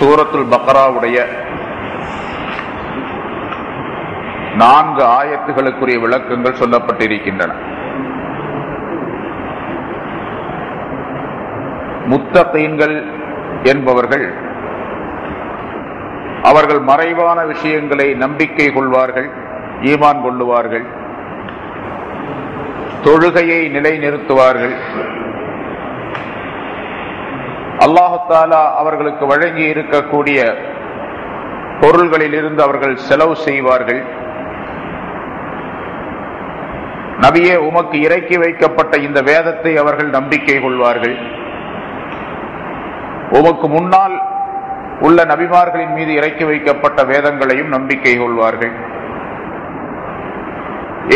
சூரத்துல் பக்ராவுடைய 4 ஆயத்துகளுக்குரிய விளக்கங்கள் சொல்லப்பட்டிருக்கின்றன. முத்தகீன்கள் என்பவர்கள் அவர்கள் மறைவான விஷயங்களை நம்பிக்கை கொள்வார்கள், ஈமான் கொள்ளுவார்கள், தொழுகையை நிலைநிறுத்துவார்கள், அல்லாஹு தஆலா அவர்களுக்கு வழங்கி இருக்கக்கூடிய பொருள்களில் இருந்து அவர்கள் செலவு செய்வார்கள், நபியே உமக்கு இறக்கி வைக்கப்பட்ட இந்த வேதத்தை அவர்கள் நம்பிக்கை கொள்வார்கள், உமக்கு முன்னால் உள்ள நபிமார்களின் மீது இறக்கி வைக்கப்பட்ட வேதங்களையும் நம்பிக்கை கொள்வார்கள்,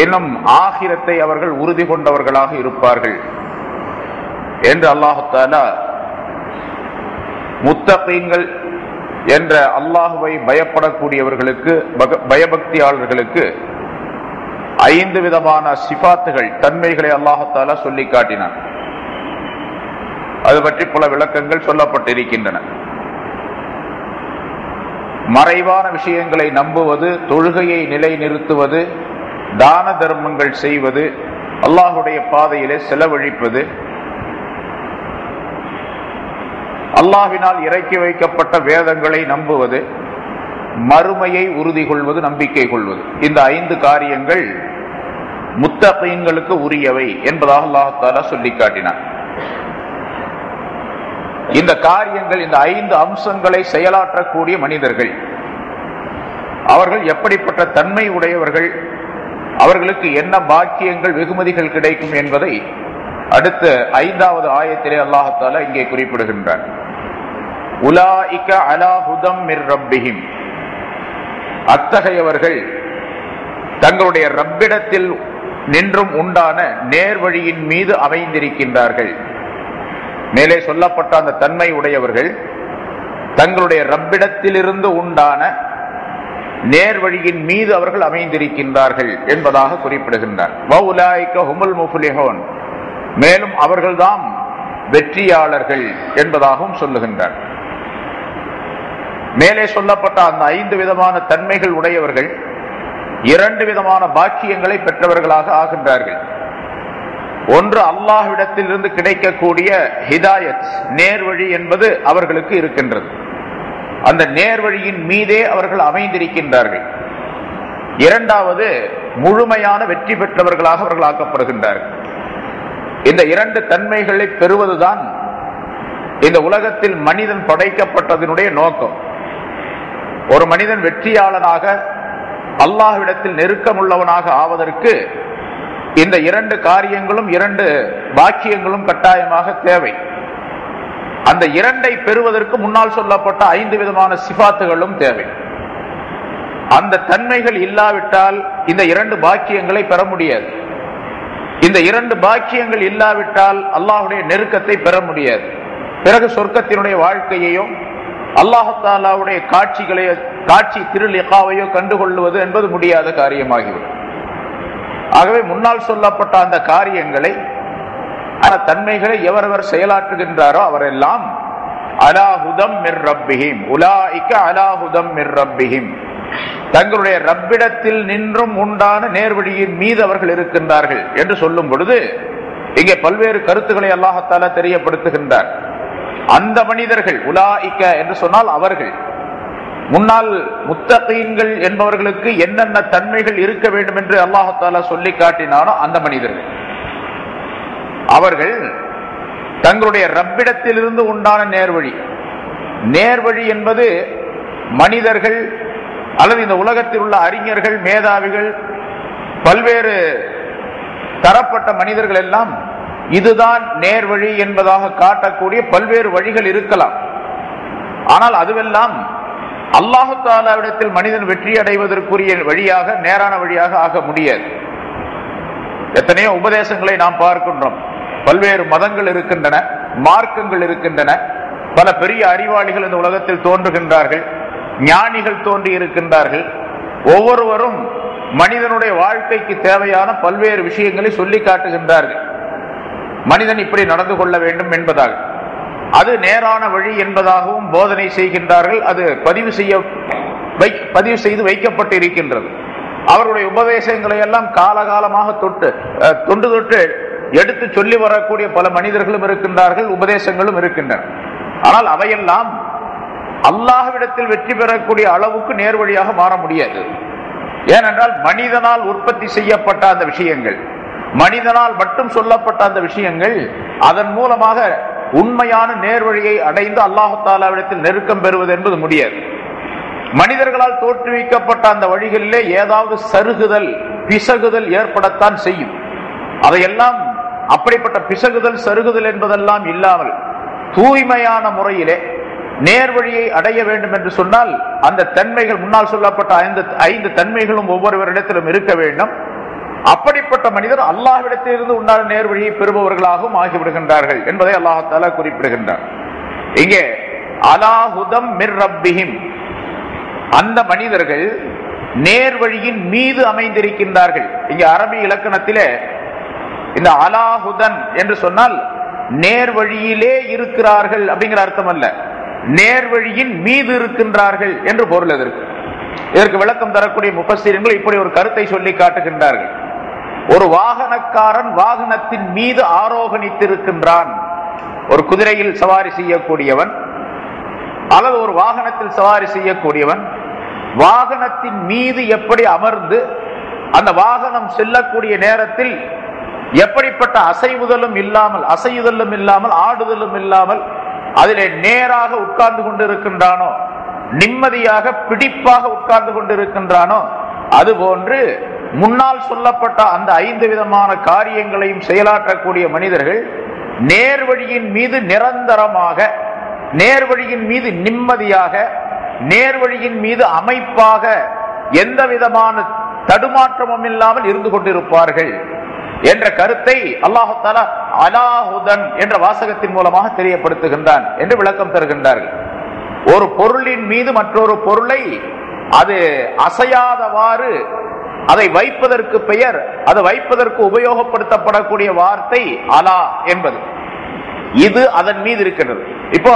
இன்னும் ஆகிரத்தை அவர்கள் உறுதி கொண்டவர்களாக இருப்பார்கள் என்று அல்லாஹு தஆலா முத்தகீன்கள் என்ற அல்லாஹுவை பயப்படக்கூடியவர்களுக்கு, பயபக்தியாளர்களுக்கு 5 விதமான சிபாத்துகள், தன்மைகளை அல்லாஹு தஆலா சொல்லி காட்டினார். அது பற்றி பல விளக்கங்கள் சொல்லப்பட்டிருக்கின்றன. மறைவான விஷயங்களை நம்புவது, தொழுகையை நிலைநிறுத்துவது, தான தர்மங்கள் செய்வது, அல்லாஹுடைய பாதையிலே செலவழிப்பது, அல்லாஹ்வினால் இறக்கி வைக்கப்பட்ட வேதங்களை நம்புவது, மறுமையை உறுதி கொள்வது, நம்பிக்கை கொள்வது, இந்த 5 காரியங்கள் முத்தகீன்களுக்கு உரியவை என்பதாக அல்லாஹ் தஆலா சொல்லி காட்டினார். இந்த காரியங்கள், இந்த 5 அம்சங்களை செயலாற்றக்கூடிய மனிதர்கள் அவர்கள் எப்படிப்பட்ட தன்மை உடையவர்கள், அவர்களுக்கு என்ன பாக்கியங்கள், வெகுமதிகள் கிடைக்கும் என்பதை அடுத்த 5வது ஆயத்திலே அல்லாஹ் தஆலா இங்கே குறிப்பிடுகின்றார். உலாயிக அலா ஹுதம் மிர் ரப்பிஹிம், அத்தகையவர்கள் தங்களுடைய ரப்பிடத்தில் நின்றும் உண்டான நேர்வழியின் மீது அமைந்திருக்கின்றார்கள். மேலே சொல்லப்பட்ட அந்த தன்மை உடையவர்கள் தங்களுடைய ரப்பிடத்திலிருந்து உண்டான நேர்வழியின் மீது அவர்கள் அமைந்திருக்கின்றார்கள் என்பதாக குறிப்பிடுகின்றார். வஉலாயிக ஹுமுல் முஃப்லிஹூன், மேலும் அவர்கள்தான் வெற்றியாளர்கள் என்பதாகவும் சொல்லுகின்றார். மேலே சொல்லப்பட்ட அந்த 5 விதமான தன்மைகள் உடையவர்கள் 2 விதமான பாக்கியங்களை பெற்றவர்களாக ஆகின்றார்கள். ஒன்று, அல்லாஹ்விடத்திலிருந்து கிடைக்கக்கூடிய ஹிதாயத், நேர்வழி என்பது அவர்களுக்கு இருக்கின்றது. அந்த நேர்வழியின் மீதே அவர்கள் அமைந்திருக்கின்றார்கள். 2வது, முழுமையான வெற்றி பெற்றவர்களாக அவர்கள் ஆக்கப்படுகின்றார்கள். இந்த 2 தன்மைகளை பெறுவதுதான் இந்த உலகத்தில் மனிதன் படைக்கப்பட்டதனுடைய நோக்கம். ஒரு மனிதன் வெற்றியாளனாக, அல்லாஹ்விடத்தில் நெருக்கமுள்ளவனாக ஆவதற்கு இந்த 2 காரியங்களும், 2 பாக்கியங்களும் கட்டாயமாக தேவை. அந்த 2ஐ பெறுவதற்கு முன்னால் சொல்லப்பட்ட 5 விதமான சிபாத்துகளும் தேவை. அந்த தன்மைகள் இல்லாவிட்டால் இந்த 2 பாக்கியங்களை பெற முடியாது. இந்த 2 பாக்கியங்கள் இல்லாவிட்டால் அல்லாஹ்வுடைய நெருக்கத்தை பெற முடியாது. பிறகு சொர்க்கத்தினுடைய வாழ்க்கையையும் அல்லாஹ் தஆலாவுடைய காட்சி திருலிகாவையோ கண்டுகொள்வது என்பது முடியாத காரியமாகிவிடும். ஆகவே முன்னால் சொல்லப்பட்ட அந்த காரியங்களை, அந்த தன்மைகளை எவரவர் செயலாற்றுகின்றாரோ அவரெல்லாம் அலா ஹுதம் மிர் ரப்பிஹிம், உலாயிக அலா ஹுதம் மிர் ரப்பிஹிம், தங்களுடைய ரப்பிடத்தில் நின்றும் உண்டான நேர்வழியின் மீது அவர்கள் இருக்கின்றார்கள் என்று சொல்லும் பொழுது இங்கே பல்வேறு கருத்துக்களை அல்லாஹ் தஆலா தெரியப்படுத்துகின்றார். அந்த மனிதர்கள், உலாயிக என்று சொன்னால் அவர்கள், முன்னால் முத்தகீன்கள் என்பவர்களுக்கு என்னென்ன தன்மைகள் இருக்க வேண்டும் என்று அல்லாஹ் தஆலா சொல்லி காட்டினானோ அந்த மனிதர்கள், அவர்கள் தங்களுடைய ரப்பிடத்திலிருந்து உண்டான நேர்வழி. நேர்வழி என்பது மனிதர்கள் அல்லது இந்த உலகத்தில் உள்ள அறிஞர்கள், மேதாவிகள், பல்வேறு தரப்பட்ட மனிதர்கள் எல்லாம் இதுதான் நேர்வழி என்பதாக காட்டக்கூடிய பல்வேறு வழிகள் இருக்கலாம். ஆனால் அதுவெல்லாம் அல்லாஹ் தஆலாவிடத்தில் மனிதன் வெற்றி அடைவதற்குரிய வழியாக, நேரான வழியாக ஆக முடியாது. எத்தனையோ உபதேசங்களை நாம் பார்க்கின்றோம். பல்வேறு மதங்கள் இருக்கின்றன, மார்க்கங்கள் இருக்கின்றன, பல பெரிய அறிவாளிகள் இந்த உலகத்தில் தோன்றுகின்றார்கள், ஞானிகள் தோன்றி இருக்கின்றார்கள். ஒவ்வொருவரும் மனிதனுடைய வாழ்க்கைக்கு தேவையான பல்வேறு விஷயங்களை சொல்லி காட்டுகின்றார்கள். மனிதன் இப்படி நடந்து கொள்ள வேண்டும் என்பதாக. அது நேரான வழி என்பதாகவும் போதனை செய்கின்றார்கள். அது பதிவு செய்து வைக்கப்பட்டு இருக்கின்றது. அவருடைய உபதேசங்களை எல்லாம் காலகாலமாக தொண்டு தொட்டு எடுத்து சொல்லி வரக்கூடிய பல மனிதர்களும் இருக்கின்றார்கள், உபதேசங்களும் இருக்கின்றன. ஆனால் அவையெல்லாம் அல்லாஹ்விடத்தில் வெற்றி பெறக்கூடிய அளவுக்கு நேர்வழியாக மாற முடியாது. ஏனென்றால் மனிதனால் உற்பத்தி செய்யப்பட்ட அந்த விஷயங்கள், மனிதனால் மட்டும் சொல்லப்பட்ட அந்த விஷயங்கள், அதன் மூலமாக உண்மையான நேர்வழியை அடைந்து அல்லாஹ் தஆலாவிடத்தில் நெருக்கம் பெறுவது என்பது முடியாது. மனிதர்களால் தோற்றுவிக்கப்பட்ட அந்த வழிகளிலே ஏதாவது சருகுதல் பிசகுதல் ஏற்படத்தான் செய்யும். அதையெல்லாம் அப்படிப்பட்ட பிசகுதல் சருகுதல் என்பதெல்லாம் இல்லாமல் தூய்மையான முறையிலே நேர்வழியை அடைய வேண்டும் என்று சொன்னால் அந்த தன்மைகள், முன்னால் சொல்லப்பட்ட 5 தன்மைகளும் ஒவ்வொருவரிடத்திலும் இருக்க வேண்டும். அப்படிப்பட்ட மனிதர் அல்லாஹ்விடத்திலிருந்து உண்டான நேர்வழியை பெறுபவர்களாகவும் ஆகிவிடுகின்றார்கள் என்பதை அல்லாஹ் தஆலா குறிப்பிடுகின்றார். இங்கே அலாஹுதம் மிர் ரப்பிஹிம், அந்த மனிதர்கள் நேர்வழியின் மீது அமைந்திருக்கின்றார்கள். இங்கே அரபி இலக்கணத்திலே இந்த அலாஹுதன் என்று சொன்னால் நேர்வழியிலே இருக்கிறார்கள் அப்படிங்கிற அர்த்தம் அல்ல, நேர்வழியின் மீது இருக்கின்றார்கள் என்று பொருள். இதற்கு விளக்கம் தரக்கூடிய முஃபஸ்ஸிரீன்கள் இப்படி ஒரு கருத்தை சொல்லி காட்டுகின்றார்கள். ஒரு வாகனக்காரன் வாகனத்தின் மீது ஆரோகணித்திருக்கின்றான். ஒரு குதிரையில் சவாரி செய்யக்கூடியவன் அல்லது ஒரு வாகனத்தில் சவாரி செய்யக்கூடியவன் வாகனத்தின் மீது எப்படி அமர்ந்து அந்த வாகனம் செல்லக்கூடிய நேரத்தில் எப்படிப்பட்ட அசைவுதலும் இல்லாமல் ஆடுதலும் இல்லாமல் அதிலே நேராக உட்கார்ந்து கொண்டிருக்கின்றானோ, நிம்மதியாக பிடிப்பாக உட்கார்ந்து கொண்டிருக்கின்றானோ, அதுபோன்று முன்னால் சொல்லப்பட்ட அந்த 5 விதமான காரியங்களையும் செயலாற்றக்கூடிய மனிதர்கள் நேர்வழியின் மீது நிரந்தரமாக, நேர்வழியின் மீது நிம்மதியாக, நேர்வழியின் மீது அமைப்பாக, எந்த விதமான தடுமாற்றமும் இல்லாமல் இருந்து கொண்டிருப்பார்கள் என்ற கருத்தை அல்லாஹ் தஆலா அலாஹுதன் என்ற வாசகத்தின் மூலமாக தெரியப்படுத்துகின்றான் என்று விளக்கம் தருகின்றார்கள். ஒரு பொருளின் மீது மற்றொரு பொருளை அது அசையாதவாறு அதை வைப்பதற்கு பெயர், அது வைப்பதற்கு உபயோகப்படுத்தப்படக்கூடிய வார்த்தை அலா என்பது. இது அதன் மீது இருக்கிறது. இப்போ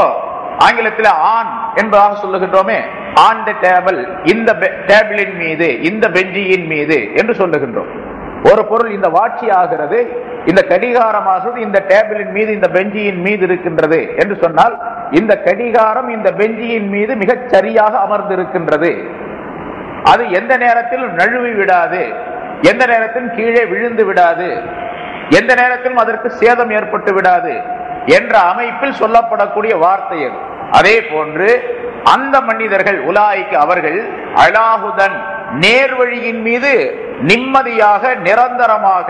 ஆங்கிலத்தில் ஆன் என்பதாக சொல்லுகின்றோமே, ஆன் தி டேபிள், இந்த டேபிளின் மீது, இந்த பெஞ்சியின் மீது என்று சொல்லுகின்றோம். ஒரு பொருள் இந்த வாட்சி ஆகிறது, இந்த கடிகாரமாகிறது, இந்த டேபிளின் மீது, இந்த பெஞ்சியின் மீது இருக்கின்றது என்று சொன்னால் இந்த கடிகாரம் இந்த பெஞ்சியின் மீது மிகச் சரியாக அமர்ந்திருக்கின்றது. அது எந்த நேரத்திலும் நழுவி விடாது, எந்த நேரத்திலும் கீழே விழுந்து விடாது, எந்த நேரத்திலும் அதற்கு சேதம் ஏற்பட்டு விடாது என்ற அமைப்பில் சொல்லப்படக்கூடிய வார்த்தை அது. அதே போன்று அந்த மனிதர்கள் உலாய்க்கு அவர்கள் அலாஹுதன் நேர்வழியின் மீது நிம்மதியாக நிரந்தரமாக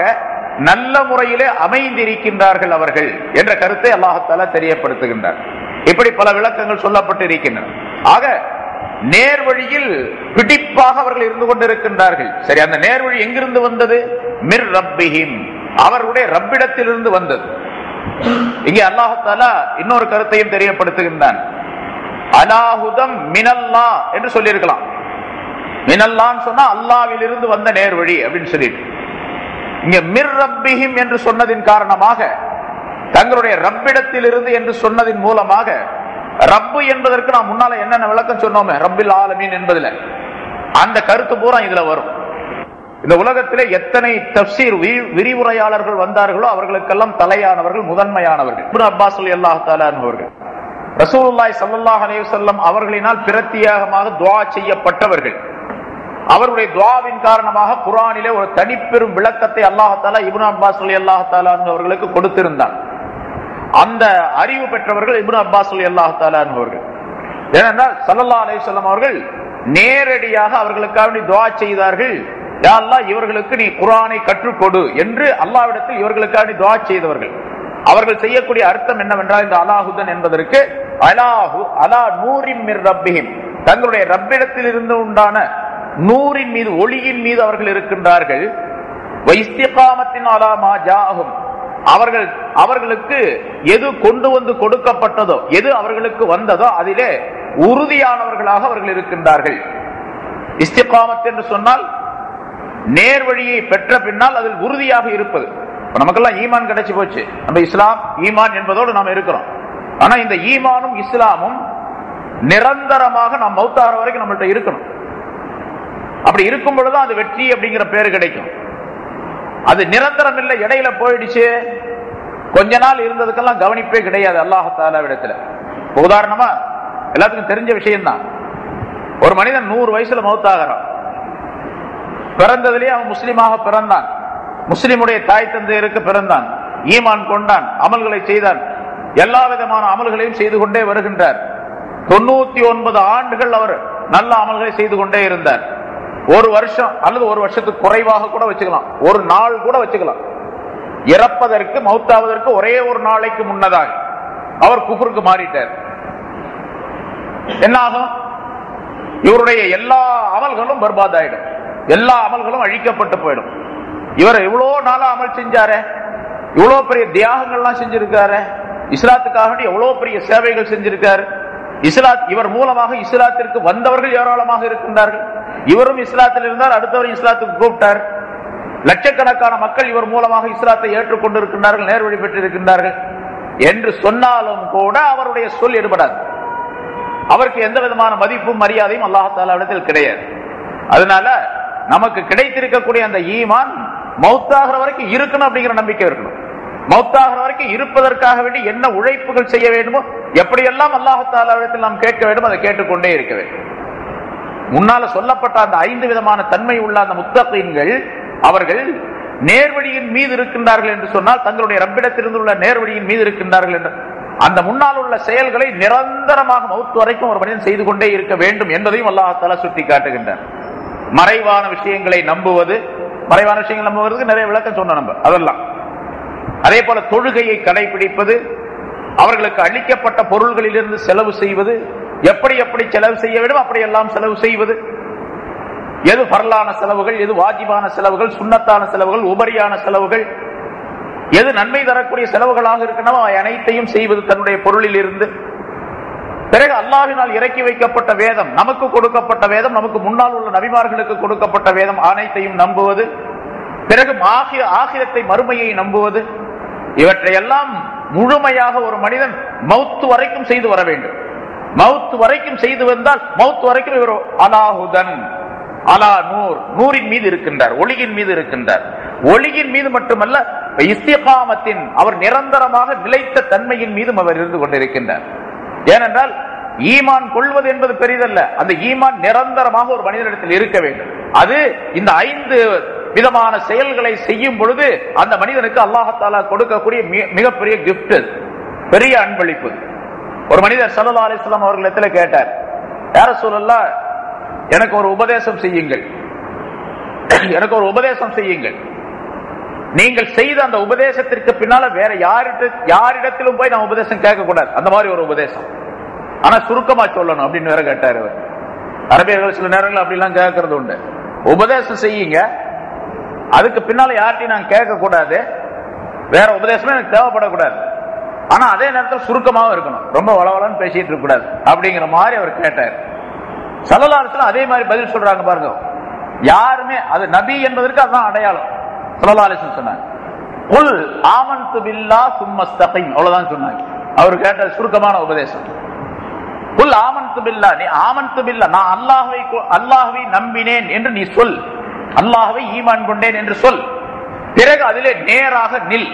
நல்ல முறையிலே அமைந்திருக்கின்றார்கள் அவர்கள் என்ற கருத்தை அல்லாஹ் தஆலா தெரியப்படுத்துகின்றார். இப்படி பல விளக்கங்கள் சொல்லப்பட்டு இருக்கின்றன. ஆக நேர்வழியில் பிடிப்பாக அவர்கள் இருந்து கொண்டிருக்கின்றார்கள். சரி, அந்த நேர்வழி எங்கிருந்து வந்தது? மிர் ரப்பிஹிம், அவர்களுடைய ரப்பிடத்திலிருந்து வந்தது. இங்கே அல்லாஹ் தஆலா இன்னொரு கருத்தையும் தெரியப்படுத்துகின்றான். அலாஹுதம் மினல்லா என்று சொல்லியிருக்கலாம். மினல்லான்னு சொன்னா அல்லாஹ்வில் இருந்து வந்த நேர்வழி அப்படின்னு சொல்லிட்டு, இங்க மிர் ரப்பிஹிம் என்று சொன்னதின் காரணமாக, தங்களுடைய ரப்பிடத்தில் இருந்து என்று சொன்னதின் மூலமாக, ரப்பு என்பதற்கு நாம் முன்னால என்னென்ன விளக்கம் சொன்னோமே, ரப்பில் ஆலமீன் என்பதுல அந்த கருத்து பூரா இதுல வரும். இந்த உலகத்திலே எத்தனை தஃப்சீர் விரிவுரையாளர்கள் வந்தார்களோ அவர்களுக்கெல்லாம் தலையானவர்கள், முதன்மையானவர்கள் இப்னு அப்பாஸ் ரலியல்லாஹு தஆலா அவர்கள். ரசூலுல்லாஹி ஸல்லல்லாஹு அலைஹி வஸல்லம் அவர்களினால் பிரத்யேகமாக துஆ செய்யப்பட்டவர்கள். அவருடைய துஆவின் காரணமாக குர்ஆனிலே ஒரு தனிப்பெரும் விளக்கத்தை அல்லாஹ் தஆலா இப்னு அப்பாஸ் ரலியல்லாஹு தஆலா அவர்களுக்கு கொடுத்திருந்தான். அந்த அறிவு பெற்றவர்கள் இப்னு அப்பாஸ் ரலியல்லாஹு தஆலா அவர்கள். ஏனென்றால் ஸல்லல்லாஹு அலைஹி வஸல்லம் அவர்கள் நேரடியாக அவர்களுக்காக துஆ செய்தார்கள். யா அல்லாஹ், இவர்களுக்கு நீ குர்ஆனை கற்றுக் கொடு என்று அல்லாஹ்விடத்தில் இவர்களுக்காக துஆ செய்தவர்கள். அவர்கள் செய்யக்கூடிய அர்த்தம் என்னவென்றால், இந்த அலாஹுதன் என்பதற்கு அலாஹு அலா நூரின் மிர் ரப்பிஹிம், தங்களுடைய ரப்பிடத்தில் இருந்து உண்டான நூரின் மீது, ஒளியின் மீது அவர்கள் இருக்கின்றார்கள். வைஸ்திகாமத்தின் அலா மா ஜாஅஹும், அவர்களுக்கு எது கொண்டு வந்து கொடுக்கப்பட்டதோ, எது அவர்களுக்கு வந்ததோ அதிலே உறுதியானவர்களாக அவர்கள் இருக்கின்றார்கள். இஸ்திகாமத் என்று சொன்னால் நேர்வழியை பெற்ற பின்னால் அதில் உறுதியாக இருப்பது. நமக்கெல்லாம் ஈமான் கிடைச்சு போச்சு, நம்ம இஸ்லாம் ஈமான் என்பதோடு நாம் இருக்கிறோம். ஆனா இந்த ஈமானும் இஸ்லாமும் நிரந்தரமாக நாம் மௌத்தாகிற வரைக்கும் நம்மள்ட்ட இருக்கணும். அப்படி இருக்கும் பொழுதுதான் அது வெற்றி அப்படிங்கிற பேரு கிடைக்கும். அது நிரந்தரம் இல்லை, இடையில போயிடுச்சு, கொஞ்ச நாள் இருந்ததுக்கெல்லாம் கவனிப்பே கிடையாது அல்லாஹ் தஆலாவிடத்துல. உதாரணமா எல்லாத்துக்கும் தெரிஞ்ச விஷயம்தான், ஒரு மனிதன் 100 வயசுல மௌத்தாகிறான். பிறந்ததிலேயே அவன் முஸ்லீமாக பிறந்தான், முஸ்லிமுடைய தாய் தந்தையருக்கு பிறந்தான், ஈமான் கொண்டான், அமல்களை செய்தான், எல்லா விதமான அமல்களையும் செய்து கொண்டே வருகின்றார். 99 ஆண்டுகள் அவர் நல்ல அமல்களை செய்து கொண்டே இருந்தார். ஒரு வருஷம் அல்லது ஒரு வருஷத்துக்கு குறைவாக கூட வச்சுக்கலாம், ஒரு நாள் கூட வச்சுக்கலாம். இறப்பதற்கு மௌத்தாவதற்கு ஒரே ஒரு நாளைக்கு முன்னதாக அவர் குஃப்ருக்கு மாறிட்டார். என்ன ஆகும்? இவருடைய எல்லா அமல்களும் பர்பாத் ஆயிடும், எல்லா அமல்களும் அழிக்கப்பட்டு போயிடும். இவர் இவ்வளவு நாளா அமல் செஞ்சாரு, இவ்வளவு பெரிய தியாகங்கள்லாம் செஞ்சிருக்காரு, இஸ்லாத்துக்காக எவ்வளவு பெரிய சேவைகள் செஞ்சிருக்காரு. இவர் மூலமாக இஸ்லாத்திற்கு வந்தவர்கள் ஏராளமாக இருக்கின்றார்கள். இவரும் இஸ்லாத்தில் இருந்தார், அடுத்தவரும் இஸ்லாத்துக்கு கூப்பிட்டார். லட்சக்கணக்கான மக்கள் இவர் மூலமாக இஸ்லாத்தை ஏற்றுக்கொண்டு இருக்கின்றார்கள், நேர்வழி பெற்றிருக்கின்றார்கள் என்று சொன்னாலும் கூட அவருடைய சொல் எடுபடாது. அவருக்கு எந்த விதமான மதிப்பும் மரியாதையும் அல்லாஹ் தஆலாவிடத்தில் கிடையாது. அதனால நமக்கு கிடைத்திருக்கக்கூடிய அந்த ஈமான் மௌத்தாகிற வரைக்கும் இருக்கணும் அப்படிங்கிற நம்பிக்கை இருக்கணும். மௌத்தாகிற வரைக்கும் இருப்பதற்காக வேண்டி என்ன உழைப்புகள் செய்ய வேண்டுமோ, எப்படியெல்லாம் அல்லாஹ் தஆலாவிடத்தில் நாம் கேட்க வேண்டும், அதை கேட்டுக்கொண்டே இருக்க வேண்டும். முன்னால சொல்லப்பட்ட அந்த 5 விதமான தன்மை உள்ள அந்த முத்தகீன்கள், அவர்கள் நேர்வழியின் மீது இருக்கின்றார்கள் என்று சொன்னால் தங்களுடைய ரப்பிடத்திலிருந்து உள்ள நேர்வழியின் மீது இருக்கின்றார்கள் என்று அந்த முன்னால் உள்ள செயல்களை நிரந்தரமாக மௌத் வரைக்கும் ஒரு மனிதன் செய்து கொண்டே இருக்க வேண்டும் என்பதையும் அல்லாஹ் தஆலா சுட்டி காட்டுகின்றார். மறைவான விஷயங்களை நம்புவது, மறைவான விஷயங்கள் நம்புவதற்கு நிறைய விளக்கம் சொன்ன நம்ம அதெல்லாம். அதே போல தொழுகையை கடைபிடிப்பது, அவர்களுக்கு அளிக்கப்பட்ட பொருள்களிலிருந்து செலவு செய்வது, எப்படி எப்படி செலவு செய்ய வேண்டும் அப்படியெல்லாம் செலவு செய்வது, எது ஃபர்லான செலவுகள், எது வாஜிபான செலவுகள், சுன்னத்தான செலவுகள், உபரியான செலவுகள், எது நன்மை தரக்கூடிய செலவுகளாக இருக்கணும் அனைத்தையும் செய்வது தன்னுடைய பொருளில் இருந்து. பிறகு அல்லாஹ்வினால் இறக்கி வைக்கப்பட்ட வேதம், நமக்கு கொடுக்கப்பட்ட வேதம், நமக்கு முன்னால் உள்ள நபிமார்களுக்கு கொடுக்கப்பட்ட வேதம் அனைத்தையும் நம்புவது. பிறகு ஆகிரத்தை மறுமையை நம்புவது. இவற்றையெல்லாம் முழுமையாக ஒரு மனிதன் மௌத் வரைக்கும் செய்து வர வேண்டும். மௌத் வரைக்கும் செய்து வந்தால் மௌத் வரைக்கும் இவர் அலாஹுதன் அலா நூர், நூரின் மீது இருக்கின்றார், ஒளியின் மீது இருக்கின்றார். ஒளியின் மீது மட்டுமல்ல, இஸ்திகாமத்தின், அவர் நிரந்தரமாக நிலைத்த தன்மையின் மீதும் அவர் இருந்து கொண்டிருக்கின்றார். ஏனென்றால் ஈமான் கொள்வது என்பது பெரிதல்ல, அந்த ஈமான் நிரந்தரமாக ஒரு மனிதனிடத்தில் இருக்க வேண்டும். அது இந்த 5 விதமான செயல்களை செய்யும் பொழுது அந்த மனிதனுக்கு அல்லாஹ் தஆலா கொடுக்கக்கூடிய மிகப்பெரிய கிஃப்ட், பெரிய அன்பளிப்பு. ஒரு மனிதர் ஸல்லல்லாஹு அலைஹி வஸல்லம் அவர்களிடத்தில் கேட்டார், யா ரசூலல்லாஹ், எனக்கு ஒரு உபதேசம் செய்யுங்கள், எனக்கு ஒரு உபதேசம் செய்யுங்கள். நீங்கள் செய்த அந்த உபதேசத்திற்கு பின்னால வேற யாரிடத்திலும் போய் நான் உபதேசம் கேட்க கூடாது, அந்த மாதிரி ஒரு உபதேசம், ஆனா சுருக்கமா சொல்லணும் அப்படின்னு வேற கேட்டார். அரபியர்கள் சில நேரங்கள் அப்படிலாம் கேட்கறது உண்டு. உபதேசம் செய்யுங்க, அதுக்கு பின்னால யார்ட்டையும் நான் கேட்க கூடாது, வேற உபதேசமே எனக்கு தேவைப்படக்கூடாது, ஆனா அதே நேரத்தில் சுருக்கமாவும் இருக்கணும், ரொம்ப வளவலன்னு பேசிட்டு இருக்க கூடாது அப்படிங்கிற மாதிரி அவர் கேட்டார். ஸல்லல்லாஹு அலைஹி வஸல்லம் அதே மாதிரி பதில் சொல்றாங்க பாருங்க. யாருமே அது நபி என்பதற்கு அதுதான் அடையாளம். ஸல்லல்லாஹு அலைஹி வஸல்லம் சொன்னாங்க, குல் ஆமன்து பில்லாஹ் சும்ம இஸ்தகீம், அவ்வளவுதான் சொன்னாங்க. அவர் கேட்ட சுருக்கமான உபதேசம். குல் ஆமன்து பில்லாஹ், நீ ஆமன்து பில்லாஹ், நான் அல்லாஹ்வை நம்பினேன் என்று நீ சொல், அல்லாஹ்வை ஈமான் கொண்டேன் என்று சொல், பிறகு அதிலே நேராக நில்,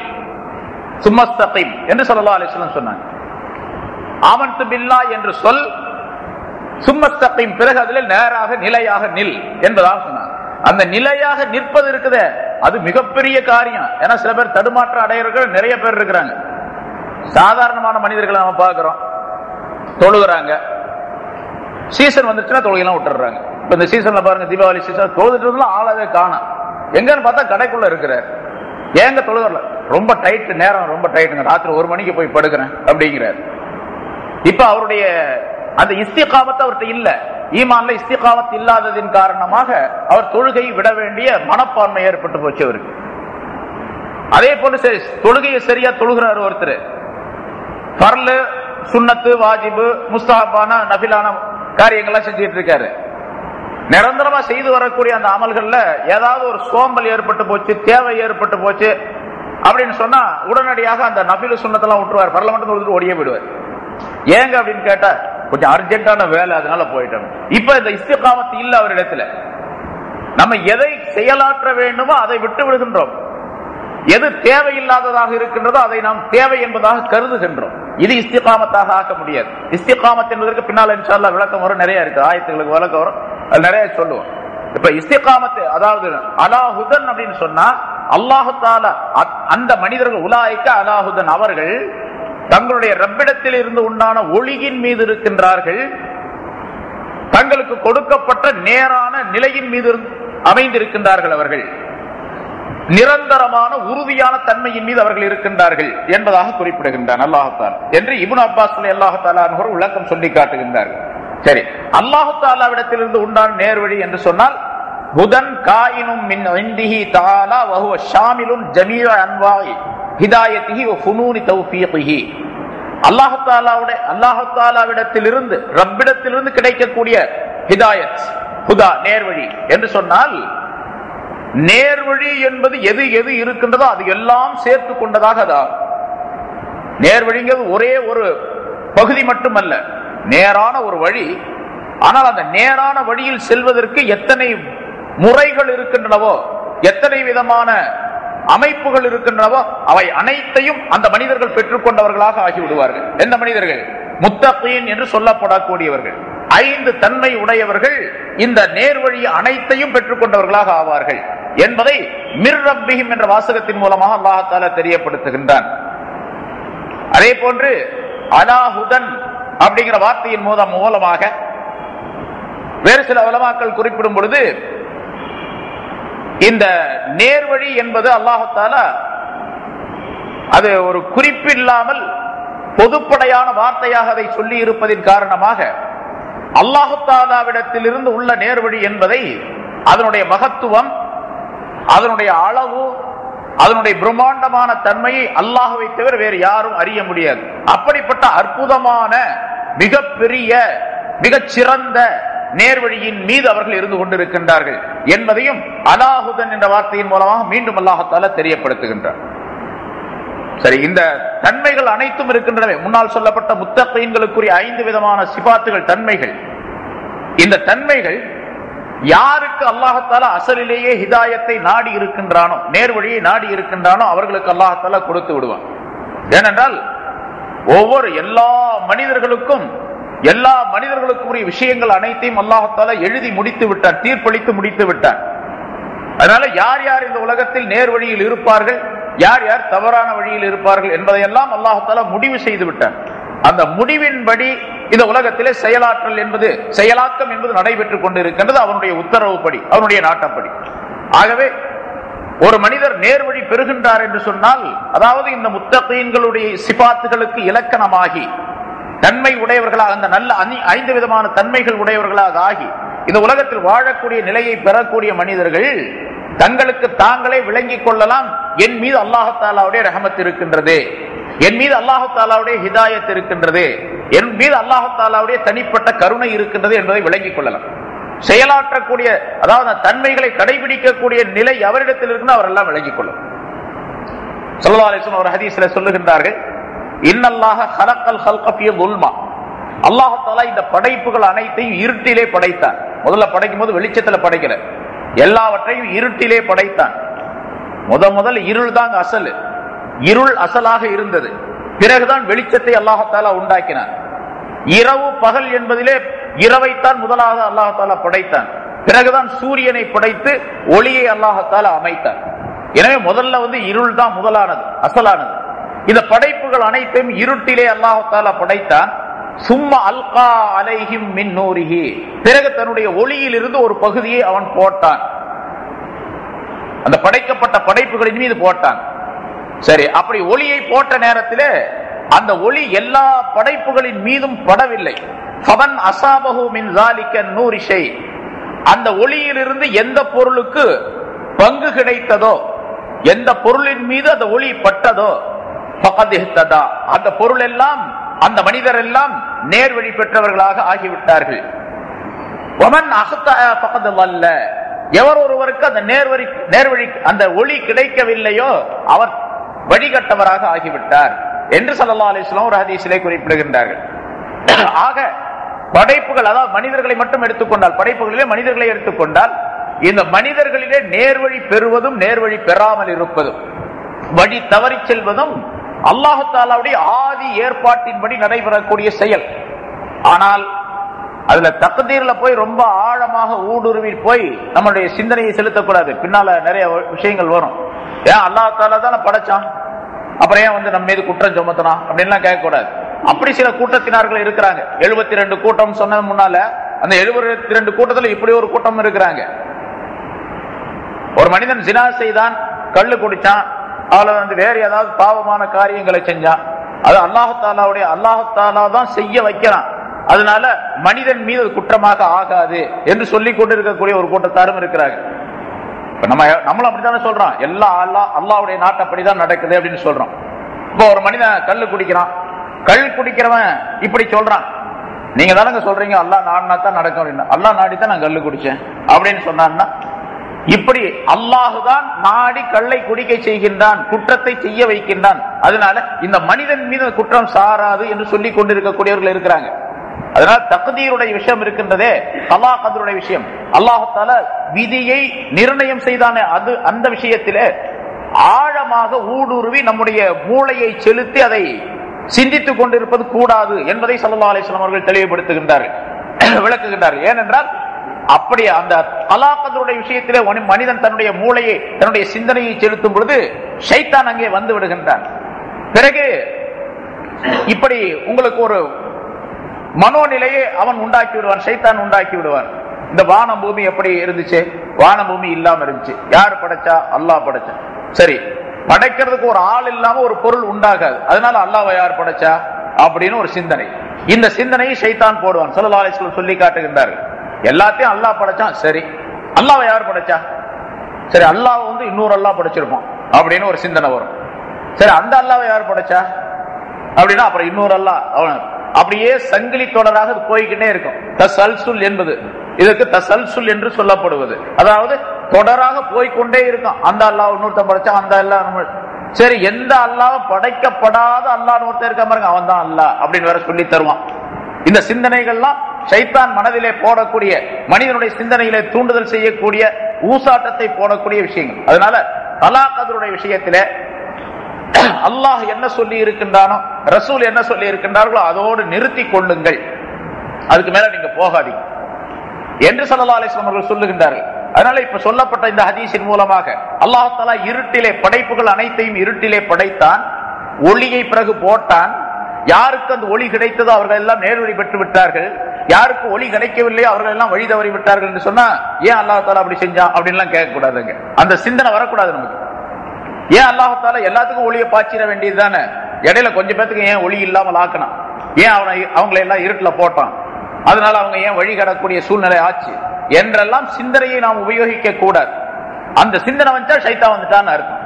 சும்ம இஸ்தகீம் என்று ஸல்லல்லாஹு அலைஹி வஸல்லம் சொன்னாங்க. ஆமன்து பில்லாஹ் என்று சொல், சும்ம இஸ்தகீம், பிறகு அதிலே நேராக நிலையாக நில் என்பதாக சொன்னாங்க. அந்த நிலையாக நிற்பது இருக்குது, அது மிகப்பெரிய காரியம். ஏன்னா சில பேர் தடுமாற்றம் அடையிறவர்கள் நிறைய பேர் இருக்கிறாங்க. சாதாரணமான மனிதர்களை நம்ம பார்க்கிறோம், தொழுகிறாங்க, சீசன் வந்துச்சுன்னா தொழுகையெல்லாம் விட்டுறாங்க. இப்ப இந்த சீசன்ல பாருங்க, தீபாவளி சீசன் தொழுதுட்டு ஆளாவே காணும், எங்கன்னு பார்த்தா கடைக்குள்ள இருக்கிறார். ஏங்க தொழுகல, ரொம்ப டைட், நேரம் ரொம்ப டைட்டுங்க, ராத்திரி 1 மணிக்கு போய் படுக்கிறேன் அப்படிங்கிறார். இப்ப அவருடைய அந்த இஸ்திகாமத் அவர்கிட்ட இல்ல, ஈமான்ல இஸ்திகாமத் இல்லாததின் காரணமாக அவர் தொழுகையை விட வேண்டிய மனப்பான்மை ஏற்பட்டு போச்சு அவருக்கு. அதே போல தொழுகையை சரியா தொழுகிறார் ஒருத்தர், ஃபர்லு, சுன்னத்து, வாஜிபு, முஸ்தஹபான, நஃபிலான காரியங்கள்லாம் செஞ்சுட்டு இருக்காரு. நிரந்தரமா செய்து வரக்கூடிய அந்த அமல்கள்ல ஏதாவது ஒரு சோம்பல் ஏற்பட்டு போச்சு, தேவை ஏற்பட்டு போச்சு அப்படின்னு சொன்னா உடனடியாக அந்த நஃபிலு சுன்னத்தெல்லாம் விட்டுருவார், ஃபர்ல மட்டும் தொழுதுட்டு ஓடியே விடுவார். ஏங்க அப்படின்னு கேட்டா கொஞ்சம் அர்ஜென்டான வேலை, அதனால போயிட்டோம். இப்ப இந்த இஸ்திகாமத் இல்ல அவரிடத்துல. நம்ம எதை செயலாற்ற வேண்டுமோ அதை விட்டு விடுகின்றோம். எது தேவையில்லாததாக இருக்கின்றதோ அதை நாம் தேவை என்பதாக கருதுகின்றோம். இது இஸ்திகாமத்தாக ஆக்க முடியாது. இஸ்திகாமத் என்பதற்கு பின்னால் இன்ஷா அல்லாஹ் விளக்கம் வரும், நிறைய இருக்கு, ஆயத்துகளுக்கு விளக்கம் வரும், அது நிறைய சொல்லுவோம். இப்ப இஸ்திகாமத் அதாவது அலாஹுதன் அப்படின்னு சொன்னா அல்லாஹு தஆலா அந்த மனிதர்கள் உலாயிக்க அலாஹுதன் அவர்கள் தங்களுடைய ரப்பிடத்தில் இருந்து உண்டான ஒளியின் மீது இருக்கின்றார்கள். தங்களுக்கு கொடுக்கப்பட்ட நேரான நிலையின் மீது அமைந்திருக்கின்றார்கள். அவர்கள் நிரந்தரமான உறுதியான தன்மையின் மீது அவர்கள் இருக்கின்றார்கள் என்பதாக குறிப்பிடுகின்றான் அல்லாஹ் தஆலா என்று இப்னு அப்பாஸ் ரலியல்லாஹு தஆலா அன்ஹு விளக்கம் சொல்லி காட்டுகின்றார்கள். சரி, அல்லாஹ் தஆலாவிடத்திலிருந்து உண்டான நேர்வழி என்று சொன்னால் ஹுதன் காயினும் மின் இன்திஹி தஆலா வ ஹுவ ஷாமிலுன் ஜமீஅ அன்வாஇ ஹிதாயத்திஹி வ ஃபுனூனி தௌஃபீகிஹி. அல்லாஹ் தஆலாவிடத்திலிருந்து ரப்பிடத்திலிருந்து கிடைக்கக்கூடிய ஹிதாயத், ஹுதா நேர்வழி என்று சொன்னால் நேர்வழி என்பது எது எது இருக்கின்றதோ அது எல்லாம் சேர்த்து கொண்டதாக அதான். நேர்வழிங்கிறது ஒரே ஒரு பகுதி மட்டுமல்ல, நேரான ஒரு வழி. ஆனால் அந்த நேரான வழியில் செல்வதற்கு எத்தனை முறைகள் இருக்கின்றனவோ, எத்தனை விதமான அமைப்புகள் இருக்கின்றனவோ அவை அனைத்தையும் அந்த மனிதர்கள் பெற்றுக்கொண்டவர்களாக ஆகிவிடுவார்கள். எந்த மனிதர்கள்? முத்தகீன் என்று சொல்லப்படக்கூடியவர்கள், 5 தன்மை உடையவர்கள் இந்த நேர்வழி அனைத்தையும் பெற்றுக்கொண்டவர்களாக ஆவார்கள் என்பதை மிர் ரப்பிஹிம் என்ற வாசகத்தின் மூலமாக அல்லாஹ் தஆலா தெரியப்படுத்துகின்றான். அதே போன்று அலாஹுதன் அப்படிங்கிற வார்த்தையின் மூலமாக வேறு சில உலமாக்கள் குறிப்பிடும் பொழுது இந்த நேர்வழி என்பது அல்லாஹ் தஆலா அது ஒரு குறிப்பில்லாமல் பொதுப்படையான வார்த்தையாக அதை சொல்லி இருப்பதின் காரணமாக அல்லாஹ் தஆலாவிடத்தில் இருந்து உள்ள நேர்வழி என்பதை அதனுடைய மகத்துவம், அதனுடைய அளவு, அதனுடைய பிரம்மாண்டமான தன்மையை அல்லாஹ்வை தவிர வேறு யாரும் அறிய முடியாது. அப்படிப்பட்ட அற்புதமான மிகப்பெரிய மிகச்சிறந்த நேர்வழியின் மீது அவர்கள் இருந்து கொண்டிருக்கின்றார்கள் என்பதையும் அலாஹுதன் என்ற வார்த்தையின் மூலமாக மீண்டும் அல்லாஹ் தஆலா தெரியப்படுத்துகின்றார். சரி, இந்த தன்மைகள் அனைத்தும் இருக்கின்றன. முன்னால் சொல்லப்பட்ட முத்தகீன்களுக்குரிய 5 விதமான சிபாத்துகள், தன்மைகள். இந்த தன்மைகள் யாருக்கு அல்லாஹ் தஆலா அசலிலேயே ஹிதாயத்தை நாடி இருக்கின்றானோ, நேர்வழியை நாடி இருக்கின்றானோ அவர்களுக்கு அல்லாஹ் தஆலா கொடுத்து விடுவான். ஏனென்றால் ஒவ்வொரு எல்லா மனிதர்களுக்குரிய விஷயங்கள் அனைத்தையும் அல்லாஹ் தஆலா எழுதி முடித்து விட்டான், தீர்ப்பளித்து முடித்து விட்டான். அதனால யார் யார் இந்த உலகத்தில் நேர் வழியில் இருப்பார்கள், யார் யார் தவறான வழியில் இருப்பார்கள் என்பதையெல்லாம் அல்லாஹ் தஆலா முடிவு செய்து விட்டான். அந்த முடிவின்படி இந்த உலகத்திலே செயலாக்கம் என்பது நடைபெற்றுக் கொண்டிருக்கின்றது, அவனுடைய உத்தரவுப்படி, அவனுடைய நாட்டப்படி. ஆகவே ஒரு மனிதர் நேர்வழி பெறுகின்றார் என்று சொன்னால், அதாவது இந்த முத்தகீன்களுடைய சிபாத்துகளுக்கு இலக்கணமாகி தன்மை உடையவர்களாக, அந்த நல்ல 5 விதமான தன்மைகள் உடையவர்களாக ஆகி இந்த உலகத்தில் வாழக்கூடிய நிலையை பெறக்கூடிய மனிதர்கள் தங்களுக்கு தாங்களே விளங்கிக் கொள்ளலாம், என் மீது அல்லாஹ் தஆலாவுடைய ரஹமத் இருக்கின்றது, என் மீது அல்லாஹ் தஆலாவுடைய ஹிதாயத் இருக்கின்றது, என் மீது அல்லாஹ் தஆலாவுடைய தனிப்பட்ட கருணை இருக்கின்றது என்பதை விளங்கிக் கொள்ளலாம். செயலாற்றக்கூடிய, அதாவது தன்மைகளை கடைபிடிக்கக்கூடிய நிலை அவரிடத்தில் இருந்து அவரெல்லாம் விளங்கிக் கொள்ளும். ஸல்லல்லாஹு அலைஹி வஸல்லம் ஒரு ஹதீஸ்ல சொல்லுகின்றார்கள், இன்னல்லாஹ ஹலக்கல் ஹல்க ஃபீ ظுல்மா. அல்லாஹ் தஆலா இந்த படைப்புகள் அனைத்தையும் இருட்டிலே படைத்தான். முதல்ல படைக்கும் போது வெளிச்சத்துல படைக்கல, எல்லாவற்றையும் இருட்டிலே படைத்தான். முதல் இருள் தான் அசல், இருள் அசலாக இருந்தது. பிறகுதான் வெளிச்சத்தை அல்லாஹ் தஆலா உண்டாக்கினான். இரவு பகல் என்பதிலே இரவைத்தான் முதலாக அல்லாஹ் தஆலா படைத்தான். பிறகுதான் சூரியனை படைத்து ஒளியை அல்லாஹ் தஆலா அமைத்தான். எனவே முதல்ல இருள் தான் முதலானது, அசலானது. இந்த படைப்புகள் அனைத்தையும் இருட்டிலே அல்லாஹ் தஆலா படைத்தான். சும்மா அல்கா அலைஹிம் மின் நூரிஹி, பிறகு தன்னுடைய ஒளியில் இருந்து ஒரு பகுதியை அவன் போட்டான், அந்த படைக்கப்பட்ட படைப்புகளின் மீது போட்டான். சரி, அப்படி ஒளியை போட்ட நேரத்திலே அந்த ஒளி எல்லா படைப்புகளின் மீதும் படவில்லை. ஃபமன் அஸாபஹு மின் ஸாலிக நூரி ஷை, அந்த ஒளியிலிருந்து எந்த பொருளுக்கு பங்கு கிடைத்ததோ, எந்த பொருளின் மீது அந்த ஒளி பட்டதோ, ஃபகத் இஹ்ததா, அந்த பொருள் எல்லாம், அந்த மனிதர் எல்லாம் நேர்வழி பெற்றவர்களாக ஆகிவிட்டார்கள். வமன் அஹ்தா ஃபகத் வல்ல, எவர் ஒருவருக்கு அந்த நேர்வழி அந்த ஒளி கிடைக்கவில்லையோ அவர் வழிகட்டவராக ஆகிவிட்டார் என்று ஸல்லல்லாஹு அலைஹி வஸல்லம் ஒரு ஹதீஸிலே குறிப்பிடுகின்றார்கள். ஆக படைப்புகள், அதாவது மனிதர்களை மட்டும் எடுத்துக்கொண்டால், படைப்புகளிலே மனிதர்களை எடுத்துக்கொண்டால், இந்த மனிதர்களிலே நேர்வழி பெறுவதும் நேர்வழி பெறாமல் இருப்பதும் வழி தவறி செல்வதும் அல்லாஹு தஆலாவுடைய ஆதி ஏற்பாட்டின்படி நடைபெறக்கூடிய செயல். ஆனால் அதுல தக்தீர்ல போய் ரொம்ப ஆழமாக ஊடுருவி போய் நம்மளுடைய சிந்தனையை செலுத்தக்கூடாது. பின்னால நிறைய விஷயங்கள் வரும். ஏன் அல்லாஹ் தஆலா தானே படைச்சான், அப்புறம் ஏன் நம்ம மீது குற்றம் சுமத்தினா அப்படின்லாம் கேட்கக்கூடாது. அப்படி சில கூட்டத்தினார்கள் இருக்கிறாங்க. 72 கூட்டம் சொன்ன முன்னால அந்த 72 கூட்டத்தில் இப்படி ஒரு கூட்டம் இருக்கிறாங்க. ஒரு மனிதன் ஜினா செய்தான், கள்ளு குடிச்சான், அவளை வேற ஏதாவது பாவமான காரியங்களை செஞ்சான், அது அல்லாஹ் தஆலா தான் செய்ய வைக்கிறான், அதனால மனிதன் மீது குற்றமாக ஆகாது என்று சொல்லிக் கொண்டிருக்கக்கூடிய ஒரு கூட்டத்தாரும் இருக்கிறாங்க. நம்மளும் அப்படித்தானே சொல்றோம், எல்லா அல்லாஹ்வுடைய நாட்டப்படிதான் நடக்குது அப்படின்னு சொல்றோம். இப்போ ஒரு மனிதன் கள்ளு குடிக்கிறான், கல் குடிக்கிறவன் இப்படி சொல்றான், நீங்க தானங்க சொல்றீங்க அல்லாஹ் நாடினா தான் நடக்கும் அப்படின்னு. அல்லாஹ் நாடித்தான் நான் கல்லு குடிச்சேன் அப்படின்னு சொன்னான்னா, இப்படி அல்லாஹுதான் நாடி கல்லை குடிக்க செய்கின்றான், குற்றத்தை செய்ய வைக்கின்றான், அதனால இந்த மனிதன் மீது குற்றம் சாராது என்று சொல்லிக் கொண்டிருக்கக்கூடியவர்கள் இருக்கிறாங்க. அதனால தக்தீருடைய விஷயம் இருக்கின்றதே, கலா கதருடைய விஷயம், அல்லாஹ் தஆலா விதியை நிர்ணயம் செய்தானே, அது அந்த விஷயத்திலே ஆழமாக ஊடுருவி நம்முடைய மூளையை செலுத்தி அதை சிந்தித்துக் கொண்டிருப்பது கூடாது என்பதை ஸல்லல்லாஹு அலைஹி வஸல்லம் அவர்கள் தெளிவுபடுத்துகின்றார்கள், விளக்குகின்றார்கள். ஏனென்றால் அப்படி அந்த கலாக்கதருடைய விஷயத்திலே மனிதன் தன்னுடைய மூளையை, தன்னுடைய சிந்தனையை செலுத்தும் பொழுது ஷைத்தான் அங்கே வந்து விடுகின்றான். பிறகு இப்படி உங்களுக்கு ஒரு மனோநிலையை அவன் உண்டாக்கி விடுவான், ஷைத்தான் உண்டாக்கி விடுவான். இந்த வானம் பூமி எப்படி இருந்துச்சு? வானம் பூமி இல்லாம இருந்துச்சு. யாரு படைச்சா? அல்லாஹ் படைச்சா. சரி, படைக்கிறதுக்கு ஒரு ஆள் இல்லாம ஒரு பொருள் உண்டாகாது, அதனால அல்லாஹ்வை யார் படைச்சா அப்படின்னு ஒரு சிந்தனை. இந்த சிந்தனையை ஷைத்தான் போடுவான். ஸல்லல்லாஹு அலைஹி வஸல்லம் சொல்லி காட்டுகின்றார்கள், எல்லாத்தையும் அல்லாஹ் படைச்சான், சரி அல்லாஹ்வை யார் படைச்சா? சரி, அல்லாஹ் இன்னொரு அல்லாஹ் படைச்சிருப்பான் அப்படின்னு ஒரு சிந்தனை வரும். சரி, அந்த அல்லாஹ்வை யார் படைச்சா அப்படின்னா அப்புறம் இன்னொரு அல்லாஹ், அவன் அப்படியே சங்கிலி தொடராக போய்கிட்டே இருக்கும். தசல்சுல் என்பது இதற்கு தசல்சுல் என்று சொல்லப்படுவது, அதாவது தொடராக போய்கொண்டே இருக்கும். அந்த அல்லாஹ் இன்னொருத்தன் படைச்சா, அந்த அல்லாஹ். சரி, எந்த அல்லாஹ் படைக்கப்படாத அல்லாஹ் ஒருத்தர் இருக்க பாருங்க, அவன் தான் அல்லாஹ் அப்படின்னு வேற சொல்லி தருவான். இந்த சிந்தனைகள்லாம் ஷைத்தான் மனதிலே போடக்கூடிய, மனிதனுடைய சிந்தனையிலே தூண்டுதல் செய்யக்கூடிய, ஊசாட்டத்தை போடக்கூடிய விஷயங்கள். அதனால தலாக்கதருடைய விஷயத்திலே அல்லாஹ் என்ன சொல்லி இருக்கின்றானோ, ரசூல் என்ன சொல்லி இருக்கின்றார்களோ அதோடு நிறுத்தி கொள்ளுங்கள், அதுக்கு மேல நீங்க போகாதீங்க என்று ஸல்லல்லாஹு அலைஹி வஸல்லம் அவர்கள் சொல்லுகின்றார்கள். அதனால இப்ப சொல்லப்பட்ட இந்த ஹதீஸின் மூலமாக அல்லாஹ் தஆலா இருட்டிலே, படைப்புகள் அனைத்தையும் இருட்டிலே படைத்தான், ஒளியை பிறகு போட்டான். யாருக்கு அந்த ஒளி கிடைத்ததோ அவர்கள் எல்லாம் நேர்வழி பெற்று விட்டார்கள், யாருக்கு ஒளி கிடைக்கவில்லையோ அவர்கள் எல்லாம் வழி தவறி விட்டார்கள் என்று சொன்னா, ஏன் அல்லாஹ் தஆலா அப்படி செஞ்சான் அப்படின்லாம் கேட்க கூடாதுங்க. அந்த சிந்தனை வரக்கூடாது நமக்கு. ஏன் அல்லாஹ் தஆலா எல்லாத்துக்கும் ஒளியை பாய்ச்சிட வேண்டியது தானே, இடையில கொஞ்சம் பேத்துக்கு ஏன் ஒளி இல்லாமல் ஆக்கணும்? ஏன் அவங்களை எல்லாம் இருட்டுல போட்டான், அதனால அவங்க ஏன் வழி கடக்கூடிய சூழ்நிலை ஆச்சு என்றெல்லாம் சிந்தனையை நாம் உபயோகிக்க கூடாது. அந்த சிந்தனை வந்தா ஷைத்தான் வந்துட்டான்னு அர்த்தம்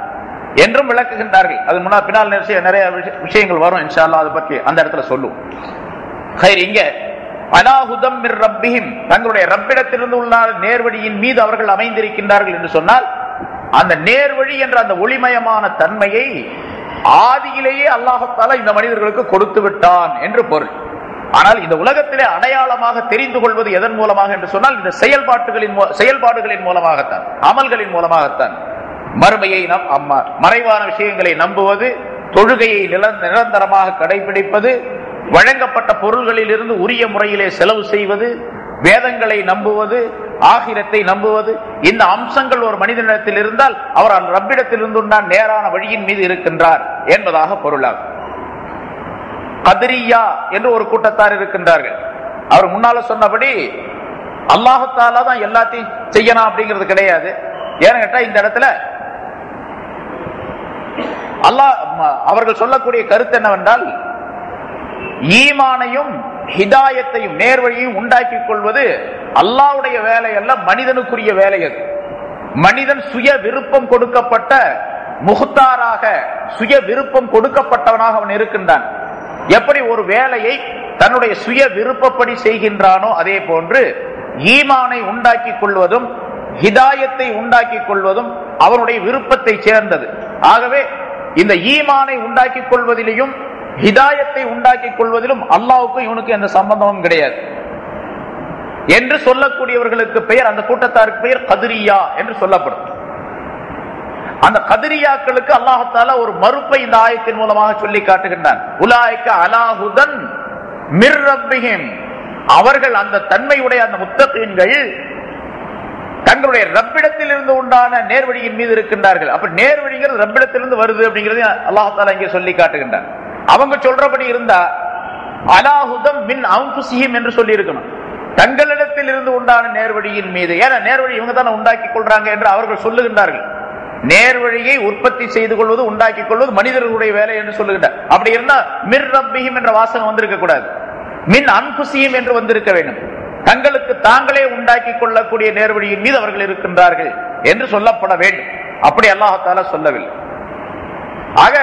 என்றும் விளக்குகின்றார்கள். அது பின்னால் நிறைய விஷயங்கள் வரும் இன்ஷா அல்லாஹ், அதை பற்றி அந்த இடத்துல சொல்லுவோம். இங்க அலாஹுதம் மிர் ரப்பிஹிம், தங்களுடைய ரப்பிடத்திலிருந்து உள்ள நேர்வழியின் மீது அவர்கள் அமைந்திருக்கின்றார்கள் என்று சொன்னால், அந்த நேர்வழி என்ற அந்த ஒளிமயமான தன்மையை ஆதியிலேயே அல்லாஹ் தஆலா இந்த மனிதர்களுக்கு கொடுத்து விட்டான் என்று பொருள். ஆனால் இந்த உலகத்திலே அடையாளமாக தெரிந்து கொள்வது எதன் மூலமாக என்று சொன்னால், இந்த செயல்பாடுகளின் மூலமாகத்தான், அமல்களின் மூலமாகத்தான். மறுமையை மறைவான விஷயங்களை நம்புவது, தொழுகையை நிரந்தரமாக கடைபிடிப்பது, வழங்கப்பட்ட பொருள்களில் இருந்து உரிய முறையிலே செலவு செய்வது, வேதங்களை நம்புவது, ஆகிரத்தை நம்புவது, இந்த அம்சங்கள் ஒரு மனிதனிடத்தில் இருந்தால் அவர் அந்த ரப்பிடத்தில் இருந்துதான் நேரான வழியின் மீது இருக்கின்றார் என்பதாக பொருளாகும். கத்ரியா என்று ஒரு கூட்டத்தார் இருக்கின்றார்கள். அவர் முன்னால சொன்னபடி அல்லாஹ் தஆலா தான் எல்லாத்தையும் செய்யணும் அப்படிங்கிறது கிடையாது. ஏன்னு கேட்டா, இந்த இடத்துல அல்லாஹ் அவர்கள் சொல்லக்கூடிய கருத்து என்னவென்றால், ஈமானையும் ஹிதாயத்தையும் நேர்வழியையும் உண்டாக்கி கொள்வது அல்லாஹ்வுடைய வேலை அல்ல, மனிதனுக்குரிய வேலை. அது மனிதன் சுய விருப்பம் கொடுக்கப்பட்ட முஹ்தாராக, சுய விருப்பம் கொடுக்கப்பட்டவனாக அவன் இருக்கின்றான். எப்படி ஒரு வேலையை தன்னுடைய சுய விருப்பப்படி செய்கின்றானோ அதே போன்று ஈமானை உண்டாக்கி கொள்வதும் ஹிதாயத்தை உண்டாக்கி கொள்வதும் அவனுடைய விருப்பத்தை சேர்ந்தது. ஆகவே இந்த ஈமானை உண்டாக்கி கொள்வதிலையும் ஹிதாயத்தை உண்டாக்கிக் கொள்வதிலும் அல்லாஹ்வுக்கும் இவனுக்கு எந்த சம்பந்தமும் கிடையாது என்று சொல்லக்கூடியவர்களுக்கு பெயர், அந்த கூட்டத்தாருக்கு பெயர் கதிரியா என்று சொல்லப்படும். அந்த கதிரியாக்களுக்கு அல்லாஹ் தஆலா ஒரு மறுப்பை இந்த ஆயத்தின் மூலமாக சொல்லி காட்டுகின்றான். உலாயிக அலா ஹுதன் மிர் ரப்பிஹிம், அவர்கள் அந்த தன்மையுடைய அந்த முத்தகீன்கள் தங்களுடைய ரப்பிடத்தில் இருந்து உண்டான நேர்வழியின் மீது இருக்கின்றார்கள். அப்ப நேர்வழிங்கிறது ரப்பிடத்திலிருந்து வருது அப்படிங்கிறது அல்லாஹ் தஆலா இங்கே சொல்லி காட்டுகின்றான். அவங்க சொல்றபடி இருந்தா அலாஹுதம் மின் அன்ஃபுஸிஹிம் என்று சொல்லி இருக்கணும், தங்களிடத்தில் இருந்து உண்டான நேர்வழியின் மீது. ஏன்னா நேர்வழி இவங்க தானே உண்டாக்கி கொள்றாங்க என்று அவர்கள் சொல்லுகின்றார்கள். நேர்வழியை உற்பத்தி செய்து கொள்வது, உண்டாக்கிக் கொள்வது மனிதர்களுடைய வேலை என்று சொல்லுகின்றார். அப்படி இருந்தா மிர் ரப்பிஹிம் என்ற வாசகம் வந்திருக்க கூடாது, மின் அன்ஃபுஸிஹிம் என்று வந்திருக்க வேண்டும். தங்களுக்கு தாங்களே உண்டாக்கி கொள்ளக்கூடிய நேர்வழியின் மீது அவர்கள் இருக்கின்றார்கள் என்று சொல்லப்பட வேண்டும். அப்படி அல்லாஹ் தஆலா சொல்லவில்லை. ஆக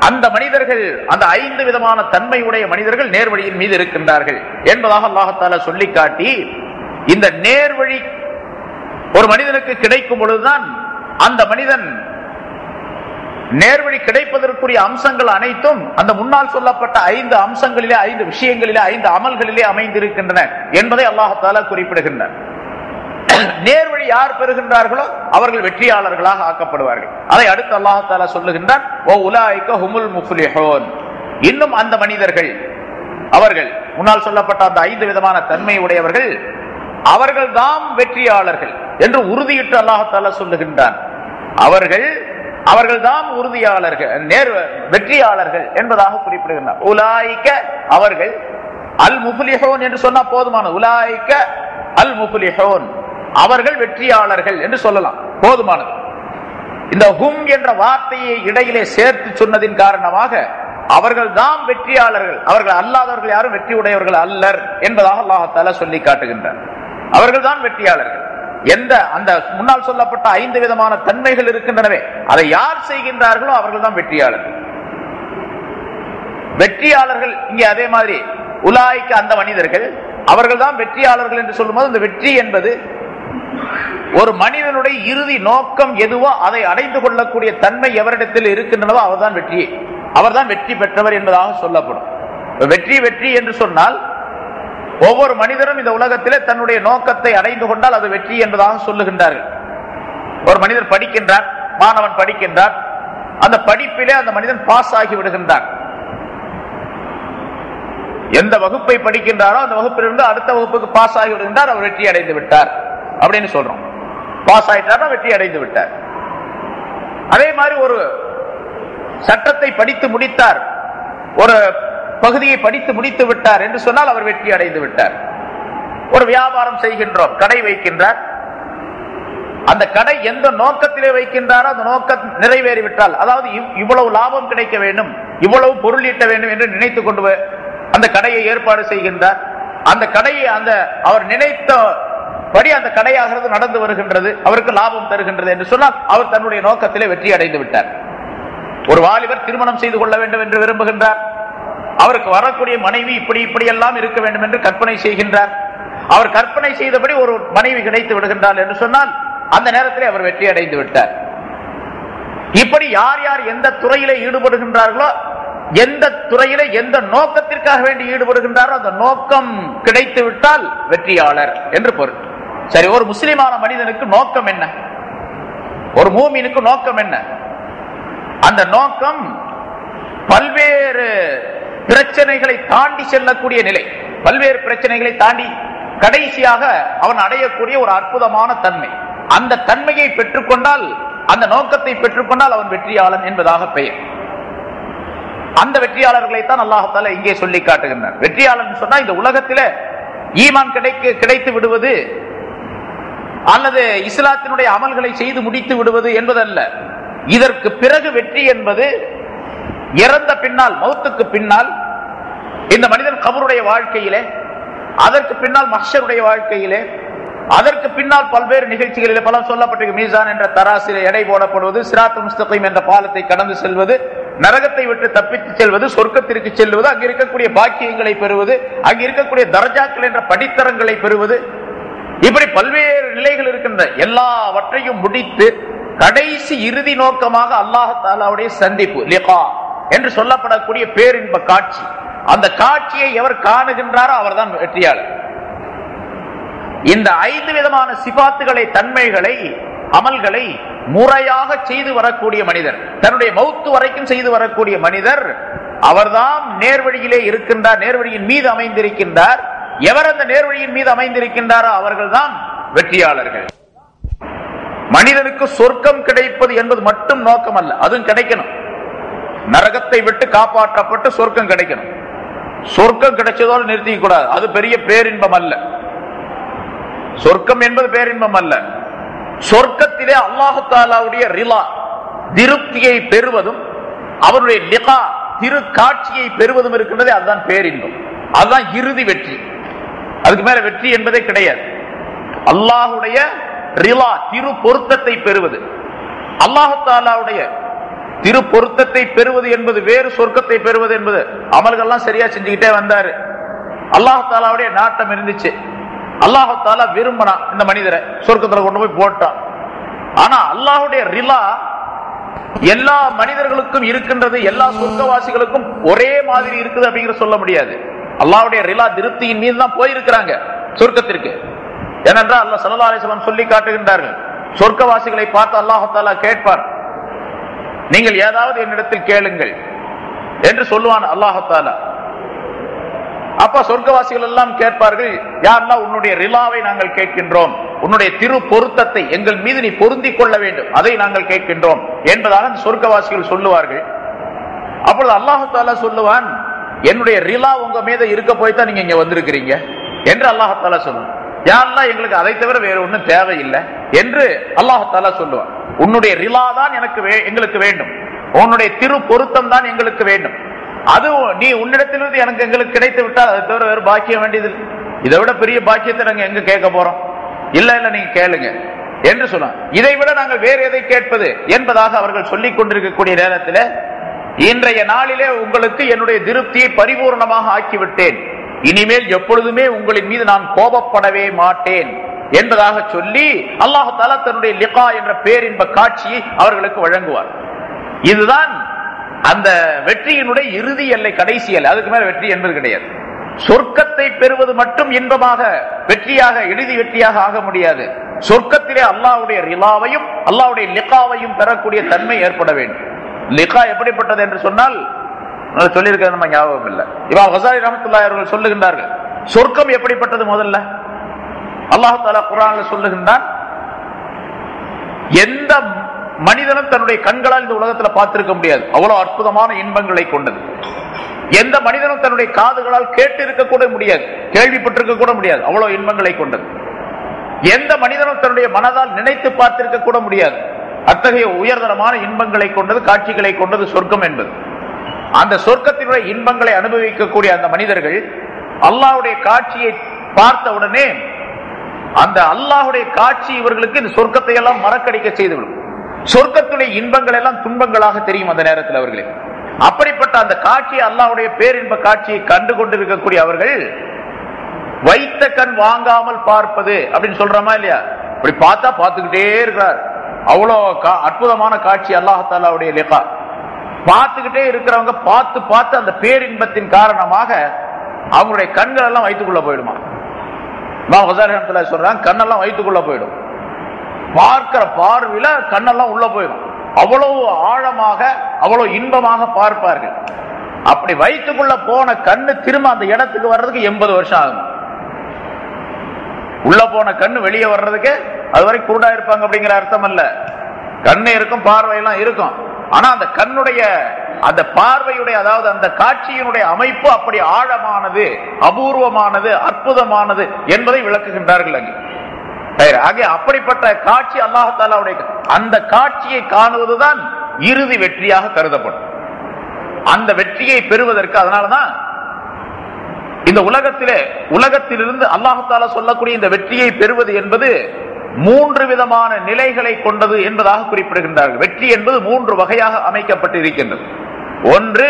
அந்த மனிதர்கள், அந்த 5 விதமான தன்மையுடைய மனிதர்கள் நேர்வழியின் மீது இருக்கின்றார்கள் என்பதாக அல்லாஹ் தஆலா சொல்லி காட்டி, இந்த நேர்வழி ஒரு மனிதனுக்கு கிடைக்கும் பொழுதுதான் அந்த மனிதன் நேர்வழி கிடைப்பதற்குரிய அம்சங்கள் அனைத்தும் அந்த முன்னால் சொல்லப்பட்ட 5 அம்சங்களிலே, 5 விஷயங்களிலே, 5 அமல்களிலே அமைந்திருக்கின்றன என்பதை அல்லாஹ் தஆலா குறிப்பிடுகின்றார். நேர்வழி யார் பெறுகின்றார்களோ அவர்கள் வெற்றியாளர்களாக ஆக்கப்படுவார்கள். அதை அடுத்து அல்லாஹ் தஆலா சொல்லுகின்றான், ஓ உலாயிக ஹுமுல் முஃப்லிஹூன், இன்னும் அந்த மனிதர்கள், அவர்கள் முன்னால் சொல்லப்பட்ட அந்த 5 விதமான தன்மை உடையவர்கள், அவர்கள் தாம் வெற்றியாளர்கள் என்று உறுதியிட்டு அல்லாஹ் தஆலா சொல்லுகின்றான். அவர்கள் தாம் உறுதியாளர்கள், வெற்றியாளர்கள் என்பதாக குறிப்பிடுகின்றார். உலாயிக அவர்கள், அல் முஃப்லிஹூன் என்று சொன்னா போதுமான, உலாயிக அல் முஃப்லிஹூன் அவர்கள் வெற்றியாளர்கள் என்று சொல்லலாம், போதுமானது. இந்த ஹும் என்ற வார்த்தையை இடையிலே சேர்த்து சொன்னதின் காரணமாக அவர்கள் தாம் வெற்றியாளர்கள், அவர்கள் அல்லாதவர்கள் யாரும் வெற்றி உடையவர்கள் அல்லர் என்பதாக அல்லாஹ் தஆலா சொல்லி காட்டுகின்றார். அவர்கள் தான் வெற்றியாளர்கள். எந்த அந்த முன்னால் சொல்லப்பட்ட 5 விதமான தன்மைகள் இருக்கின்றனவே, அதை யார் செய்கின்றார்களோ அவர்கள் தான் வெற்றியாளர்கள். வெற்றியாளர்கள் இங்கே அதே மாதிரி உலாய்க்கு அந்த மனிதர்கள் அவர்கள் தான் வெற்றியாளர்கள் என்று சொல்லும்போது, இந்த வெற்றி என்பது ஒரு மனிதனுடைய இறுதி நோக்கம் எதுவோ அதை அடைந்து கொள்ளக்கூடிய தன்மை எவரிடத்தில் இருக்கின்றனவோ அவர்தான் வெற்றியே, அவர்தான் வெற்றி பெற்றவர் என்பதாக சொல்லப்படும். வெற்றி வெற்றி என்று சொன்னால் ஒவ்வொரு மனிதரும் இந்த உலகத்திலே தன்னுடைய நோக்கத்தை அடைந்து கொண்டால் அது வெற்றி என்பதாக சொல்லுகின்றார்கள். ஒரு மனிதர் படிக்கின்றார், மாணவன் படிக்கின்றார், அந்த படிப்பிலே அந்த மனிதன் பாஸ் ஆகி விடுகின்றார். எந்த வகுப்பை படிக்கின்றாரோ அந்த வகுப்பிலிருந்து அடுத்த வகுப்புக்கு பாஸ் ஆகி விடுகின்றார், அவர் வெற்றி அடைந்து விட்டார் அப்படின்னு சொல்றோம். பாஸ் ஆயிட்டார், வெற்றி அடைந்து விட்டார். அதே மாதிரி ஒரு சட்டத்தை படித்து முடித்தார், ஒரு பகுதியை படித்து முடித்து விட்டார் என்று சொன்னால் அவர் வெற்றி அடைந்து விட்டார். ஒரு வியாபாரம் செய்கின்றோம், கடை வைக்கின்றார், அந்த கடை எந்த நோக்கத்திலே வைக்கின்றாரோ அந்த நோக்கம் நிறைவேறிவிட்டால், அதாவது இவ்வளவு லாபம் கிடைக்க வேண்டும், இவ்வளவு பொருள் ஈட்ட வேண்டும் என்று நினைத்துக் கொண்டு அந்த கடையை ஏற்பாடு செய்கின்றார். அந்த கடையை அந்த அவர் நினைத்தபடி அந்த கடையாகிறது நடந்து வருகின்றது, அவருக்கு லாபம் தருகின்றது என்று சொன்னால் அவர் தன்னுடைய நோக்கத்திலே வெற்றி அடைந்து விட்டார். ஒரு வாலிபர் திருமணம் செய்து கொள்ள வேண்டும் என்று விரும்புகின்றார், அவருக்கு வரக்கூடிய மனைவி இப்படி இப்படி எல்லாம் இருக்க வேண்டும் என்று கற்பனை செய்கின்றார். அவர் கற்பனை செய்தபடி ஒரு மனைவி கிடைத்து விடுகின்றார் என்று சொன்னால் அந்த நேரத்திலே அவர் வெற்றி அடைந்து விட்டார். இப்படி யார் யார் எந்த துறையிலே ஈடுபடுகின்றார்களோ, எந்த துறையிலே எந்த நோக்கத்திற்காக வேண்டி ஈடுபடுகின்றாரோ அந்த நோக்கம் கிடைத்து விட்டால் வெற்றியாளர் என்று பொருள். சரி, ஒரு முஸ்லிமான மனிதனுக்கு நோக்கம் என்ன? ஒரு மூமினுக்கு நோக்கம் என்ன? அந்த நோக்கம் பல்வேறு பிரச்சனைகளை தாண்டி செல்லக்கூடிய நிலை, பல்வேறு பிரச்சனைகளை தாண்டி கடைசியாக அவன் அடையக்கூடிய ஒரு அற்புதமான தன்மை. அந்த தன்மையை பெற்றுக்கொண்டால், அந்த நோக்கத்தை பெற்றுக்கொண்டால் அவன் வெற்றியாளன் என்பதாக பெயர். அந்த வெற்றியாளர்களை தான் அல்லாஹ் தஆலா இங்கே சொல்லி காட்டுகின்றார். வெற்றியாளன் சொன்னா இந்த உலகத்திலே ஈமான் கிடைத்து விடுவது அல்லது இஸ்லாத்தினுடைய அமல்களை செய்து முடித்து விடுவது என்பதல்ல. இதற்கு பிறகு வெற்றி என்பது இறந்த பின்னால், மௌத்துக்கு பின்னால், இந்த மனிதன் கபருடைய வாழ்க்கையிலே, அதற்கு பின்னால் மஹ்ஷருடைய வாழ்க்கையிலே, அதற்கு பின்னால் பல்வேறு நிகழ்ச்சிகளிலே பலம் சொல்லப்பட்டிருக்கு. மீசான் என்ற தராசிலே எடை போடப்படுவது, சிராத்துல் முஸ்தகீம் என்ற பாலத்தை கடந்து செல்வது, நரகத்தை விட்டு தப்பித்து செல்வது, சொர்க்கத்திற்கு செல்வது, அங்கு இருக்கக்கூடிய பாக்கியங்களை பெறுவது, அங்கு இருக்கக்கூடிய தரஜாக்கள் என்ற படித்தரங்களை பெறுவது, இப்படி பல்வேறு நிலைகள் இருக்கின்ற எல்லாவற்றையும் முடித்து கடைசி இறுதி நோக்கமாக அல்லாஹ் தஆலாவுடைய சந்திப்பு, லிகா என்று சொல்லப்படக்கூடிய பேரின்ப காட்சி. அந்த காட்சியை எவர் காணுகின்றாரோ அவர்தான் வெற்றியாளர். இந்த 5 விதமான சிபாத்துகளை, தன்மைகளை, அமல்களை முறையாக செய்து வரக்கூடிய மனிதர், தன்னுடைய மௌத்து வரைக்கும் செய்து வரக்கூடிய மனிதர், அவர்தான் நேர்வழியிலே இருக்கின்றார், நேர்வழியின் மீது அமைந்திருக்கின்றார். எவர் அந்த நேர்வழியின் மீது அமைந்திருக்கின்றாரோ அவர்கள்தான் வெற்றியாளர்கள். மனிதனுக்கு சொர்க்கம் கிடைப்பது என்பது மட்டும் நோக்கம் அல்ல, அதுவும் கிடைக்கணும். நரகத்தை விட்டு காப்பாற்றப்பட்டு சொர்க்கம் கிடைக்கணும். சொர்க்கம் கிடைச்சதோடு நிறுத்திக்க கூடாது, அது பெரிய பேரின்பம் அல்ல. சொர்க்கம் என்பது பேரின்பம் அல்ல. சொர்க்கத்திலே அல்லாஹு தஆலாவுடைய ரிலா, திருப்தியை பெறுவதும், அவருடைய லிகா, திரு காட்சியை பெறுவதும் இருக்கின்றதே, அதுதான் பேரின்பம். அதுதான் இறுதி வெற்றி. அதுக்கு மேல வெற்றி என்பதே கிடையாது. அல்லாஹுடைய ரிலா, திரு பொருத்தத்தை பெறுவது, அல்லாஹு தஆலாவுடைய திரு பொருத்தத்தை பெறுவது என்பது வேறு, சொர்க்கத்தை பெறுவது என்பது. அமல்கள்லாம் சரியா செஞ்சுக்கிட்டே வந்தாரு, அல்லாஹு தஆலாவுடைய நாட்டம் இருந்துச்சு, அல்லாஹு தஆலா விரும்பினா இந்த மனிதரை சொர்க்கத்துல கொண்டு போய் போட்டான். ஆனா அல்லாஹுடைய ரிலா எல்லா மனிதர்களுக்கும் இருக்கின்றது, எல்லா சொர்க்கவாசிகளுக்கும் ஒரே மாதிரி இருக்குது அப்படிங்கிற சொல்ல முடியாது. அல்லாஹ்வுடைய ரிலா, திருப்தியின் மீது தான் போயிருக்கிறாங்க சொர்க்கத்திற்கு. ஏனென்றால் அல்லாஹ் ஸல்லல்லாஹு அலைஹி வஸல்லம் சொல்லி காட்டுகின்றார்கள், சொர்க்கவாசிகளை பார்த்து அல்லாஹ் தஆலா கேட்பார், நீங்கள் ஏதாவது என்னிடத்தில் கேளுங்கள் என்று சொல்லுவான் அல்லாஹ் தஆலா. அப்ப சொர்க்கவாசிகள் எல்லாம் கேட்பார்கள், யா அல்லாஹ், உன்னுடைய ரிலாவை நாங்கள் கேட்கின்றோம், உன்னுடைய திரு பொருத்தத்தை எங்கள் மீது நீ பொருந்திக் கொள்ள வேண்டும், அதை நாங்கள் கேட்கின்றோம் என்பதாக சொர்க்கவாசிகள் சொல்லுவார்கள். அப்பொழுது அல்லாஹ் தஆலா சொல்லுவான், என்னுடைய ரிலா உங்க மீது இருக்க போய்தான் நீங்க இங்க வந்திருக்கிறீங்க என்று அல்லாஹ் தஆலா சொல்லுவான். யா அல்லாஹ், எங்களுக்கு அதை தவிர வேற ஒன்றும் தேவையில்லை என்று அல்லாஹ் தஆலா சொல்லுவான். உன்னுடைய ரிலா தான் எங்களுக்கு வேண்டும், உன்னுடைய திரு பொருத்தம் தான் எங்களுக்கு வேண்டும், அது நீ உன்னிடத்திலிருந்து எங்களுக்கு கிடைத்து விட்டால் அதை தவிர வேறு பாக்கியம் வேண்டியது, இதை விட பெரிய பாக்கியத்தை நாங்க எங்க கேட்க போறோம், இல்ல இல்ல நீங்க கேளுங்க என்று சொன்னான். இதை விட நாங்கள் வேறு எதை கேட்பது என்பதாக அவர்கள் சொல்லிக் கொண்டிருக்கக்கூடிய நேரத்தில், இன்றைய நாளிலே உங்களுக்கு என்னுடைய திருப்தியை பரிபூர்ணமாக ஆக்கிவிட்டேன், இனிமேல் எப்பொழுதுமே உங்களின் மீது நான் கோபப்படவே மாட்டேன் என்பதாக சொல்லி அல்லாஹ் தஆலா தன்னுடைய லிகா என்ற பேரின்ப காட்சியை அவர்களுக்கு வழங்குவார். இதுதான் அந்த வெற்றியினுடைய இறுதி எல்லை, கடைசி எல்லை. அதுக்கு மேல வெற்றி என்பது கிடையாது. சொர்க்கத்தை பெறுவது மட்டும் இன்பமாக, வெற்றியாக, இறுதி வெற்றியாக ஆக முடியாது. சொர்க்கத்திலே அல்லாஹ்வுடைய ரிலாவையும் அல்லாஹ்வுடைய லிகாவையும் பெறக்கூடிய தன்மை ஏற்பட வேண்டும். லிகா எப்படிப்பட்டது என்று சொன்னால் சொல்லியிருக்கிறது நம்ம ஞாபகம் இல்லை. இமாம் கஸாலி ரஹ்மத்துல்லாஹி அவர்கள் சொல்லுகின்றார்கள், சொர்க்கம் எப்படிப்பட்டது முதல்ல அல்லாஹ் தஆலா குர்ஆன்ல சொல்லுகின்றான், எந்த மனிதனும் தன்னுடைய கண்களால் இந்த உலகத்தில் பார்த்திருக்க முடியாது, அவ்வளவு அற்புதமான இன்பங்களை கொண்டது. எந்த மனிதனும் தன்னுடைய காதுகளால் கேட்டு இருக்க கூட முடியாது, கேள்விப்பட்டிருக்க கூட முடியாது, அவ்வளவு இன்பங்களை கொண்டது. எந்த மனிதனும் தன்னுடைய மனதால் நினைத்து பார்த்திருக்க கூட முடியாது, அத்தகைய உயர்தரமான இன்பங்களை கொண்டது, காட்சிகளை கொண்டது சொர்க்கம் என்பது. அந்த சொர்க்கத்தினுடைய இன்பங்களை அனுபவிக்கக்கூடிய அந்த மனிதர்கள் அல்லாஹ்வுடைய காட்சியை பார்த்த உடனே அந்த அல்லாஹ்வுடைய காட்சி இவர்களுக்கு இந்த சொர்க்கத்தை எல்லாம் மறக்கடிக்க செய்துவிடும். சொர்க்கத்துடைய இன்பங்கள் எல்லாம் துன்பங்களாக தெரியும் அந்த நேரத்தில் அவர்களே. அப்படிப்பட்ட அந்த காட்சியை, அல்லாஹ்வுடைய பேரின்ப காட்சியை கண்டு கொண்டிருக்கக்கூடிய அவர்கள் வைத்த கண் வாங்காமல் பார்ப்பது அப்படின்னு சொல்றோமா இல்லையா, அப்படி பார்த்தா பார்த்துக்கிட்டே இருக்கிறார். அவ்வளோ அற்புதமான காட்சி அல்லாஹ் தஆலாவுடைய லிகா. பார்த்துக்கிட்டே இருக்கிறவங்க பார்த்து பார்த்து அந்த பேரின்பத்தின் காரணமாக அவங்களுடைய கண்கள் எல்லாம் வயிற்றுக்குள்ள போயிடுமா. இமாம் கஸாலி ரஹ்மத்துல்லாஹி சொல்றாங்க, கண்ணெல்லாம் வயிற்றுக்குள்ள போயிடும், பார்க்கிற பார்வையில கண்ணெல்லாம் உள்ள போயிடும். அவ்வளவு ஆழமாக, அவ்வளவு இன்பமாக பார்ப்பார்கள். அப்படி வயிற்றுக்குள்ள போன கண்ணு திரும்ப அந்த இடத்துக்கு வர்றதுக்கு 80 வருஷம் ஆகும். உள்ள போன கண்ணு வெளியே வர்றதுக்கு அதுவரை குருடா இருப்பாங்க அப்படிங்கிற அர்த்தம் அல்ல. கண்ணு இருக்கும், பார்வையெல்லாம் இருக்கும். ஆனா அந்த கண்ணுடைய அந்த பார்வையுடைய, அதாவது அந்த காட்சியினுடைய அமைப்பு அப்படி ஆழமானது, அபூர்வமானது, அற்புதமானது என்பதை விளக்குகின்றார்கள் அங்கே. ஆகிய அப்படிப்பட்ட காட்சி அல்லாஹ் தஆலாவுடைய, அந்த காட்சியை காணுவதுதான் இறுதி வெற்றியாக கருதப்படும். அந்த வெற்றியை பெறுவதற்கு, அதனாலதான் இந்த உலகத்திலிருந்து அல்லாஹ் தஆலா சொல்லக்கூடிய இந்த வெற்றியை பெறுவது என்பது 3 விதமான நிலைகளை கொண்டது என்பதாக குறிப்பிடுகின்றார்கள். வெற்றி என்பது 3 வகையாக அமைக்கப்பட்டு இருக்கின்றது. ஒன்று,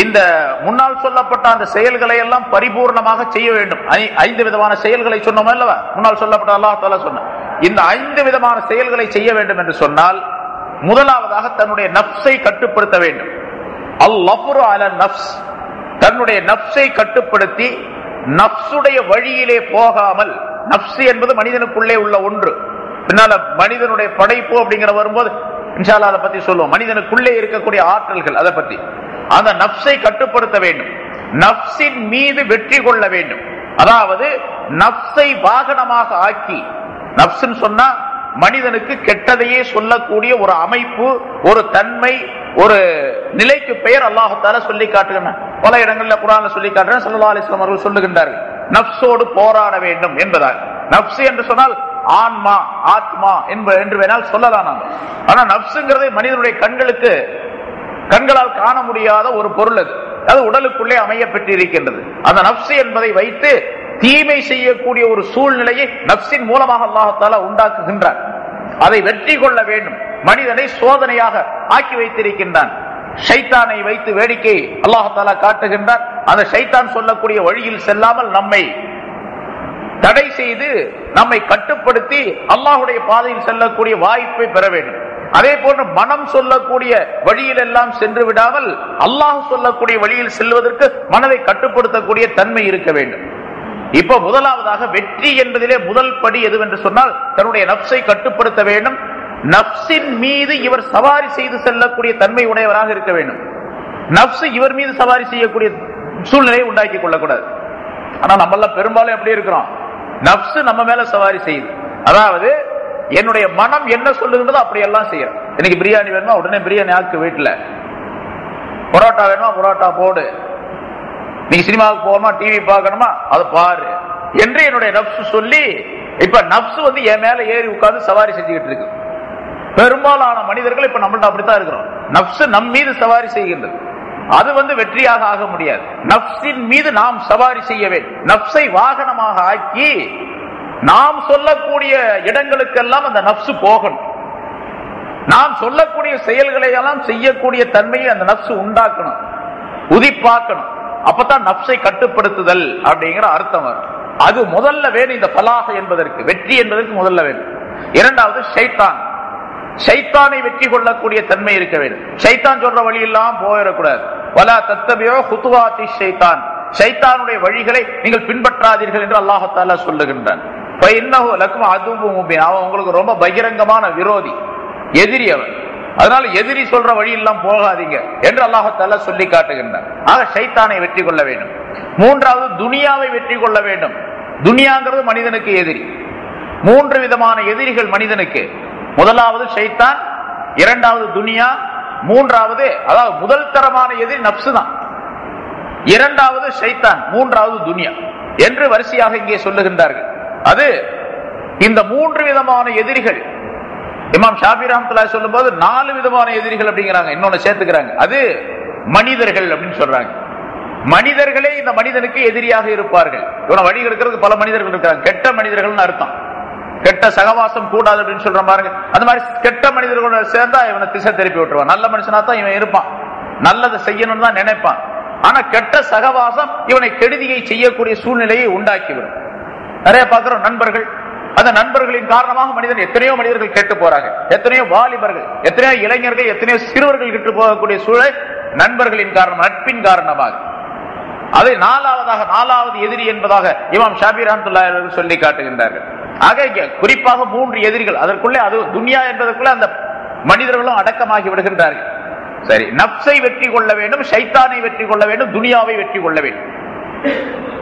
இந்த முன்னால் சொல்லப்பட்ட அந்த செயல்களை எல்லாம் பரிபூர்ணமாக செய்ய வேண்டும். 5 விதமான செயல்களை சொன்னோம் அல்லவா, முன்னால் சொல்லப்பட்ட அல்லாஹ் தஆலா சொன்ன இந்த 5 விதமான செயல்களை செய்ய வேண்டும் என்று சொன்னால், முதலாவதாக தன்னுடைய நஃப்ஸை கட்டுப்படுத்த வேண்டும். அல்-லஃப்ரு அலா நஃப்ஸ், தன்னுடைய நஃப்ஸை கட்டுப்படுத்தி நஃப்ஸுடைய வழியிலே போகாமல், நஃப்ஸ் என்பது மனிதனுக்குள்ளே உள்ள ஒன்று. பின்னால மனிதனுடைய படைப்பு அப்படிங்கிற வரும்போது இன்ஷா அல்லாஹ் அதை பத்தி சொல்லுவோம். மனிதனுக்குள்ளே இருக்கக்கூடிய ஆற்றல்கள், அதை பத்தி. அந்த நஃப்ஸை கட்டுப்படுத்த வேண்டும், நஃப்ஸின் மீது வெற்றி கொள்ள வேண்டும். அதாவது நஃப்ஸை வாகனமாக ஆக்கி, நஃப்ஸ்னு சொன்னா மனிதனுக்கு கெட்டதையே சொல்லக்கூடிய ஒரு அமைப்பு, ஒரு தன்மை, ஒரு நிலைக்கு பெயர் அல்லாஹ் தஆலா சொல்லி காட்டுகிறான். பல இடங்கள்ல குர்ஆன்ல சொல்லி காட்டுறான். ஸல்லல்லாஹு அலைஹி வஸல்லம் அவர்கள் சொல்லுகின்றார்கள், நஃப்ஸோடு போராட வேண்டும் என்பதால். நஃப்ஸ் என்று சொன்னால் ஆன்மா, ஆத்மா என்று வேணால் சொல்லலாம் நாம். ஆனா நஃப்ஸ்ங்கிறது மனிதனுடைய கண்களால் காண முடியாத ஒரு பொருள். அது உடலுக்குள்ளே அமைய பெற்றிருக்கின்றது. அந்த நஃப்ஸ் என்பதை வைத்து தீமை செய்யக்கூடிய ஒரு சூழ்நிலையை நஃப்ஸின் மூலமாக அல்லாஹ் தஆலா உண்டாக்குகின்றான். அதை வெற்றி கொள்ள வேண்டும். மனிதனை சோதனையாக ஆக்கி வைத்திருக்கின்றான். ஷைத்தானை வைத்து வேடிக்கை அல்லாஹ் தஆலா காட்டுகின்றான். அந்த ஷைத்தான் சொல்லக்கூடிய வழியில் செல்லாமல் நம்மை தடை செய்து, நம்மை கட்டுப்படுத்தி அல்லாஹ்வுடைய பாதையில் செல்லக்கூடிய வாய்ப்பை பெற வேண்டும். அதே போன்று மனம் சொல்லக்கூடிய வழியில் எல்லாம் சென்று விடாமல் அல்லாஹ் சொல்லக்கூடிய வழியில் செல்வதற்கு மனதை கட்டுப்படுத்தக்கூடிய தன்மை இருக்க வேண்டும். இப்ப முதலாவதாக வெற்றி என்பதிலே முதல் படி எதுவென்று சொன்னால், தன்னுடைய நஃப்ஸை கட்டுப்படுத்த வேண்டும். நஃப்ஸின் மீது இவர் சவாரி செய்து செல்லக்கூடிய தன்மை உடையவராக இருக்க வேண்டும். நஃப்ஸ் இவர் மீது சவாரி செய்யக்கூடிய சூழ்நிலையை உண்டாக்கி கொள்ளக்கூடாது. ஆனா நம்ம பெரும்பாலும் எப்படி இருக்கிறோம், நஃப்ஸ் நம்ம மேல சவாரி செய்யுது. அதாவது என்னுடைய மனம் என்ன சொல்லுகின்றதோ அப்படியெல்லாம் செய்யறோம். எனக்கு பிரியாணி வேணுமா, உடனே பிரியாணி ஆக்கு. வீட்டுல பரோட்டா வேணுமா, பரோட்டா போடு. நீங்க சினிமாவுக்கு போகணுமா, டிவி பார்க்கணுமா, அதை பாரு என்று என்னுடைய நஃப்ஸ் சொல்லி, இப்ப நஃப்ஸ் என் மேல ஏறி உட்கார்ந்து சவாரி செஞ்சுக்கிட்டு இருக்கு. பெரும்பாலான மனிதர்கள் இப்ப நம்மள்ட்ட அப்படித்தான் இருக்கிறோம். நஃப்ஸ் நம் மீது சவாரி செய்கின்றது. அது வெற்றியாக ஆக முடியாது. நஃப்ஸின் மீது நாம் சவாரி செய்ய வேண்டும். நஃப்ஸை வாகனமாக ஆக்கி நாம் சொல்லக்கூடிய இடங்களுக்கெல்லாம் அந்த நஃப்ஸ் போகணும். நாம் சொல்லக்கூடிய செயல்களை எல்லாம் செய்யக்கூடிய தன்மையை அந்த நஃப்ஸ் உண்டாக்கணும், உதிப்பாக்கணும். அப்பதான் நஃப்ஸை கட்டுப்படுத்துதல் அப்படிங்கிற அர்த்தம் வரும். அது முதல்ல வேணும். இந்த ஃபலாஹ் என்பதற்கு, வெற்றி என்பதற்கு முதல்ல வேணும். இரண்டாவது ஷைத்தான். ஷைத்தானை வெற்றி கொள்ளக்கூடிய தன்மை இருக்க வேண்டும். ஷைத்தான் சொல்ற வழியெல்லாம் போயிடக்கூடாது. வலா தத்தபியோ குதுவாத்தி ஷைத்தான், ஷைத்தானுடைய வழிகளை நீங்கள் பின்பற்றாதீர்கள் என்று அல்லாஹ் தஆலா சொல்லுகின்றான். அவன் உங்களுக்கு ரொம்ப பகிரங்கமான விரோதி, எதிரி அவன். அதனால எதிரி சொல்ற வழியெல்லாம் போகாதீங்க என்று அல்லாஹ் தஆலா சொல்லி காட்டுகின்றான். ஆக ஷைத்தானை வெற்றி கொள்ள வேண்டும். மூன்றாவது துனியாவை வெற்றி கொள்ள வேண்டும். துனியாங்கிறது மனிதனுக்கு எதிரி. மூன்று விதமான எதிரிகள் மனிதனுக்கு. முதலாவது ஷைத்தான், இரண்டாவது துனியா, மூன்றாவது, அதாவது முதல் தரமான எதிரி நஃப்ஸ் தான், இரண்டாவது ஷைத்தான், மூன்றாவது துனியா என்று வரிசையாக இங்கே சொல்லுகின்றார்கள். அது இந்த மூன்று விதமான எதிரிகள். இமாம் ஷாஃபி ரஹ்மத்துல்லாஹி சொல்லும் போது 4 விதமான எதிரிகள் அப்படிங்கிறாங்க, இன்னொன்னு சேர்த்துக்கிறாங்க. அது மனிதர்கள் அப்படின்னு சொல்றாங்க. மனிதர்களே இந்த மனிதனுக்கு எதிரியாக இருப்பார்கள். இவனை வழி இருக்கிறதுக்கு பல மனிதர்கள் இருக்கிறாங்க. கெட்ட மனிதர்கள் அர்த்தம். கெட்ட சகவாசம் கூடாது அப்படின்னு சொல்ற பாருங்க. அந்த மாதிரி கெட்ட மனிதர்களோட சேர்ந்தா இவனை திசை திருப்பி விட்டுருவான். நல்ல மனுஷனா தான் இவன் இருப்பான், நல்லதை செய்யணும்னு தான் நினைப்பான். ஆனா கெட்ட சகவாசம் இவனை கெடுதியை செய்யக்கூடிய சூழ்நிலையை உண்டாக்கிவிடும். நிறைய பார்க்கிறோம் நண்பர்கள். அந்த நண்பர்களின் காரணமாக மனிதன், எத்தனையோ மனிதர்கள் கெட்டு போறாங்க. எத்தனையோ வாலிபர்கள், எத்தனையோ இளைஞர்கள், எத்தனையோ சிறுவர்கள் கெட்டு போகக்கூடிய சூழல் நண்பர்களின் காரணம், நட்பின் காரணமாக. அதை நாலாவது எதிரி என்பதாக இமாம் ஷாஃபி ரஹ்மத்துல்லாஹி அலைஹி சொல்லி காட்டுகின்றார்கள். ஆக குறிப்பாக 3 எதிரிகள். அதற்குள்ளே அது துன்யா என்பதற்குள்ளே அந்த மனிதர்களும் அடக்கமாகி விடுகின்றார்கள். சரி, நஃப்ஸை வெற்றி கொள்ள வேண்டும், ஷைத்தானை வெற்றி கொள்ள வேண்டும், துனியாவை வெற்றி கொள்ள வேண்டும்.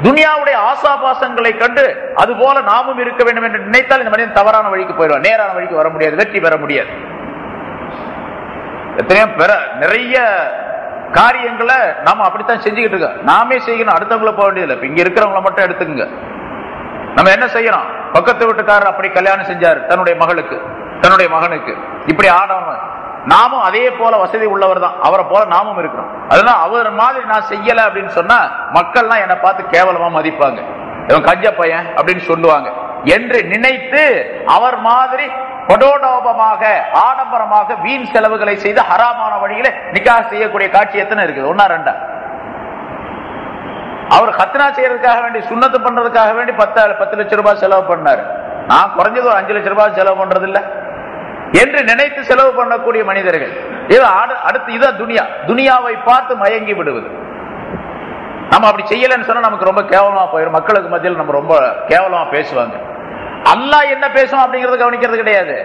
துனியாவுடைய ஆசாபாசங்களை கண்டு அது போல நாமும் இருக்க வேண்டும் என்று நினைத்தால் இந்த மனிதன் தவறான வழிக்கு போயிடுவான். நேரான வழிக்கு வர முடியாது, வெற்றி பெற முடியாது. எத்தனையோ நிறைய காரியங்களை நாம அப்படித்தான் செஞ்சுக்கிட்டு இருக்கோம். நாமே செய்யணும், அடுத்தவங்களை போக வேண்டியதில்லை. இப்ப இங்க இருக்கிறவங்களை மட்டும் எடுத்துக்கங்க. நம்ம என்ன செய்யணும், பக்கத்து வீட்டுக்காரர் அப்படி கல்யாணம் செஞ்சாரு தன்னுடைய மகளுக்கு, தன்னுடைய மகனுக்கு, இப்படி ஆடணும். நாமும் அதே போல வசதி உள்ளவர் தான், அவரை போல நாமும் இருக்கிறோம். அதனால அவர் மாதிரி நான் செய்யல அப்படின்னு சொன்னா மக்கள்லாம் என்னை பார்த்து கேவலமா மதிப்பாங்க, இவன் கஞ்ச பையன் அப்படின்னு சொல்லுவாங்க என்று நினைத்து அவர் மாதிரி கொடோடோபமாக ஆடம்பரமாக வீண் செலவுகளை செய்து ஹராமான வழியில நிக்காஹ் செய்யக்கூடிய காட்சி எத்தனை இருக்குது? 1 2. அவர் கத்னா செய்யறதுக்காக வேண்டி, சுன்னத்து பண்றதுக்காக வேண்டி 10 லட்சம் ரூபாய் செலவு பண்ணாரு. நான் குறைஞ்சது ஒரு 5 லட்சம் ரூபாய் செலவு பண்றது இல்ல. என்று நினைத்து செலவு பண்ணக்கூடிய மனிதர்கள். அடுத்து இதான் துனியா. துனியாவை பார்த்து மயங்கி விடுவது. நம்ம அப்படி செய்யலன்னு சொன்னா நமக்கு ரொம்ப கேவலமா போயிடும். மக்களுக்கு மத்தியில் நம்ம ரொம்ப கேவலமா பேசுவாங்க. அல்லாஹ் என்ன பேசும் அப்படிங்கறது கவனிக்கிறது கிடையாது.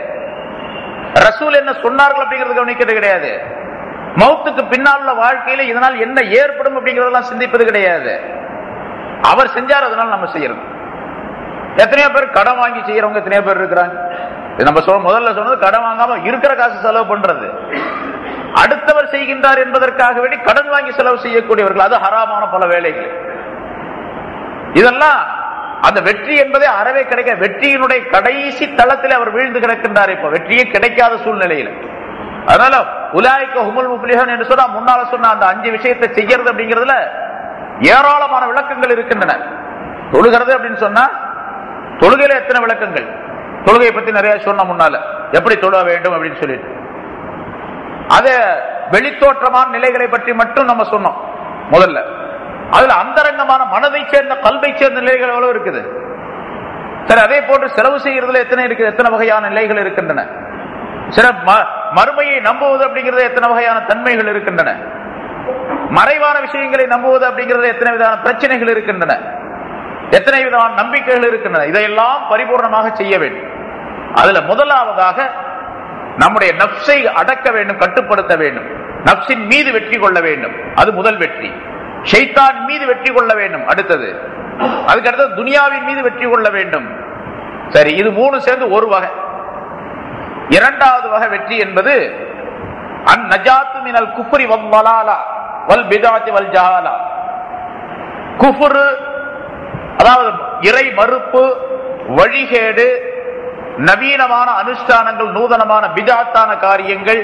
ரசூல் என்ன சொன்னார்கள் அப்படிங்கறது கவனிக்கிறது கிடையாது. மௌத்துக்கு பின்னால் உள்ள வாழ்க்கையில இதனால் என்ன ஏற்படும் அப்படிங்கறதெல்லாம் சிந்திப்பது கிடையாது. அவர் செஞ்சார், அதனால நம்ம செய்யறது. எத்தனையோ பேர் கடன் வாங்கி செய்யறவங்க எத்தனையோ பேர் இருக்கிறாங்க. நம்ம முதல்ல சொன்னது கடன் வாங்காம இருக்கிற காசு செலவு பண்றது. அடுத்தவர் செய்கின்றார் என்பதற்காக வேண்டி கடன் வாங்கி செலவு செய்யக்கூடியவர்கள், அது ஹராமான பல வேலைகள். இதெல்லாம் அந்த வெற்றி என்பதே அறவே கிடைக்க, வெற்றியினுடைய கடைசி தளத்தில் அவர் வீழ்ந்து கிடக்கின்றார். இப்ப வெற்றியே கிடைக்காத சூழ்நிலையில். அதனால உலாய்க்க ஹுமுல் முஃப்லிஹூன் என்று சொன்னா முன்னால சொன்ன அந்த 5 விஷயத்தை செய்யறது அப்படிங்கிறதுல ஏராளமான விளக்கங்கள் இருக்கின்றன. தொழுகிறது அப்படின்னு சொன்னா தொழுகையில எத்தனை விளக்கங்கள். தொழுகையை பத்தி நிறைய சொன்ன முன்னால எப்படி தொழ வேண்டும் அப்படின்னு சொல்லிட்டு அத வெளித்தோற்றமான நிலைகளை பற்றி மட்டும் நம்ம சொன்னோம் முதல்ல. அதுல அந்தரங்கமான மனதை சேர்ந்த கல்வை சேர்ந்த நிலைகள் எவ்வளவு இருக்குது. சரி, அதே போன்று செலவு செய்யறதுல எத்தனை இருக்குது, எத்தனை வகையான நிலைகள் இருக்கின்றன. சில மறுமையை நம்புவது அப்படிங்கிறது எத்தனை வகையான தன்மைகள் இருக்கின்றன. மறைவான விஷயங்களை நம்புவது அப்படிங்கிறது எத்தனை விதமான பிரச்சனைகள் இருக்கின்றன, எத்தனை விதமான நம்பிக்கைகள் இருக்கின்றன. இதையெல்லாம் பரிபூர்ணமாக செய்ய வேண்டும். அதுல முதலாவதாக நம்முடைய நப்சை அடக்க வேண்டும், கட்டுப்படுத்த வேண்டும். நப்சின் மீது வெற்றி கொள்ள வேண்டும், அது முதல் வெற்றி. ஷைத்தான் மீது வெற்றி கொள்ள வேண்டும் அடுத்தது. அதுக்கு அடுத்தது துனியாவின் மீது வெற்றி கொள்ள வேண்டும். சரி, இது 3 சேர்ந்து ஒரு வகை. இரண்டாவது வகை வெற்றி என்பது அந்நஜாத்து மினல் குஃப்ரி வல் வலாலா வல் பிதாத்தி வல் ஜஹாலா. குஃப்ர் அதாவது இறை மறுப்பு, வழிகேடு, நவீனமான அனுஷ்டானங்கள், நூதனமான பிதாத்தான காரியங்கள்,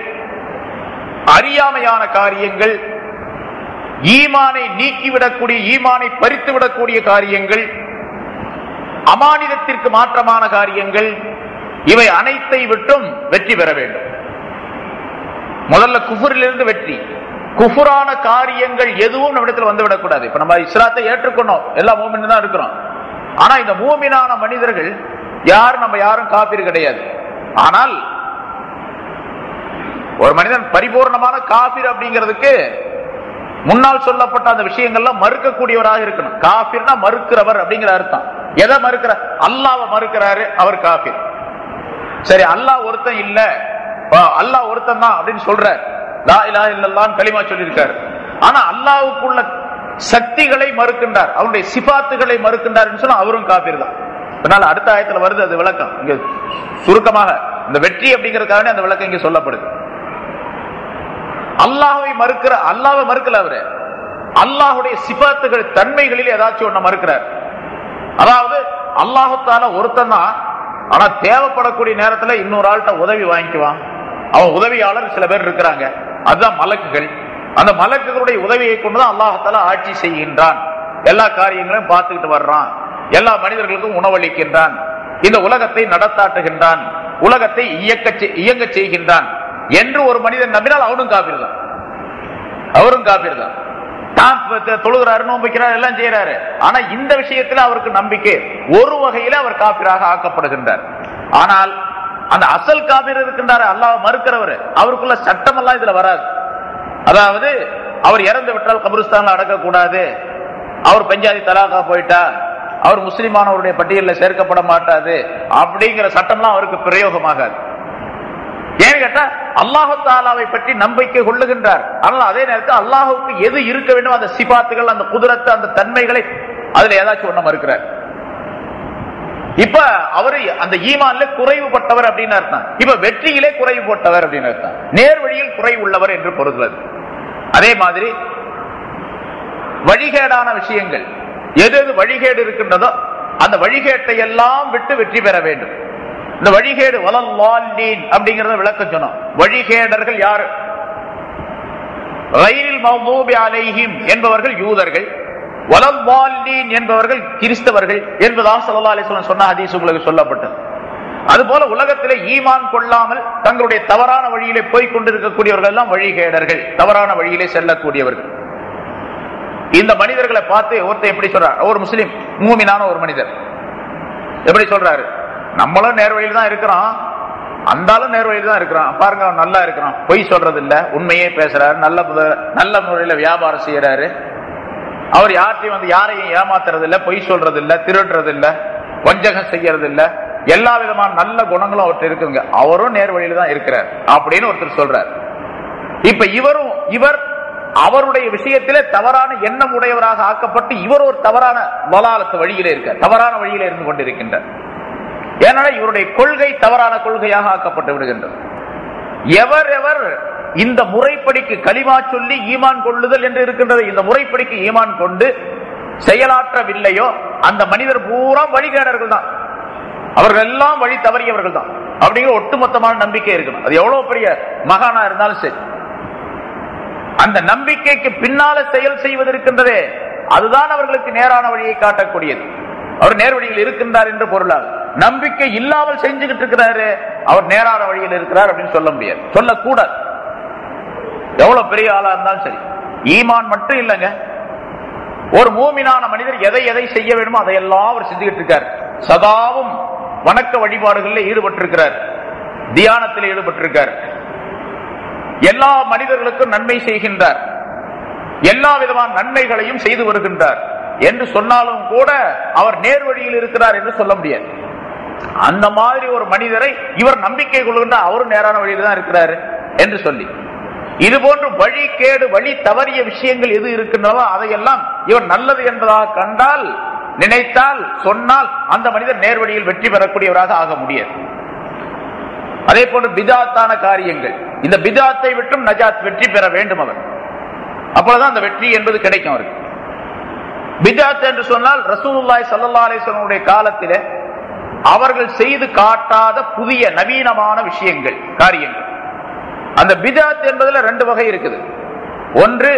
அறியாமையான காரியங்கள், ஈமானை நீக்கிவிடக்கூடிய, ஈமானை பறித்துவிடக்கூடிய காரியங்கள், அமானிதத்திற்கு மாற்றமான காரியங்கள், இவை அனைத்தை விட்டும் வெற்றி பெற வேண்டும். முதல்ல குஃபரிலிருந்து வெற்றி. குஃபரான காரியங்கள் எதுவும் நம்மிடத்தில் வந்துவிடக்கூடாது. இப்ப நம்ம இஸ்லாத்தை ஏற்றுக்கொண்டோம், எல்லா மூமின் தான் இருக்கிறோம். ஆனா இந்த மூமினான மனிதர்கள் நம்ம யாரும் காபீர் கிடையாது. ஆனால் ஒரு மனிதன் பரிபூர்ணமான காபீர் அப்படிங்கிறதுக்கு முன்னால் சொல்லப்பட்ட அந்த விஷயங்கள்லாம் மறுக்கக்கூடியவராக இருக்கணும். காபீர்னா மறுக்கிறவர் அப்படிங்கிற அர்த்தம். எதை மறுக்கிற? அல்லாஹ்வை மறுக்கிறாரு, அவர் காபீர். சரி, அல்லாஹ் ஒருத்தன் இல்ல, அல்லாஹ் ஒருத்தன் தான் அப்படின்னு சொல்றார், லா இலாஹ இல்லல்லாஹ் கலிமா சொல்லியிருக்காரு. ஆனா அல்லாஹ்வுக்குள்ள சக்திகளை மறுக்கின்றார், அவருடைய சிபாத்துகளை மறுக்கின்றார் சொன்னா அவரும் காபீர் தான். அதனால அடுத்த ஆயத்துல வருது அது விளக்கம். இங்க சுருக்கமாக இந்த வெற்றி அப்படிங்கிறதுக்காக அந்த விளக்கம் இங்க சொல்லப்படுது. அல்லாஹ்வை மறுக்கிற, அல்லாஹ்வை மறுக்கல அவரு, அல்லாஹ்வுடைய சிபாத்துகள் தன்மைகளில் ஏதாச்சும் ஒண்ணு மறுக்கிறார். அதாவது அல்லாஹ் தஆலா ஒருத்தன் தான், ஆனா தேவைப்படக்கூடிய நேரத்துல இன்னொரு ஆள்கிட்ட உதவி வாங்கிக்குவான். அவன் உதவியாளர் சில பேர் இருக்கிறாங்க, அதுதான் மலக்குகள். அந்த மலக்குகளுடைய உதவியை கொண்டுதான் அல்லாஹ் தஆலா ஆட்சி செய்கின்றான், எல்லா காரியங்களையும் பார்த்துக்கிட்டு வர்றான், எல்லா மனிதர்களுக்கும் உணவளிக்கின்றான், இந்த உலகத்தை நடத்தாட்டுகின்றான், உலகத்தை இயங்க செய்கின்றான் என்று ஒரு மனிதன் நம்பினால் அவனும் காபீர் தான். அவரும் காபீர் தான். தான் தொழுகிறாரு, நோம்பிக்கிறார், எல்லாம் செய்யறாரு. ஆனா இந்த விஷயத்துல அவருக்கு நம்பிக்கை, ஒரு வகையில அவர் காபீராக ஆக்கப்படுகின்றார். ஆனால் அந்த அசல் காபீர் இருக்கின்றார், அல்லாஹ் மறுக்கிறவர், அவருக்குள்ள சட்டம் எல்லாம் இதுல வராது. அதாவது அவர் இறந்து விட்டால் கபிரிஸ்தான்ல அடக்கக்கூடாது, அவர் பஞ்சாதி தலாக்கா போயிட்டா அவர் முஸ்லிமானவருடைய பட்டியலில் சேர்க்கப்பட மாட்டாது அப்படிங்கிற சட்டம்லாம் அவருக்கு பிரயோகமாகாது. ஏன்னு கேட்டா அல்லாஹு தஆலாவை பற்றி நம்பிக்கை கொள்ளுகின்றார். ஆனால் அதே நேரத்தில் அல்லாஹுக்கு எது இருக்க வேண்டும், அந்த சிபாத்துகள், அந்த குதிரத்து, அந்த தன்மைகளை அதுல ஏதாச்சும் ஒண்ணு மறுக்கிறார். இப்ப அவரு அந்த ஈமான்ல குறைவுபட்டவர் அப்படின்னு அர்த்தம். இப்ப வெற்றியிலே குறைவுபட்டவர் அப்படின்னு அர்த்தம். நேர் வழியில் குறைவு உள்ளவர் என்று பொருள்கிறது. அதே மாதிரி வழிகேடான விஷயங்கள், எது எது வழிகேடு இருக்கின்றதோ அந்த வழிகேட்டை எல்லாம் விட்டு வெற்றி பெற வேண்டும். இந்த வழிகேடு வலல்லாலீன் அப்படிங்கறத விளக்க சொன்னோம். வழிகேடர்கள் யாரு? கைரில் மக்தூபி அலைஹிம் என்பவர்கள் யூதர்கள், வலல்லாலீன் என்பவர்கள் கிறிஸ்தவர்கள் என்பதாக ஸல்லல்லாஹு அலைஹி வஸல்லம் சொன்ன ஹதீஸ் உங்களுக்கு சொல்லப்பட்டது. அதுபோல உலகத்திலே ஈமான் கொள்ளாமல் தங்களுடைய தவறான வழியிலே போய் கொண்டிருக்கக்கூடியவர்கள் எல்லாம் வழிகேடர்கள், தவறான வழியிலே செல்லக்கூடியவர்கள். இந்த மனிதர்களை பார்த்து ஒருத்தர் எப்படி சொல்றார்? ஒரு முஸ்லிம் மூமினான ஒரு மனிதர் எப்படி சொல்றாரு? நம்மளும் நேர்வழியில் தான் இருக்கிறோம், அந்தாலும் நேர்வழியில் தான் இருக்கிறான். பாருங்க, அவன் நல்லா இருக்கிறான், பொய் சொல்றது இல்ல, உண்மையே பேசுறாரு, நல்ல முறையில வியாபாரம் செய்யறாரு, அவர் யார்ட்டையும் வந்து யாரையும் ஏமாத்துறது இல்ல, பொய் சொல்றது இல்ல, திருடுறது இல்ல, வஞ்சகம் செய்யறது இல்ல, எல்லா விதமான நல்ல குணங்களும் அவர்கிட்ட இருக்குங்க, அவரும் நேர்வழியில தான் இருக்கிறார் அப்படின்னு ஒருத்தர் சொல்றார். இப்ப இவர் அவருடைய விஷயத்திலே தவறான எண்ணம் உடையவராக ஆக்கப்பட்டு இவர் ஒரு தவறான வலாலத்து வழியிலே இருக்க, தவறான வழியிலே இருந்து கொண்டிருக்கின்றார். ஏன்னா இவருடைய கொள்கை தவறான கொள்கையாக ஆக்கப்பட்டு விடுகின்றது. எவர் இந்த முறைப்படிக்கு கலிமா சொல்லி ஈமான் கொள்ளுதல் என்று இருக்கின்றது, இந்த முறைப்படிக்கு ஈமான் கொண்டு செயலாற்றவில்லையோ அந்த மனிதர் பூரா வழிகேடர்கள் தான், அவர்கள் எல்லாம் வழி தவறியவர்கள் தான் அப்படிங்கிற ஒட்டுமொத்தமான நம்பிக்கை இருக்கணும். அது எவ்வளவு பெரிய மகானா இருந்தாலும் சரி, அந்த நம்பிக்கைக்கு பின்னால செயல் செய்வது இருக்கின்றதே அதுதான் அவர்களுக்கு நேரான வழியை காட்டக்கூடியது. அவர் நேர்வழியில் இருக்கின்றார் என்று பொருளால், நம்பிக்கை இல்லாமல் செஞ்சுக்கிட்டு இருக்கிறாரு அவர் நேரான வழியில் இருக்கிறார் அப்படின்னு சொல்ல முடியாது, சொல்லக்கூடாது. எவ்வளவு பெரிய ஆளா இருந்தாலும் சரி, ஈமான் மட்டும் இல்லைங்க, ஒரு மூமினான மனிதர் எதை செய்ய வேண்டுமோ அதையெல்லாம் அவர் செஞ்சுக்கிட்டு இருக்கார். சதாவும் வணக்க வழிபாடுகளில் ஈடுபட்டிருக்கிறார், தியானத்தில் ஈடுபட்டிருக்கார், எல்லா மனிதர்களுக்கும் நன்மை செய்கின்றார், எல்லா விதமான நன்மைகளையும் செய்து வருகின்றார் என்று சொன்னாலும் கூட அவர் நேர்வழியில் இருக்கிறார் என்று சொல்ல முடியாது. அந்த மாதிரி ஒரு மனிதரை இவர் நம்பிக்கை கொள்கின்றார், அவரும் நேரான வழியில் தான் இருக்கிறார் என்று சொல்லி, இது போன்று வழி கேடு வழி தவறிய விஷயங்கள் எது இருக்கின்றதோ அதையெல்லாம் இவர் நல்லது என்பதாக கண்டால், நினைத்தால், சொன்னால் அந்த மனிதர் நேர்வழியில் வெற்றி பெறக்கூடியவராக ஆக முடியாது. அதே போன்று பிதாத்தான காரியங்கள், இந்த பிதாத்தை விட்டும் நஜாத் வெற்றி பெற வேண்டும் அவர், அப்பொழுதுதான் அந்த வெற்றி என்பது கிடைக்கும் அவருக்கு. பிதாத் என்று சொன்னால் ரசூலுல்லாஹி ஸல்லல்லாஹு அலைஹி வஸல்லம் காலத்திலே அவர்கள் செய்து காட்டாத புதிய நவீனமான விஷயங்கள், காரியங்கள். அந்த பிதாத் என்பதில் ரெண்டு வகை இருக்குது. ஒன்று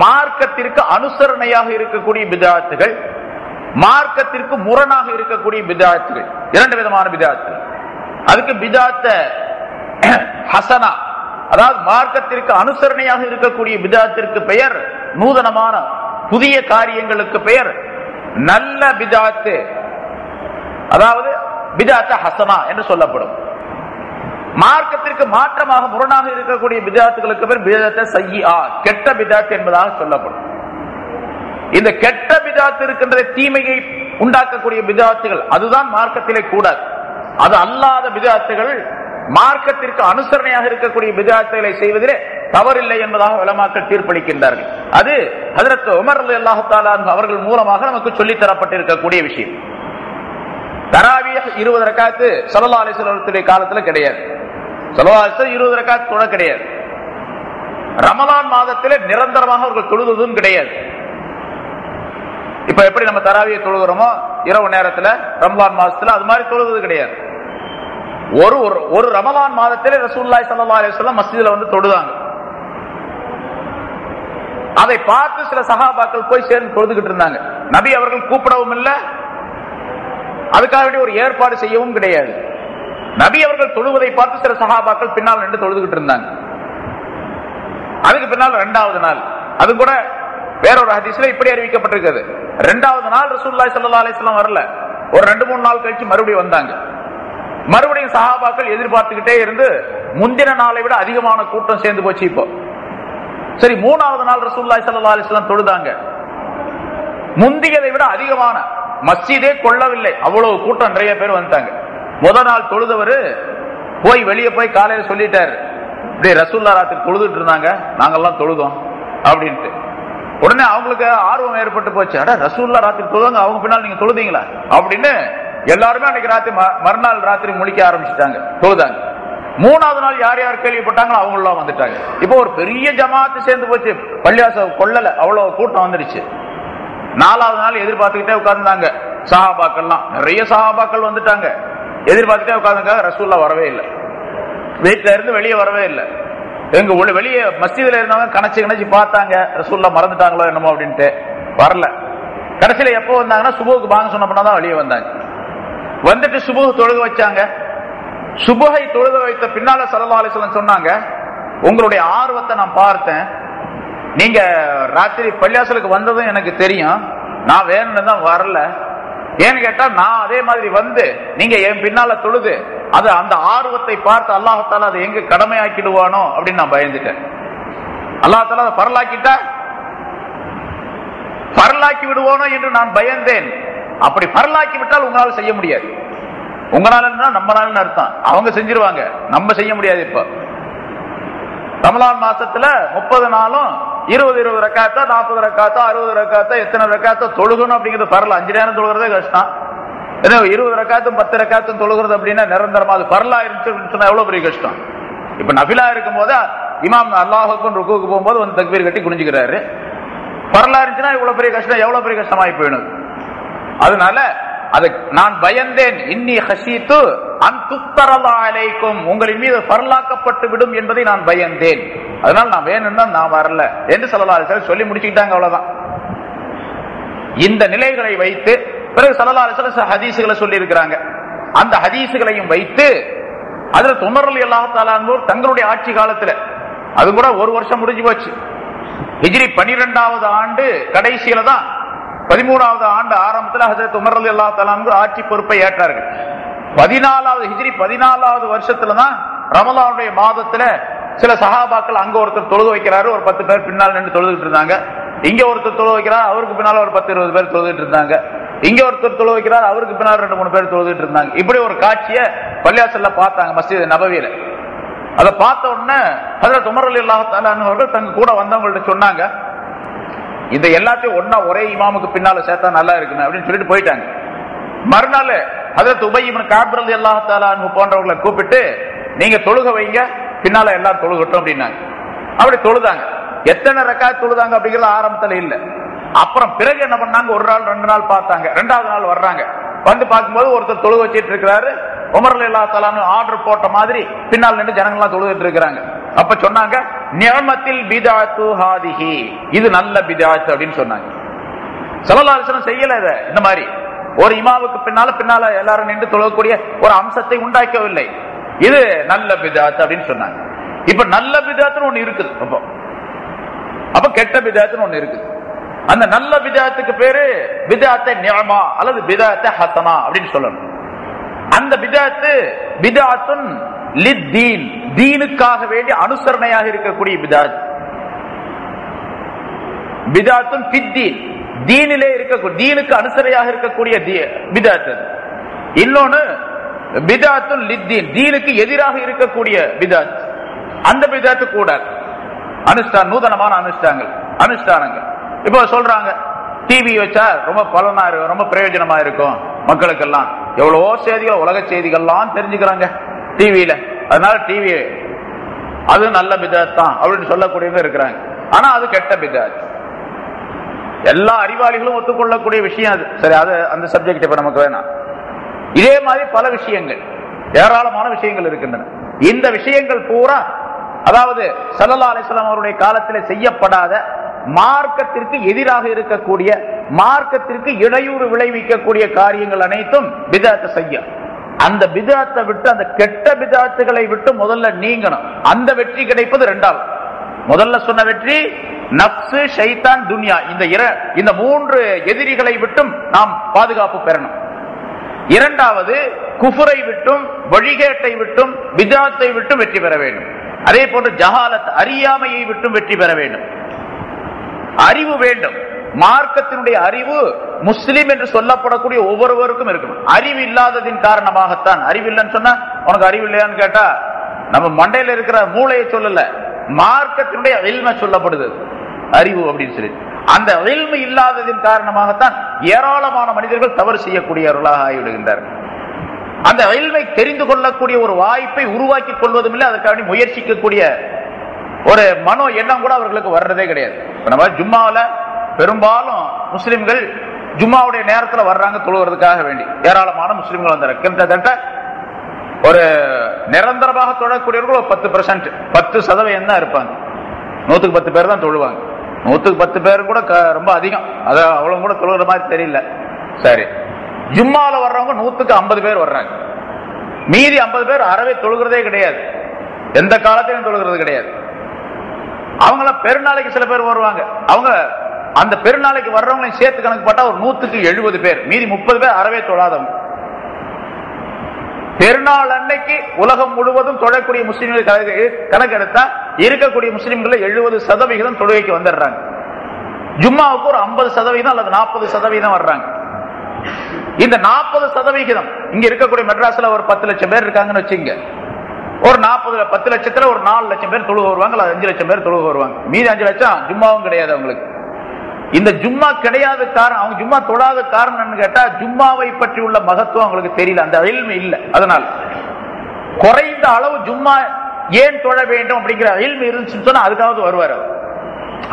மார்க்கத்திற்கு அனுசரணையாக இருக்கக்கூடிய பிதாத்துகள், மார்க்கத்திற்கு முரணாக இருக்கக்கூடிய பிதாத்துகள், இரண்டு விதமான பிதாத்துகள். அதுக்கு பிதாத்த ஹசனா, அதாவது மார்க்கத்திற்கு அனுசரணையாக இருக்கக்கூடிய பிதாத்திற்கு பெயர், நூதனமான புதிய காரியங்களுக்கு பெயர் நல்ல பிதாத்து, அதாவது பிதாத்த ஹசனா என்று சொல்லப்படும். மார்க்கத்திற்கு மாற்றமாக முரணாக இருக்கக்கூடிய பிதாத்துகளுக்கு பேர் பிதாத்த சய்யிஆ, கெட்ட பிதாத்து என்பதாக சொல்லப்படும். இந்த கெட்ட பிதாத்து இருக்கின்ற தீமையை உண்டாக்கக்கூடிய பிதாத்துகள் அதுதான் மார்க்கத்திலே கூடாது. அது அல்லாத பிதாத்துகள், மார்க்கத்திற்கு அனுசரணையாக இருக்கக்கூடிய பிதாத்துகளை செய்வதிலே தவறில்லை என்பதாக உலமாக்கள் தீர்ப்பளிக்கின்றார்கள். அது ஹஜ்ரத் உமர் ரலியல்லாஹு தஆலா அவர்கள் மூலமாக நமக்கு சொல்லித் தரப்பட்டிருக்கக்கூடிய விஷயம். தராவீஹ் 20 ரக்காத்து ஸல்லல்லாஹு அலைஹி வஸல்லம் காலத்துல கிடையாது, ஸல்லல்லாஹு அலைஹி வஸல்லம் 20 ரக்காத் தொழ கிடையாது. ரமலான் மாதத்திலே நிரந்தரமாக அவர்கள் தொழுதும் கிடையாது. இப்ப எப்படி நம்ம தராவியை தொழுகிறோமோ இரவு நேரத்துல ரமலான் மாதத்துல, அது மாதிரி தொழுவது கிடையாது. ஒரு ரமலான் மாதத்திலே ரசூலுல்லாஹி ஸல்லல்லாஹு அலைஹி வஸல்லம் மஸ்ஜிதுல வந்து தொழுதாங்க. அதை பார்த்து சில சஹாபாக்கள் போய் சேர்ந்து தொழுதுகிட்டு இருந்தாங்க. நபி அவர்கள் கூப்பிடவும் இல்லை, அதுக்காக வேண்டிய ஒரு ஏற்பாடு செய்யவும் கிடையாது. நபி அவர்கள் தொழுவதை பார்த்து சில சஹாபாக்கள் பின்னால் நின்று தொழுதுகிட்டு இருந்தாங்க. அதுக்கு பின்னால் 2வது நாள், அது கூட வேறொரு ஹதீஸ்ல இப்படி அறிவிக்கப்பட்டிருக்கிறது, 2வது நாள் ரசூலுல்லாஹி ஸல்லல்லாஹு அலைஹி வஸல்லம் வரல, ஒரு 2-3 நாள் கழிச்சு மறுபடியும் வந்தாங்க. மறுபடியும் சஹாபாக்கள் எதிர்பார்த்துக்கிட்டே இருந்து முந்தின நாளை விட அதிகமான கூட்டம் சேர்ந்து போச்சு. இப்போ சரி, 3வது நாள் ரசூலுல்லாஹி ஸல்லல்லாஹு அலைஹி வஸல்லம் தொழுதாங்க. முந்தியதை விட அதிகமான, மஸ்ஜிதே கொள்ளவில்லை, அவ்வளவு கூட்டம், நிறைய பேர் வந்துட்டாங்க. முதல் நாள் தொழுதவர் போய் வெளியே போய் காலையில சொல்லிட்டாரு, இப்படி ரசூலுல்லாஹ் ராத்திரி தொழுதுட்டு இருந்தாங்க, நாங்கெல்லாம் தொழுதோம் அப்படின்ட்டு. உடனே அவங்களுக்கு ஆர்வம் ஏற்பட்டு போச்சு, அட ரசூலுல்லாஹ் ராத்திரி தொழுவாங்க, அவங்க பின்னால் நீங்க தொழுதீங்களா அப்படின்னு எல்லாருமே அன்னைக்கு ராத்திரி மறுநாள் ராத்திரி முழிக்க ஆரம்பிச்சுட்டாங்க, தொழுதாங்க. 3வது நாள் யார் யார் கேள்விப்பட்டாங்களோ அவங்க எல்லாம் வந்துட்டாங்க. இப்போ ஒரு பெரிய ஜமாத்து சேர்ந்து போச்சு, பள்ளிவாசல் கொள்ளல, அவ்வளவு கூட்டம் வந்துடுச்சு. 4வது நாள் எதிர்பார்த்துக்கிட்டே உட்கார்ந்தாங்க சஹாபாக்கள்லாம், நிறைய சஹாபாக்கள் வந்துட்டாங்க. எதிர்பார்த்துட்டே உட்கார்ந்தாங்க, ரசூலுல்லாஹ் வரவே இல்லை, வீட்டுல இருந்து வெளியே வரவே இல்லை. எங்க வெளியே மஸ்ஜிதுல இருந்தவங்க கணச்சு பார்த்தாங்க, ரசூலுல்லாஹ் மறந்துட்டாங்களோ என்னமோ அப்படின்ட்டு வரல. கடைசியில எப்போ வந்தாங்கன்னா சுபுஹுக்கு பாங்க சொன்ன பண்ணாதான் வெளியே வந்தாங்க. வந்துட்டு சுபுஹ் தொழுக வச்சாங்க. சுபுஹை தொழுக வைத்த பின்னால ஸல்லல்லாஹு அலைஹி வஸல்லம் சொன்னாங்க, உங்களுடைய ஆர்வத்தை நான் பார்த்தேன், நீங்க ராத்திரி பள்ளிவாசலுக்கு வந்ததும் எனக்கு தெரியும், நான் வேணும்னு தான் வரல. ஏன்னு கேட்டா நான் அதே மாதிரி வந்து நீங்க என் பின்னால தொழுது அது அந்த ஆர்வத்தை பார்த்து அல்லாஹால அதை எங்க கடமையாக்கிடுவானோ அப்படின்னு நான் பயந்துட்டேன். அல்லாஹால அதை பரலாக்கிட்டா பரலாக்கி விடுவானோ என்று நான் பயந்தேன். அப்படி பரலாக்கி விட்டால் உங்களால் செய்ய முடியாது. உங்களால நம்மளால அர்த்தம், அவங்க செஞ்சிருவாங்க, நம்ம செய்ய முடியாது. இப்ப ரமலான் மாசத்துல 30 நாளும் 20 ரக்காத்தா 40 ரக்காத்தா 60 ரக்காத்தா எத்தனை ரக்காத்தா தொழுகணும் அப்படிங்கிறது பரல. 5 நேரம் தொழுகிறதே கஷ்டம். 20 ரக்காத்தும் 10 ரக்காத்தும் தொழுகிறது அப்படின்னா நிரந்தரமா அது பரலா இருந்துச்சு சொன்னா எவ்வளவு பெரிய கஷ்டம். இப்ப நபிலா இருக்கும் போது இமாம் அல்லாஹுக்கும் ருக்குவுக்கு போகும்போது வந்து தக்பீர் கட்டி குனிஞ்சுக்கிறாரு. பரலா இருந்துச்சுன்னா இவ்வளவு பெரிய கஷ்டம், எவ்வளவு பெரிய கஷ்டமாயி போயிடும். அதனால அது நான் பயந்தேன். இன்னி ஹஷீத்து அன் துக்தரலா அலைக்கும், உங்களின் மீது பரலாக்கப்பட்டு விடும் என்பதை நான் பயந்தேன். அதனால நான் வேணும்னா நான் வரல என்று ஸல்லல்லாஹு அலைஹி வஸல்லம் சொல்லி முடிச்சுக்கிட்டாங்க. அவ்வளவுதான். இந்த நிலைகளை வைத்து பிறகு ஸல்லல்லாஹு அலைஹி வஸல்லம் ஹதீஸ்களை சொல்லி இருக்கிறாங்க. அந்த ஹதீஸ்களையும் வைத்து ஹஜ்ரத் உமர் ரலியல்லாஹு தஆலா அன்ஹு தங்களுடைய ஆட்சி காலத்துல, அது கூட ஒரு வருஷம் முடிஞ்சு போச்சு. ஹிஜ்ரி 12வது ஆண்டு கடைசியில தான் 13வது ஆண்டு ஆரம்பத்தில் ஹஜ்ரத் உமர் ரலியல்லாஹு தஆலா அன்ஹு ஆட்சி பொறுப்பை ஏற்றார்கள். 14வது வருஷத்துல தான் ரமலானுடைய மாதத்துல சில சஹாபாக்கள், அங்க ஒருத்தர் தொழுது வைக்கிறாரு, ஒரு 10 பேர் பின்னால் நின்று தொழுதுட்டு இருந்தாங்க. இங்க ஒருத்தர் தொழுது வைக்கிறார், அவருக்கு பின்னால ஒரு 10-20 பேர் தொழுதுட்டு இருந்தாங்க. இங்க ஒருத்தர் தொழுது வைக்கிறார், அவருக்கு பின்னால் 2-3 பேர் தொழுதுட்டு இருந்தாங்க. இப்படி ஒரு காட்சியை பள்ளியாசல்ல பார்த்தாங்க, மஸ்ஜித் நபவியில. அதை பார்த்த உடனே ஹஜ்ரத் உமர் ரலியல்லாஹு தஆலா அன்ஹு அவர்கள் தங்க கூட வந்தவங்கள்ட்ட சொன்னாங்க, இந்த எல்லாத்தையும் ஒன்னா ஒரே இமாமுக்கு பின்னால சேர்த்தா நல்லா இருக்குன்னு அப்படின்னு சொல்லிட்டு போயிட்டாங்க. மறுநாள் ஹஜ்ரத் உபய் இப்னு கஅப் ரலியல்லாஹு தஆலா அன்ஹு போன்றவர்களை கூப்பிட்டு, நீங்க தொழுக வைங்க, பின்னால எல்லாம் தொழுகட்டும் அப்படின்னாங்க. அப்படி தொழுதாங்க. எத்தனை ரக்காத் தொழுதாங்க அப்படிங்கிறது ஆரம்பத்துல இல்ல. அப்புறம் பிறகு என்ன பண்ணாங்க, ஒரு நாள் 2 நாள் பார்த்தாங்க. 2வது நாள் வர்றாங்க, வந்து பார்க்கும்போது ஒருத்தர் தொழுக வச்சிட்டு இருக்கிறாரு. உமர் ரலியல்லாஹு தஆலா அன்ஹு ஆர்டர் போட்ட மாதிரி பின்னால் நின்று ஜனங்கள்லாம் தொழுதுட்டு இருக்கிறாங்க. அப்ப சொன்னாங்க, நிஅமத்தில் பித்அத்து ஹாதிஹி, இது நல்ல பித்அத் அப்படின்னு சொன்னாங்க. ஸல்லல்லாஹு அலைஹி வஸல்லம் செய்யல இத. இந்த மாதிரி ஒரு இமாமுக்கு பின்னால எல்லாரும் நின்று தொழக்கூடிய ஒரு அம்சத்தை உண்டாக்கவில்லை. இது நல்ல பித்அத் அப்படின்னு சொன்னாங்க. இப்ப நல்ல பித்அத்னு ஒண்ணு இருக்குது, அப்ப கெட்ட பித்அத்னு ஒண்ணு இருக்குது. அந்த நல்ல பித்அத்துக்கு பேரு பித்அத்தே நிஅமா அல்லது பித்அத்தே ஹஸனா அப்படின்னு சொல்லணும். அந்த பித்அத் பித்அத்துன் லித்தீன், தீனுக்காக வேண்டி அனுசரணையாக இருக்கக்கூடிய பித்அத். பித்அத்துன் ஃபித்தீன், தீனிலே இருக்கக்கூடிய, தீனுக்கு அனுசரணையாக இருக்கக்கூடிய பித்அத். இன்னொன்னு பித்அத்துன் லித்தீன், தீனுக்கு எதிராக இருக்கக்கூடிய பித்அத். அந்த பித்அத் கூட அனுஷ்டான, நூதனமான அனுஷ்டானங்கள். இப்போ சொல்றாங்க, டிவி வச்சா ரொம்ப பலனா இருக்கும், ரொம்ப பிரயோஜனமா இருக்கும் மக்களுக்கெல்லாம். எவ்வளவோ செய்திகள், உலக செய்திகள்லாம் தெரிஞ்சுக்கிறாங்க டிவியில. அதனால டிவி அது நல்ல பித்அத் தான் அப்படின்னு சொல்லக்கூடியவங்க இருக்கிறாங்க. ஆனா அது கெட்ட பித்அத். எல்லா அறிவாளிகளும் ஒத்துக்கொள்ளக்கூடிய விஷயம் அது. சரி, அது அந்த சப்ஜெக்ட் இப்ப நமக்கு வேணாம். இதே மாதிரி பல விஷயங்கள், ஏராளமான விஷயங்கள் இருக்கின்றன. இந்த விஷயங்கள் பூரா, அதாவது ஸல்லல்லாஹு அலைஹி வஸல்லம் அவருடைய காலத்தில் செய்யப்படாத, மார்க்கத்திற்கு எதிராக இருக்கக்கூடிய, மார்க்கத்திற்கு இடையூறு விளைவிக்கக்கூடிய காரியங்கள் அனைத்தும் பித்அத் செய்ய. அந்த பித்அத்தை விட்டு, அந்த கெட்ட பித்அத்துகளை விட்டு முதல்ல நீங்கணும். அந்த வெற்றி கிடைப்பது 2வது. முதல்ல சொன்ன வெற்றி நப்சு, ஷைத்தான், துன்யா, இந்த 3 எதிரிகளை விட்டும் நாம் பாதுகாப்பு பெறணும். 2வது குஃபரை விட்டும், வழிகேட்டை விட்டும், பித்அத்தை விட்டும் வெற்றி பெற வேண்டும். அதே போன்று ஜஹாலத், அறியாமையை விட்டும் வெற்றி பெற வேண்டும். அறிவு வேண்டும். மார்க்கத்தினுடைய அறிவு முஸ்லிம் என்று சொல்லப்படக்கூடிய ஒவ்வொருவருக்கும் இருக்கணும். அறிவு இல்லாததின் காரணமாகத்தான், அறிவு இல்லைன்னு சொன்னா உனக்கு அறிவு இல்லையான்னு கேட்டா நம்ம மண்டையில இருக்கிற மூளையை சொல்லல, மார்க்கத்தினுடைய இல்ம சொல்லப்படுது அறிவு அப்படின்னு சொல்லி. அந்த இல்மு இல்லாததின் காரணமாகத்தான் ஏராளமான மனிதர்கள் தவறு செய்யக்கூடியவர்களாக ஆகிவிடுகின்றார்கள். அந்த இல்மை தெரிந்து கொள்ளக்கூடிய ஒரு வாய்ப்பை உருவாக்கி கொள்வதும் இல்லை, அதற்காக முயற்சிக்கக்கூடிய ஒரு மனோ எண்ணம் கூட அவர்களுக்கு வர்றதே கிடையாது. நம்ம ஜும்மாவில பெரும்பாலும் முஸ்லிம்கள் ஜும்மாவுடைய நேரத்தில் வர்றாங்க தொழுகிறதுக்காக வேண்டி. ஏராளமான முஸ்லிம்கள் வந்தாங்க. கிட்டத்தட்ட ஒரு நிரந்தரமாக தொழக்கூடியவர்கள் ஒரு 10%, 10% தான் இருப்பாங்க. 100க்கு 10 பேர் தான் தொழுவாங்க. 100க்கு 10 பேர் கூட ரொம்ப அதிகம், அது அவ்வளவு கூட தொழுகிற மாதிரி தெரியல. சரி, ஜும்மாவில் வர்றவங்க 100க்கு 50 பேர் வர்றாங்க. மீதி 50 பேர் அறவே தொழுகிறதே கிடையாது, எந்த காலத்திலும் தொழுகிறது கிடையாது. அவங்கள பெருநாளைக்கு சில பேர் வருவாங்க. அவங்க அந்த பெருநாளைக்கு வர்றவங்களையும் சேர்த்து கணக்கு பார்த்தா ஒரு 100க்கு 70 பேர், மீதி 30 பேர் அறவே தொழாதவங்க. பெருநாள் அன்னைக்கு உலகம் முழுவதும் தொழக்கூடிய முஸ்லிம்கள் கணக்கெடுத்தா இருக்கக்கூடிய முஸ்லிம்கள் 70% தொழுகைக்கு வந்துடுறாங்க. ஜும்மாவுக்கு ஒரு 50% அல்லது 40% வர்றாங்க. இந்த 40% இங்க இருக்கக்கூடிய மெட்ராஸ்ல ஒரு 10 லட்சம் பேர் இருக்காங்கன்னு வச்சுங்க. ஒரு 10 லட்சத்துல ஒரு 4 லட்சம் பேர் தொழுக வருவாங்க, 5 லட்சம் பேர் தொழுக வருவாங்க. மீதி 5 லட்சம் ஜும்மாவும் கிடையாது அவங்களுக்கு. இந்த ஜும்மா கிடையாது காரணம், அவங்க ஜும்மா தொழாத காரணம் கேட்டா ஜும்மாவை பற்றி உள்ள மகத்துவம் அவங்களுக்கு தெரியல, அந்த இல்மு இல்லை. அதனால குறைந்த அளவு ஜும்மா ஏன் தொழ வேண்டும் அப்படிங்கிற இல்மு இருந்துச்சுன்னு சொன்னா அதுக்காவது வருவார்,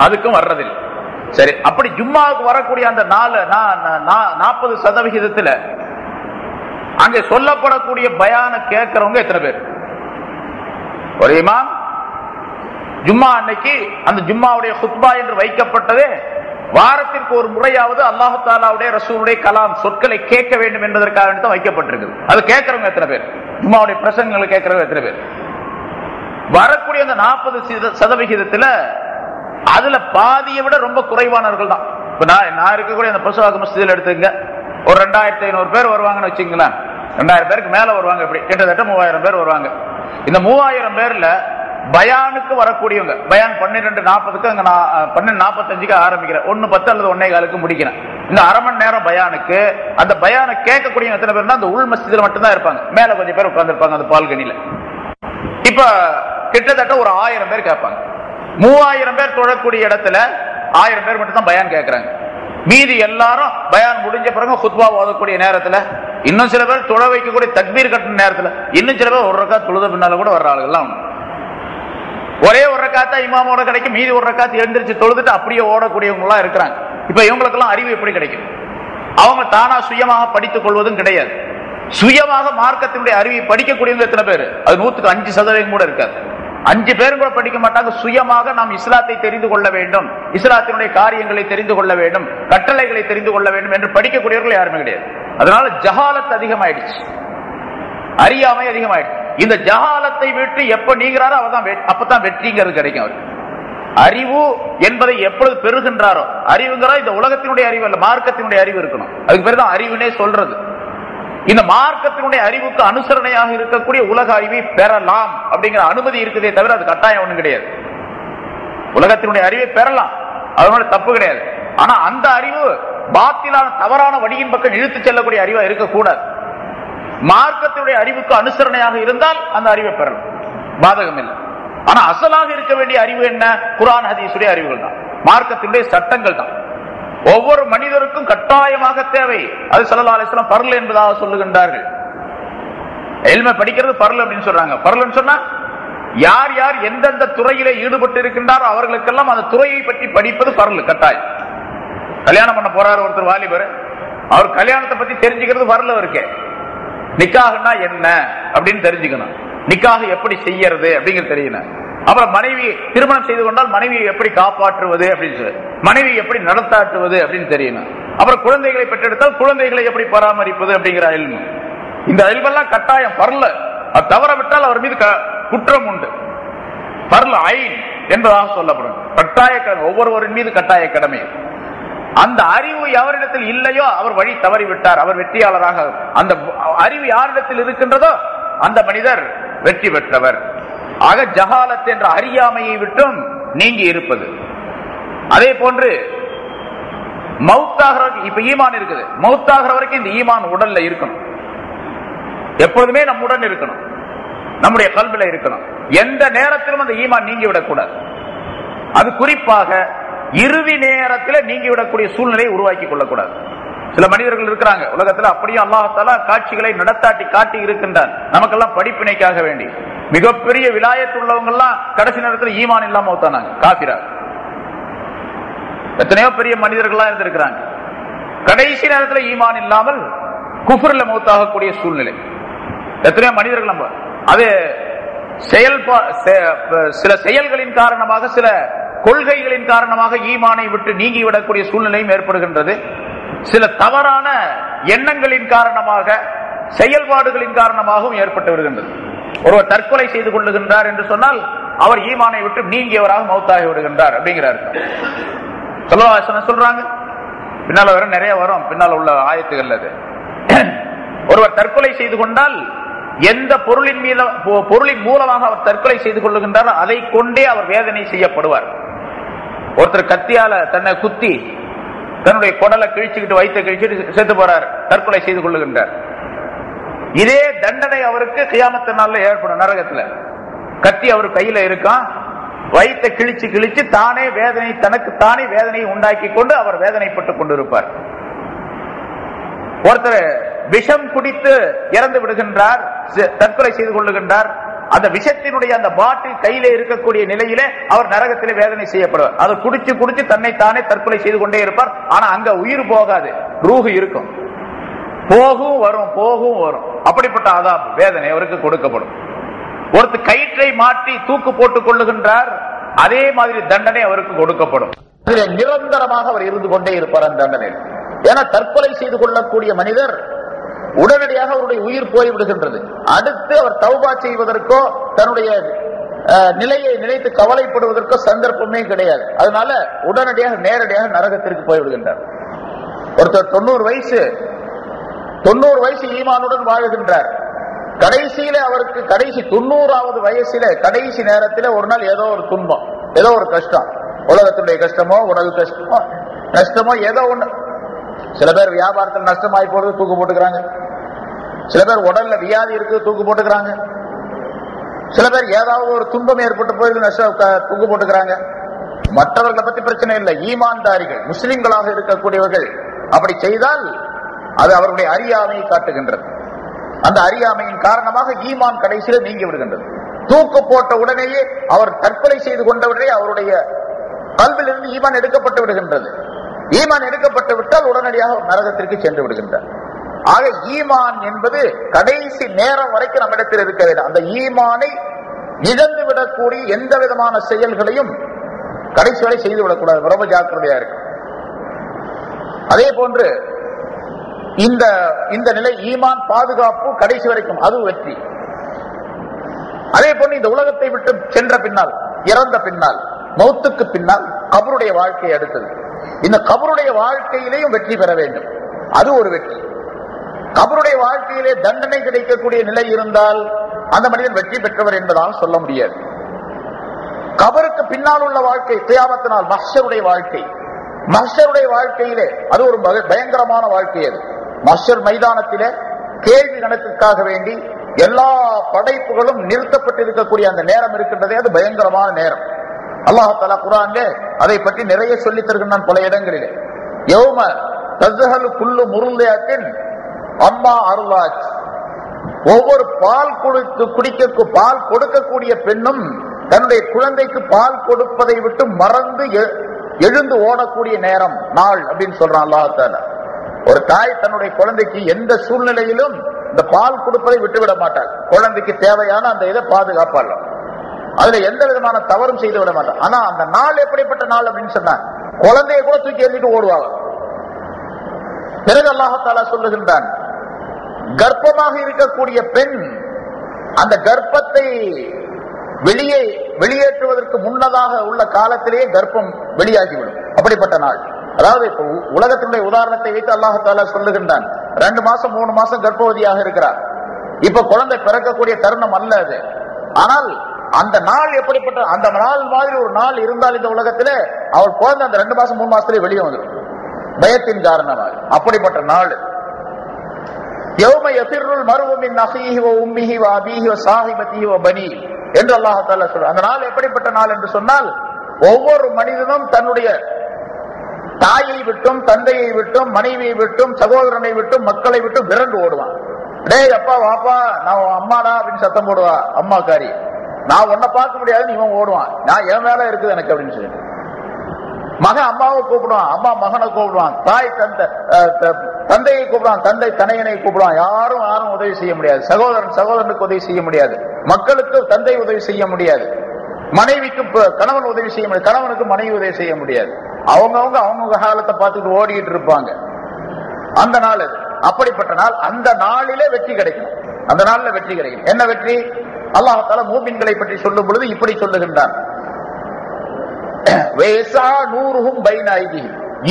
அதுக்கும் வர்றதில்லை. சரி, அப்படி ஜும்மாவுக்கு வரக்கூடிய அந்த 40% அங்கே சொல்லப்படக்கூடிய பயான கேட்கிறவங்க எத்தனை பேர்? ஒரு இமாம் ஜும்மா அன்னைக்கு அந்த ஜும்மாவுடைய குத்பா என்று வைக்கப்பட்டதே வாரத்திற்கு ஒரு முறையாவது அல்லாஹு தாலாவுடைய ரசூலுடைய கலாம் சொற்களை கேட்க வேண்டும் என்பதற்காக தான் வைக்கப்பட்டிருக்குது. அது கேட்கிறவங்க எத்தனை பேர்? ஜும்மாவுடைய பிரசங்களை கேட்கிறவங்க எத்தனை பேர்? வரக்கூடிய அந்த 40% அதுல பாதியை விட ரொம்ப குறைவானவர்கள் தான். இப்ப நான் இருக்கக்கூடிய அந்த பசுவாக்கு மஸ்ஜிதில் எடுத்துங்க, ஒரு 2500 பேர் வருவாங்கன்னு வச்சுங்களேன். 2000 பேருக்கு மேல வருவாங்க, இப்படி கிட்டத்தட்ட 3000 பேர் வருவாங்க. இந்த 3000 பேர்ல பயானுக்கு வரக்கூடியவங்க, பயான் 12:40 அங்க 12:45 ஆரம்பிக்கிறேன், 1:10 அல்லது 1:15 முடிக்கிறேன். இந்த அரை மணி நேரம் பயானுக்கு அந்த பயானை கேட்கக்கூடிய எத்தனை பேர்னா அந்த உள் மஸ்ஜிதில் மட்டும்தான் இருப்பாங்க, மேல கொஞ்சம் பேர் உட்கார்ந்து இருப்பாங்க அந்த பால்கனியில. இப்ப கிட்டத்தட்ட ஒரு 1000 பேர் கேட்பாங்க. 3000 பேர் தொழக்கூடிய இடத்துல 1000 பேர் மட்டும் தான் பயான் கேட்கறாங்க. மீதி எல்லாரும் பயான் முடிஞ்ச பிறகு குத்பா ஓதக்கூடிய நேரத்துல, இன்னும் சில பேர் தொழ வைக்கக்கூடிய தக்பீர் கட்டின நேரத்துல, இன்னும் சில பேர் ஒரு ரக்காத் தொழுத பின்னால கூட வர்ற ஆளுகள்லாம் ஒரே ஒரு ரக்காத்தா இமாமோட கிடைக்கும், மீதி ஒரு ரக்காத்து எழுந்திரிச்சு தொழுதுட்டு அப்படியே ஓடக்கூடியவங்க எல்லாம் இருக்கிறாங்க. இப்ப இவங்களுக்கெல்லாம் அறிவு எப்படி கிடைக்கும்? அவங்க தானா சுயமாக படித்துக் கொள்வதும் கிடையாது. சுயமாக மார்க்கத்தினுடைய அறிவை படிக்கக்கூடியவங்க எத்தனை பேர்? அது 100% கூட இருக்காது. 5 பேரும் கூட படிக்க மாட்டாங்க. சுயமாக நாம் இஸ்லாத்தை தெரிந்து கொள்ள வேண்டும், இஸ்லாத்தினுடைய காரியங்களை தெரிந்து கொள்ள வேண்டும், கட்டளைகளை தெரிந்து கொள்ள வேண்டும் என்று படிக்கக்கூடியவர்கள் யாருமே கிடையாது. அதனால ஜஹாலத் அதிகமாயிடுச்சு, அறியாமை அதிகமாயிடுச்சு. இந்த ஜஹாலத்தை விட்டு எப்ப நீங்கிறாரோ அப்பதான் வெற்றிங்கிறது கிடைக்கும் அவருக்கு. அறிவு என்பதை எப்பொழுது பெறுகின்றாரோ, அறிவுங்கிறா இந்த உலகத்தினுடைய அறிவு அல்ல, மார்க்கத்தினுடைய அறிவு இருக்கணும். அதுக்கு பேர் தான் அறிவுனே சொல்றது. இந்த மார்க்கத்தினுடைய அறிவுக்கு அனுசரணையாக இருக்கக்கூடிய உலக அறிவை பெறலாம் அப்படிங்கிற அனுமதி இருக்குதே தவிர அது கட்டாயம் ஒண்ணும் கிடையாது. உலகத்தினுடைய அறிவை பெறலாம், அதனால தப்பு கிடையாது. ஆனா அந்த அறிவு பாத்திலான தவறான வழியின் பக்கம் இழுத்து செல்லக்கூடிய அறிவா இருக்கக்கூடாது. மார்க்கத்தினுடைய அறிவுக்கு அனுசரணையாக இருந்தால் அந்த அறிவை பெறலாம், பாதகம் இல்லை. ஆனா அசலாக இருக்க வேண்டிய அறிவு என்ன? குர்ஆன் ஹதீஸுடைய அறிவுகள் தான், மார்க்கத்தினுடைய சட்டங்கள் தான். ஒவ்வொரு மனிதருக்கும் கட்டாயமாக தேவை. அது ஸல்லல்லாஹு அலைஹி வஸல்லம் பர்ல் என்பதாக சொல்லுகின்றார்கள். இல்மை படிக்கிறது பர்ல் அப்படின்னு சொல்றாங்க. பர்ல்னு சொன்னா யார் யார் எந்தெந்த துறையிலே ஈடுபட்டு இருக்கின்றாரோ அவர்களுக்கெல்லாம் அந்த துறையை பற்றி படிப்பது பர்ல் கட்டாயம். கல்யாணம் பண்ண போறாரு ஒருத்தர் வாலிபர், அவர் கல்யாணத்தை பத்தி தெரிஞ்சுக்கிறது பர்ல் இருக்கே. நிக்காஹ்னா என்ன அப்படின்னு தெரிஞ்சுக்கணும், நிக்காஹ் எப்படி செய்யறது அப்படிங்கிறது தெரியணும். அப்புறம் மனைவி திருமணம் செய்து கொண்டால் மனைவியை எப்படி காப்பாற்றுவது அப்படின்னு சொல்லி, மனைவி எப்படி நடத்தாட்டுவது அப்படின்னு தெரியணும். அப்புறம் குழந்தைகளை பெற்றெடுத்தால் குழந்தைகளை எப்படி பராமரிப்பது அப்படிங்கிற இல்மு. இந்த இல்மெல்லாம் கட்டாயம் பர்ல. அது தவற விட்டால் அவர் மீது குற்றம் உண்டு. பர்ல ஐன் என்பதாக சொல்லப்படும். கட்டாய ஒவ்வொருவரின் மீது கட்டாய கடமை. அந்த அறிவு யாரிடத்தில் இல்லையோ அவர் வழி தவறி விட்டார், அவர் வெற்றியாளராக. அந்த அறிவு யாரிடத்தில் இருக்கின்றதோ அந்த மனிதர் வெற்றி பெற்றவர். ஆக ஜஹாலத் என்ற அறியாமையை விட்டும் நீங்கி இருப்பது. அதே போன்று மௌத்தாகிற, இப்ப ஈமான் இருக்குது, மௌத்தாகிற வரைக்கும் இந்த ஈமான் உடல்ல இருக்கணும், எப்பொழுதுமே நம்முடன் இருக்கணும், நம்முடைய கல்வில இருக்கணும். எந்த நேரத்திலும் அந்த ஈமான் நீங்கி விடக்கூடாது. அது குறிப்பாக இறுதி நேரத்தில் நீங்கிவிடக்கூடிய சூழ்நிலையை உருவாக்கி கொள்ளக்கூடாது. சில மனிதர்கள் இருக்கிறாங்க உலகத்தில், அப்படியே அல்லாஹ் தஆலா காட்சிகளை நடத்தாட்டி காட்டி இருக்கின்றான் நமக்கெல்லாம் படிப்பினைக்காக வேண்டி. மிகப்பெரிய விலாயத்து உள்ளவங்க எல்லாம் கடைசி நேரத்தில் ஈமான் இல்லாம மௌத்தானாங்க, காஃபிரா. எத்தனையோ பெரிய மனிதர்களா இருந்திருக்கிறாங்க, கடைசி நேரத்தில் ஈமான் இல்லாமல் குஃப்ர்ல மௌத்தாகக்கூடிய சூழ்நிலை. எத்தனையோ மனிதர்கள் நம்ம அது சில செயல்களின் காரணமாக, சில கொள்கைகளின் காரணமாக ஈமானை விட்டு நீங்கிவிடக்கூடிய சூழ்நிலையும் ஏற்படுகின்றது. சில தவறான எண்ணங்களின் காரணமாக, செயல்பாடுகளின் காரணமாகவும் ஏற்பட்டு வருகின்றது. ஒருவர் தற்கொலை செய்து கொள்ளுகின்றார் என்று சொன்னால் அவர் ஈமானை விட்டு நீங்கியவராக மௌத்தாகி விடுகின்றார் அப்படிங்கிறார். சொல்றாங்க, பின்னால வர நிறைய வரும், பின்னால் உள்ள ஆயத்துகள். அது ஒருவர் தற்கொலை செய்து கொண்டால் எந்த பொருளின் மூலமாக அவர் தற்கொலை செய்து கொள்ளுகின்றார் அதை கொண்டே அவர் வேதனை செய்யப்படுவார். ஒருத்தர் கத்தியால தன்னை குத்தி தன்னுடைய குடலை கிழிச்சுக்கிட்டு வயிற்ற கிழிச்சுட்டு செத்து போறார், தற்கொலை செய்து கொள்ளுகின்றார். இதே தண்டனை அவருக்கு கியாமத்து நாள்ல ஏற்படும். நரகத்துல கத்தி அவர் கையில இருக்கான், வயிற்ற கிழிச்சு கிழிச்சு தானே வேதனை, தனக்கு தானே வேதனையை உண்டாக்கி கொண்டு அவர் வேதனைப்பட்டுக் கொண்டிருப்பார். ஒருத்தர் விஷம் குடித்து இறந்து விடுகின்றார், தற்கொலை செய்து கொள்ளுகின்றார். அந்த விஷத்தினுடைய அந்த பாட்டில் கையில இருக்கக்கூடிய நிலையிலே அவர் நரகத்திலே வேதனை செய்யப்படுவார். அதை குடிச்சு குடிச்சு தன்னை தானே தற்கொலை செய்து கொண்டே இருப்பார். ஆனா அங்க உயிர் போகாது, ரூஹு இருக்கும், போகும் வரும் போகும் வரும். அப்படிப்பட்ட அதாப் வேதனை அவருக்கு கொடுக்கப்படும். ஒருத்தர் கயிற்றை மாற்றி தூக்கு போட்டுக் கொள்ளுகின்றார், அதே மாதிரி தண்டனை அவருக்கு கொடுக்கப்படும். நிரந்தரமாக அவர் இருந்து கொண்டே இருப்பார் அந்த தண்டனை. ஏன்னா தற்கொலை செய்து கொள்ளக்கூடிய மனிதர் உடனடியாக அவருடைய உயிர் போய்விடுகின்றது. அடுத்து அவர் தௌபா செய்வதற்கோ தன்னுடைய நிலையை நினைத்து கவலைப்படுவதற்கோ சந்தர்ப்பமே கிடையாது. அதனால உடனடியாக நேரடியாக நரகத்திற்கு போய்விடுகின்றார். ஒருத்தர் 90 வயசு ஈமானுடன் வாழுகின்றார். கடைசியில அவருக்கு கடைசி 90வது வயசுல கடைசி நேரத்தில் ஒரு நாள் ஏதோ ஒரு துன்பம், ஏதோ ஒரு கஷ்டம், உலகத்துடைய கஷ்டமோ உடல் கஷ்டமோ நஷ்டமோ ஏதோ ஒண்ணு. சில பேர் வியாபாரத்தில் நஷ்டமாயி போறது தூக்கு போட்டுக்கிறாங்க, சில பேர் உடல்ல வியாதி இருக்கு தூக்கு போட்டுக்கிறாங்க, சில பேர் ஏதாவது ஒரு துன்பம் ஏற்பட்டு போயிருக்கு தூக்கு போட்டுக்கிறாங்க. மற்றவர்களை பத்தி பிரச்சனை இல்லை, ஈமான்தாரிகள் முஸ்லிம்களாக இருக்கக்கூடியவர்கள் அப்படி செய்தால் அது அவருடைய அறியாமையை காட்டுகின்றது. அந்த அறியாமையின் காரணமாக ஈமான் கடைசியில் நீங்கி விடுகின்றது. தூக்கு போட்ட உடனேயே அவர் தற்கொலை செய்து கொண்டவரே அவருடைய கல்விலிருந்து ஈமான் எடுக்கப்பட்டு விடுகின்றது. ஈமான் எடுக்கப்பட்டு விட்டால் உடனடியாக நரகத்திற்கு சென்று விடுகின்றார். ஆக ஈமான் என்பது கடைசி நேரம் வரைக்கும் நம்மிடத்தில் இருக்க வேண்டும். அந்த ஈமானை இழந்து விடக்கூடிய எந்த விதமான செயல்களையும் கடைசி வரை செய்து விடக்கூடாது, ரொம்ப ஜாக்கிரதையா இருக்கு. அதே போன்று இந்த நிலை ஈமான் பாதுகாப்பு கடைசி வரைக்கும் அது வெற்றி. அதே போன்று இந்த உலகத்தை விட்டு சென்ற பின்னால், இறந்த பின்னால், மௌத்துக்கு பின்னால் கபருடைய வாழ்க்கை அடுத்தது. இந்த கபருடைய வாழ்க்கையிலேயும் வெற்றி பெற வேண்டும், அது ஒரு வெற்றி. கபருடைய வாழ்க்கையிலே தண்டனை கிடைக்கக்கூடிய நிலை இருந்தால் அந்த மனிதன் வெற்றி பெற்றவர் என்பதால் சொல்ல முடியாது. கபருக்கு பின்னால் உள்ள வாழ்க்கை கியாமத்தினால் மஹ்ஷருடைய வாழ்க்கை, மஹ்ஷருடைய வாழ்க்கையிலே அது ஒரு பயங்கரமான வாழ்க்கை. அது மஹ்ஷர் மைதானத்திலே கேள்வி கணக்குக்காக வேண்டி எல்லா படைப்புகளும் நிறுத்தப்பட்டிருக்கக்கூடிய அந்த நேரம் இருக்கின்றதே, அது பயங்கரமான நேரம். அல்லாஹ் தஆலா குர்ஆனிலே அதை பற்றி நிறைய சொல்லித் தருகின்றான் பல இடங்களிலே. யௌம தஸ்ஹலு குல்லு முர்லியத்தின் அம்மா அர்லாத், ஒவ்வொரு பால் கொடுக்கக்கூடிய பெண்ணும் தன்னுடைய குழந்தைக்கு பால் கொடுப்பதை விட்டு மறந்து எழுந்து ஓடக்கூடிய நேரம் நாள் அப்படின்னு சொல்றான் அல்லாஹ் தஆலா. ஒரு தாய் தன்னுடைய குழந்தைக்கு எந்த சூழ்நிலையிலும் இந்த பால் கொடுப்பதை விட்டுவிட மாட்டாள். குழந்தைக்கு தேவையான அந்த இதை பாதுகாப்பாள், அதுல எந்த விதமான தவறும் செய்து விட மாட்டாள். ஆனா அந்த நாள் எப்படிப்பட்ட நாள் அப்படின்னு சொன்னா குழந்தைய கூட தூக்கி எறிஞ்சிட்டு ஓடுவாங்க. பிறகு அல்லாஹ் தஆலா சொல்லுகின்றான், கர்ப்பமாக இருக்கக்கூடிய பெண் அந்த கர்ப்பத்தை வெளியேற்றுவதற்கு முன்னதாக உள்ள காலத்திலேயே கர்ப்பம் வெளியாகிவிடும். அப்படிப்பட்ட நாள். அதாவது இப்ப உலகத்தினுடைய உதாரணத்தை வைத்து அல்லாஹ் தஆலா சொல்லுகின்றான், 2 மாசம் 3 மாசம் கர்ப்பவதியாக இருக்கிறார். இப்ப குழந்தை பிறக்கக்கூடிய தருணம் அல்ல அது. ஆனால் அந்த நாள் எப்படிப்பட்ட, அந்த நாள் மாதிரி ஒரு நாள் இருந்தால் இந்த உலகத்திலே அவள் குழந்தை அந்த 2 மாசம் 3 மாசத்திலே வெளியே வந்துடும் பயத்தின் காரணமாக. அப்படிப்பட்ட நாள் யௌம யஃபிருல் மர்உ மின் அஹீஹி வ உம்மிஹி வ அபீஹி வ ஸாஹிபத்திஹி வ பனீஹி என்று அல்லாஹ் தஆலா சொல்றார். அந்த நாள் எப்படிப்பட்ட நாள் என்று சொன்னால் ஒவ்வொரு மனிதனும் தன்னுடைய தாயை விட்டும் தந்தையை விட்டும் மனைவியை விட்டும் சகோதரனை விட்டும் மக்களை விட்டும் விரண்டு ஓடுவான். டேய் அப்பா வாப்பா, நான் அம்மாடா அப்படின்னு சத்தம் போடுவா அம்மாக்காரி. நான் உன்னை பார்க்க முடியாதுன்னு இவன் ஓடுவான், நான் என் வேலை இருக்குது எனக்கு அப்படின்னு சொல்லி. மகன் அம்மாவை கூப்பிடுவான், அம்மா மகனை கூப்பிடுவான், தாய் தந்தையை கூப்பிடுவான், தந்தை தனையனை கூப்பிடுவான். யாரும் உதவி செய்ய முடியாது. சகோதரனுக்கு உதவி செய்ய முடியாது, மக்களுக்கு தந்தை உதவி செய்ய முடியாது, மனைவிக்கு கணவன் உதவி செய்ய முடியாது, கணவனுக்கு மனைவி உதவி செய்ய முடியாது. அவங்க காலத்தை பார்த்துட்டு ஓடிட்டு இருப்பாங்க. அந்த நாள் அது. அப்படிப்பட்ட நாள். அந்த நாளிலே வெற்றி கிடைக்கும். அந்த நாளில் வெற்றி கிடைக்கும். என்ன வெற்றி? அல்லாஹ் தஆலா மூமின்களை பற்றி சொல்லும் பொழுது இப்படி சொல்லுகின்றான்,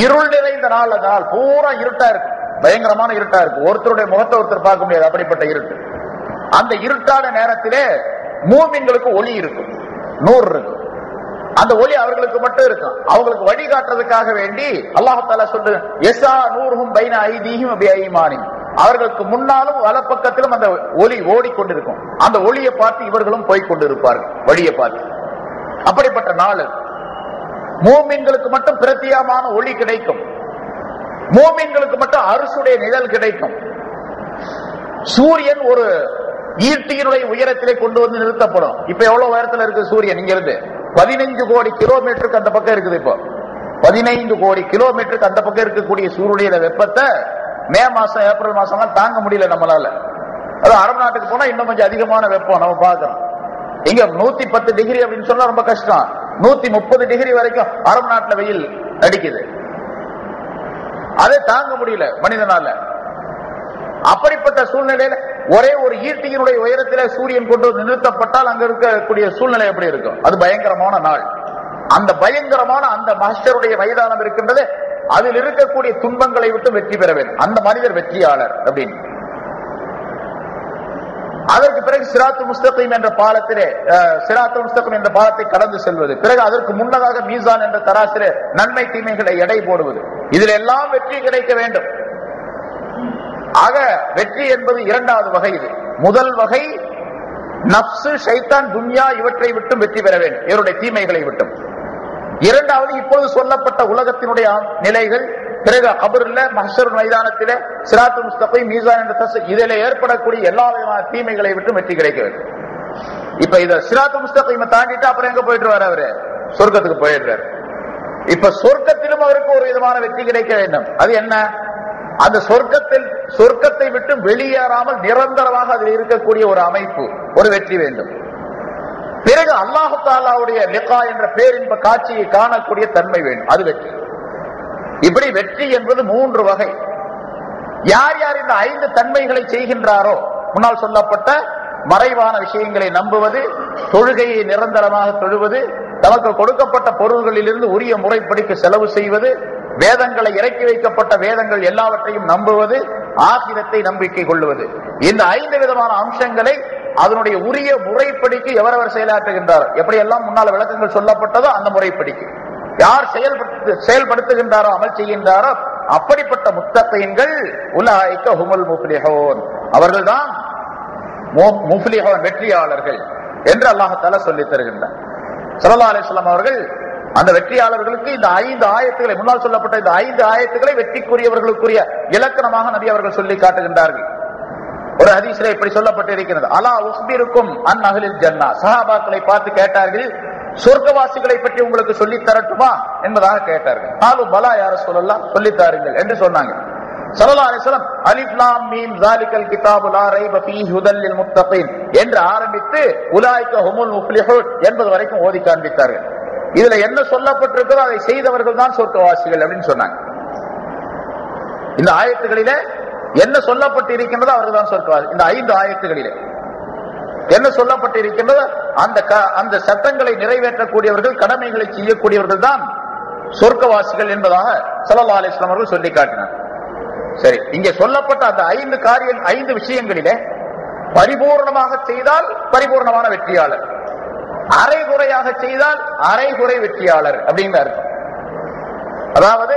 இருள் நிறைந்த நாள். அதனால் பூரா இருட்டா இருக்கு, பயங்கரமான இருட்டா இருக்கு. ஒருத்தருடைய முகத்தை ஒருத்தர் பார்க்க முடியாது, அப்படிப்பட்ட இருட்டு. அந்த இருட்டான நேரத்திலே மூமின்களுக்கு ஒளி இருக்கும், நூறு இருக்கும். அந்த ஒளி அவர்களுக்கு மட்டும் இருக்கும். அவங்களுக்கு வழிகாட்டுறதுக்காக வேண்டி அல்லாஹ் தஆலா சொல்ற யஸா நூருஹும் பைன ஐதீஹிம் பிஐமானிஹிம், அவர்களுக்கு முன்னாலும் வலப்பக்கத்திலும் அந்த ஒளி ஓடிக்கொண்டிருக்கும். அந்த ஒளியை பார்த்து இவர்களும் போய்கொண்டிருப்பார்கள், வழியை பார்த்து. அப்படிப்பட்ட நாள் மூமின்களுக்கு மட்டும் பிரத்தியமான ஒளி கிடைக்கும். மூமின்களுக்கு மட்டும் அரிசுடைய நிழல் கிடைக்கும். சூரியன் ஒரு ஈட்டியினுடைய உயரத்திலே கொண்டு வந்து நிறுத்தப்படும். இப்ப எவ்வளவு உயரத்தில் இருக்கு சூரியன்? இங்க இருந்து 15 கோடி கிலோமீட்டருக்கு அந்த பக்கம் இருக்குது. இப்போ 15 கோடி கிலோமீட்டருக்கு அந்த பக்கம் இருக்கக்கூடிய சூரியனுடைய வெப்பத்தை மே மாசம் ஏப்ரல் மாசம் தாங்க முடியல நம்மளால. அது அரபு நாட்டுக்கு போனா இன்னும் கொஞ்சம் அதிகமான வெப்பம் நம்ம பார்க்கிறோம். இங்க 110 டிகிரி அப்படின்னு சொன்னா ரொம்ப கஷ்டம். 130 டிகிரி வரைக்கும் அரபு நாட்டுல வெயில் அடிக்குது. அதை தாங்க முடியல மனிதனால. அப்படிப்பட்ட சூழ்நிலையில ஒரே ஒரு ஈட்டியினுடைய உயரத்திலே சூரியன் கொண்டு நிறுத்தப்பட்டால் அங்க இருக்கக்கூடிய சூழ்நிலை எப்படி இருக்கும்? அது பயங்கரமான நாள். அந்த பயங்கரமான அந்த மஹ்ஷருடைய மைதானம் இருக்கின்றது. அதில் இருக்கக்கூடிய துன்பங்களை விட்டு வெற்றி பெற வேண்டும். அந்த மனிதர் வெற்றியாளர் அப்படின்னு. அதற்கு பிறகு சிராத்துல் முஸ்தகீம் என்ற பாலத்திலே, சிராத்துல் முஸ்தகீம் என்ற பாலத்தை கடந்து செல்வது, பிறகு அதற்கு முன்னதாக மீசான் என்ற தராசிலே நன்மை தீமைகளை எடை போடுவது, இதில் எல்லாம் வெற்றி கிடைக்க வேண்டும். ஆக வெற்றி என்பது இரண்டாவது வகை. இது முதல் வகை நப்சு, ஷைத்தான், துன்யா இவற்றை விட்டும் வெற்றி பெற வேண்டும், இவருடைய தீமைகளை விட்டும். இரண்டாவது இப்பொழுது சொல்லப்பட்ட உலகத்தினுடைய நிலைகள், பிறகு கபர்ல மஹ்ஷர் மைதானத்திலே சிராத்துல் முஸ்தகீம், மீசான் என்ற தராசு, இதிலே ஏற்படக்கூடிய எல்லா விதமான தீமைகளை விட்டும் வெற்றி கிடைக்க வேண்டும். இப்ப இத சிராத்துல் முஸ்தகீமை தாண்டிட்டு அப்புறம் எங்க போயிட்டு வர? அவரு சொர்க்கத்துக்கு போயிடுறாரு. இப்ப சொர்க்கத்திலும் அவருக்கு ஒரு விதமான வெற்றி கிடைக்க வேண்டும். அது என்ன? அந்த சொர்க்கத்தை விட்டு வெளியேறாமல் நிரந்தரமாக அதில் இருக்கக்கூடிய ஒரு அமைப்பு, ஒரு வெற்றி வேண்டும். பிறகு அல்லாஹு தஆலாவுடைய லிகா என்ற பேரின்ப காட்சியை காணக்கூடிய தன்மை வேண்டும், அது வெற்றி. இப்படி வெற்றி என்பது 3 வகை. யார் யார் இந்த 5 தன்மைகளை செய்கின்றாரோ, முன்னால் சொல்லப்பட்ட மறைவான விஷயங்களை நம்புவது, தொழுகையை நிரந்தரமாக தொழுவது, தமக்கு கொடுக்கப்பட்ட பொருள்களிலிருந்து உரிய முறைப்படிக்கு செலவு செய்வது, வேதங்களை இறக்கி வைக்கப்பட்ட வேதங்கள் எல்லாவற்றையும் நம்புவது, ஆகிரத்தை நம்பிக்கை கொள்வது, இந்த 5 விதமான அம்சங்களை அதனுடைய உரிய முறைப்படிக்கு எவரவர் செயலாற்றுகின்றார், எப்படி எல்லாம் முன்னால் விளக்கங்கள் சொல்லப்பட்டதோ அந்த முறைப்படிக்கு யார் செயல்படுத்துகின்றாரோ, அமல் செய்கின்றாரோ, அப்படிப்பட்ட முத்தகீன்கள் உலாயிக ஹுமுல் முஃப்லிஹூன், அவர்கள்தான் முஃப்லிஹூன், வெற்றியாளர்கள் என்று அல்லாஹ் தஆலா சொல்லித் தருகின்றார். ஸல்லல்லாஹு அலைஹி வஸல்லம் அவர்கள் அந்த வெற்றியாளர்களுக்கு இந்த 5 ஆயத்துக்களை, முன்னால் சொல்லப்பட்ட இந்த 5 ஆயத்துக்களை வெற்றிக்குரியவர்களுக்குரிய இலக்கணமாக நபி அவர்கள் சொல்லி காட்டுகின்றார்கள். ஒரு ஹதீஸிலே இப்படி சொல்லப்பட்டு இருக்கிறது, அலா உஸ்பிருக்கும் அன் அஹ்லில் ஜன்னah, சஹாபாக்களை பார்த்து கேட்டார்கள், சொர்க்கவாசிகளை பற்றி உங்களுக்கு சொல்லி தரட்டுமா என்பதாக கேட்டார்கள். ஆலு பலா யா ரசூலல்லாஹ், சொல்லித் தாருங்கள் என்று சொன்னாங்க. ஸல்லல்லாஹு அலைஹி வஸல்லம் அலிஃப் லாம் மீம் ஸாலிகல் கிதாபு லா ரைப ஃபீஹி ஹுதல் லில் முத்தகீன் என்று ஆரம்பித்து உலாயிக ஹுமுல் முஃப்லிஹூன் என்பது வரைக்கும் ஓதி காண்பித்தார்கள். இதுல என்ன சொல்லப்பட்டிருக்கிறதோ அதை செய்தவர்கள் தான் சொர்க்கவாசிகள் அப்படின்னு சொன்னாங்க. இந்த ஆயத்துகளிலே என்ன சொல்லப்பட்டு இருக்கின்றதோ அவர்கள் தான் சொர்க்கவாசி. இந்த 5 ஆயத்துகளிலே என்ன சொல்லப்பட்டு இருக்கின்றதோ அந்த சட்டங்களை நிறைவேற்றக்கூடியவர்கள், கடமைகளை செய்யக்கூடியவர்கள் தான் சொர்க்கவாசிகள் என்பதாக ஸல்லல்லாஹு அலைஹி வஸல்லம் அவர்கள் சொல்லி காட்டினார். சரி, இங்கே சொல்லப்பட்ட அந்த 5 விஷயங்களிலே பரிபூர்ணமாக செய்தால் பரிபூர்ணமான வெற்றியாளர், அரைகுறையாக செய்தால் அரைகுறை வெற்றியாளர் அப்படின்னு அர்த்தம். அதாவது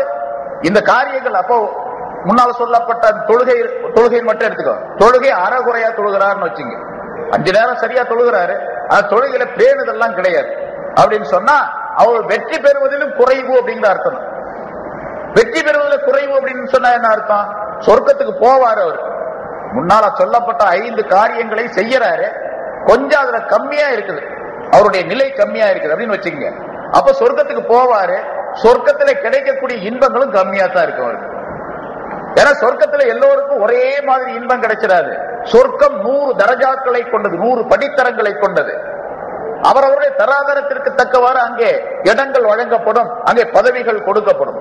இந்த காரியங்கள், அப்போ முன்னால் சொல்லப்பட்ட தொழுகை மட்டும் எடுத்துக்கோ, தொழுகை அரைகுறையா தொழுகிறாருன்னு வச்சுங்க, 5 நேரம் சரியா தொழுகிறாரு, அந்த தொழுகையில பேணுதெல்லாம் கிடையாது அப்படின்னு சொன்னா அவர் வெற்றி பெறுவதிலும் குறைவு அப்படிங்கிற அர்த்தம். வெற்றி பெறுவதில் குறைவு அப்படின்னு சொன்னா என்ன அர்த்தம்? சொர்க்கத்துக்கு போவாரு அவர், முன்னால சொல்லப்பட்ட 5 காரியங்களை செய்யறாரு, கொஞ்சம் அதுல கம்மியா இருக்குது, அவருடைய நிலை கம்மியா இருக்குது அப்படின்னு வச்சுக்கோங்க. அப்ப சொர்க்கத்துக்கு போவாரு, சொர்க்கத்துல கிடைக்கக்கூடிய இன்பங்களும் கம்மியா தான் இருக்கு அவருக்கு. ஏன்னா சொர்க்கத்துல எல்லோருக்கும் ஒரே மாதிரி இன்பம் கிடைச்சிடாது. சொர்க்கம் 100 தரஜாக்களை கொண்டது, 100 படித்தரங்களை கொண்டது. அவரவருடைய தராதரத்திற்கு தக்கவாறு அங்கே இடங்கள் வழங்கப்படும், அங்கே பதவிகள் கொடுக்கப்படும்.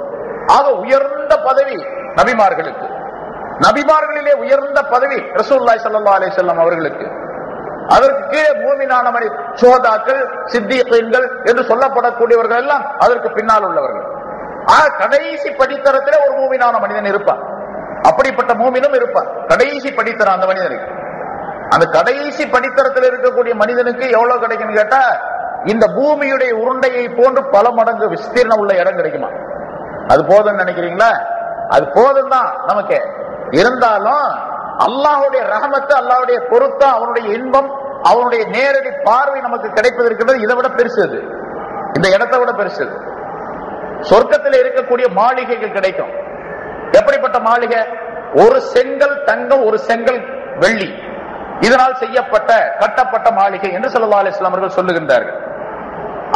ஆக உயர்ந்த பதவி நபிமார்களுக்கு, நபிமார்களிலே உயர்ந்த பதவி ரசூலுல்லாஹி ஸல்லல்லாஹு அலைஹி வஸல்லம் அவர்களுக்கு. அதற்கு கீழே மூமினான சுஹதாக்கள், சித்தீகீன்கள் என்று சொல்லப்படக்கூடியவர்கள் எல்லாம் அதற்கு பின்னால் உள்ளவர்கள். கடைசி படித்தரத்திலே ஒரு மூமினான மனிதன் இருப்பான், அப்படிப்பட்ட மூமினும் இருப்பான், கடைசி படித்தரம் அந்த மனிதனுக்கு. அந்த கடைசி படித்தரத்தில் இருக்கக்கூடிய மனிதனுக்கு எவ்வளவு கிடைக்கும் கேட்டா, இந்த பூமியுடைய உருண்டையை போன்று பல மடங்கு விஸ்தீர்ணம் உள்ள இடம் கிடைக்குமா? அது போதும் நினைக்கிறீங்களா? அது போதும் தான் நமக்கு. இருந்தாலும் அல்லாஹ்வுடைய ரஹமத்து, அல்லாஹ்வுடைய பொருத்தம், அவனுடைய இன்பம், அவனுடைய நேரடி பார்வை நமக்கு கிடைப்பது இருக்கிறது. இதை விட பெருசு, இந்த இடத்தை விட பெருசு. சொர்க்கத்தில் இருக்கக்கூடிய மாளிகைகள் கிடைக்கும். எப்படிப்பட்ட மாளிகை? ஒரு செங்கல் தங்கம், ஒரு செங்கல் வெள்ளி, இதனால் செய்யப்பட்ட கட்டப்பட்ட மாளிகை என்று ஸல்லல்லாஹு அலைஹி வஸல்லம் அவர்கள் சொல்லுகின்றார்கள்.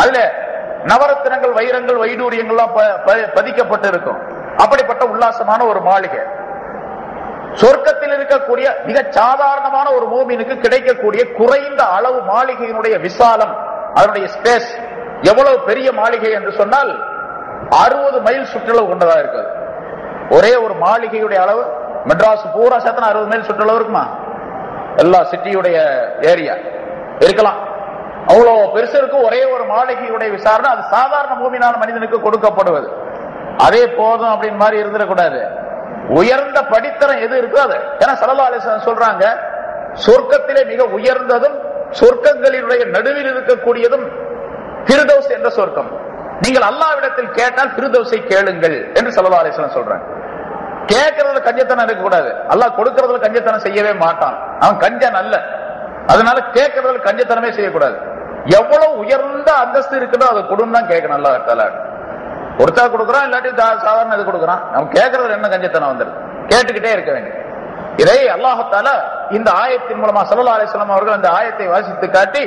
அதுல நவரத்தினங்கள், வைரங்கள், வைடூரியங்கள்லாம் பதிக்கப்பட்டு இருக்கும். அப்படிப்பட்ட உல்லாசமான ஒரு மாளிகை. சொர்க்கத்தில் இருக்கக்கூடிய மிக சாதாரணமான ஒரு மூமினுக்கு கிடைக்கக்கூடிய குறைந்த அளவு மாளிகையினுடைய விசாலம், அதனுடைய ஸ்பேஸ் எவ்வளவு பெரிய மாளிகை என்று சொன்னால் 60 மைல் சுற்றளவு கொண்டதா இருக்குது. ஒரே ஒரு மாளிகையுடைய அளவு மெட்ராஸ் பூரா சேர்த்தனா 60 மைல் சுற்றளவு இருக்குமா? எல்லா சிட்டியுடைய ஏரியா இருக்கலாம். அவ்வளவு பெருசு இருக்கும் ஒரே ஒரு மாளிகையுடைய விசாரணை. அது சாதாரண மூமினான மனிதனுக்கு கொடுக்கப்படுவது. அதே போதும் அப்படின்னு மாதிரி இருந்துடக்கூடாது. உயர்ந்த படித்தரம் எது இருக்கோ அது. ஏன்னா ஸல்லல்லாஹு அலைஹி வஸல்லம் சொல்றாங்க, சொர்க்கத்திலே மிக உயர்ந்ததும் சொர்க்கங்களினுடைய நடுவில் இருக்கக்கூடியதும் ஃபிர்தௌஸ் என்ற சொர்க்கம். நீங்கள் அல்லாஹ்விடத்தில் கேட்டால் ஃபிர்தௌஸை கேளுங்கள் என்று ஸல்லல்லாஹு அலைஹி வஸல்லம் சொல்றாங்க. கேட்கறதுல கஞ்சத்தனம் இருக்கக்கூடாது. அல்லாஹ் கொடுக்கறதுல கஞ்சத்தனம் செய்யவே மாட்டான். அவன் கஞ்சன் அல்ல. அதனால கேட்கறதுல கஞ்சத்தனமே செய்யக்கூடாது. எவ்வளவு உயர்ந்த அந்தஸ்து இருக்குதோ அதை கொடுன்னு தான் கேட்கணும். அல்லாஹ் தஆலா ஒருத்தா கொடுக்குறான், இல்லாட்டி சாதாரண இது கொடுக்குறான். அவன் கேட்கறதுல என்ன கஞ்சத்தனம் வந்துருக்கு? கேட்டுக்கிட்டே இருக்க வேண்டும். இதை அல்லாஹ் தஆலா இந்த ஆயத்தின் மூலமா ஸல்லல்லாஹு அலைஹி வஸல்லம் அவர்கள் அந்த ஆயத்தை வாசித்து காட்டி,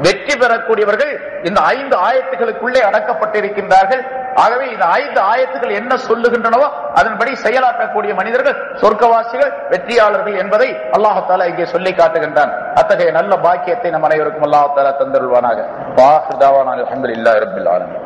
வெற்றி பெறக்கூடியவர்கள் இந்த 5 ஆயத்துகளுக்குள்ளே அடக்கப்பட்டிருக்கின்றார்கள். ஆகவே இந்த 5 ஆயத்துகள் என்ன சொல்லுகின்றனவோ அதன்படி செயலாற்றக்கூடிய மனிதர்கள் சொர்க்கவாசிகள், வெற்றியாளர்கள் என்பதை அல்லாஹ் தஆலா இங்கே சொல்லி காட்டுகின்றான். அத்தகைய நல்ல பாக்கியத்தை நம் அனைவருக்கும் அல்லாஹ் தஆலா தந்தருள்வானாக. வாஹிர் தாவானா அல்ஹம்துலில்லாஹி ரப்பில் ஆலமீன்.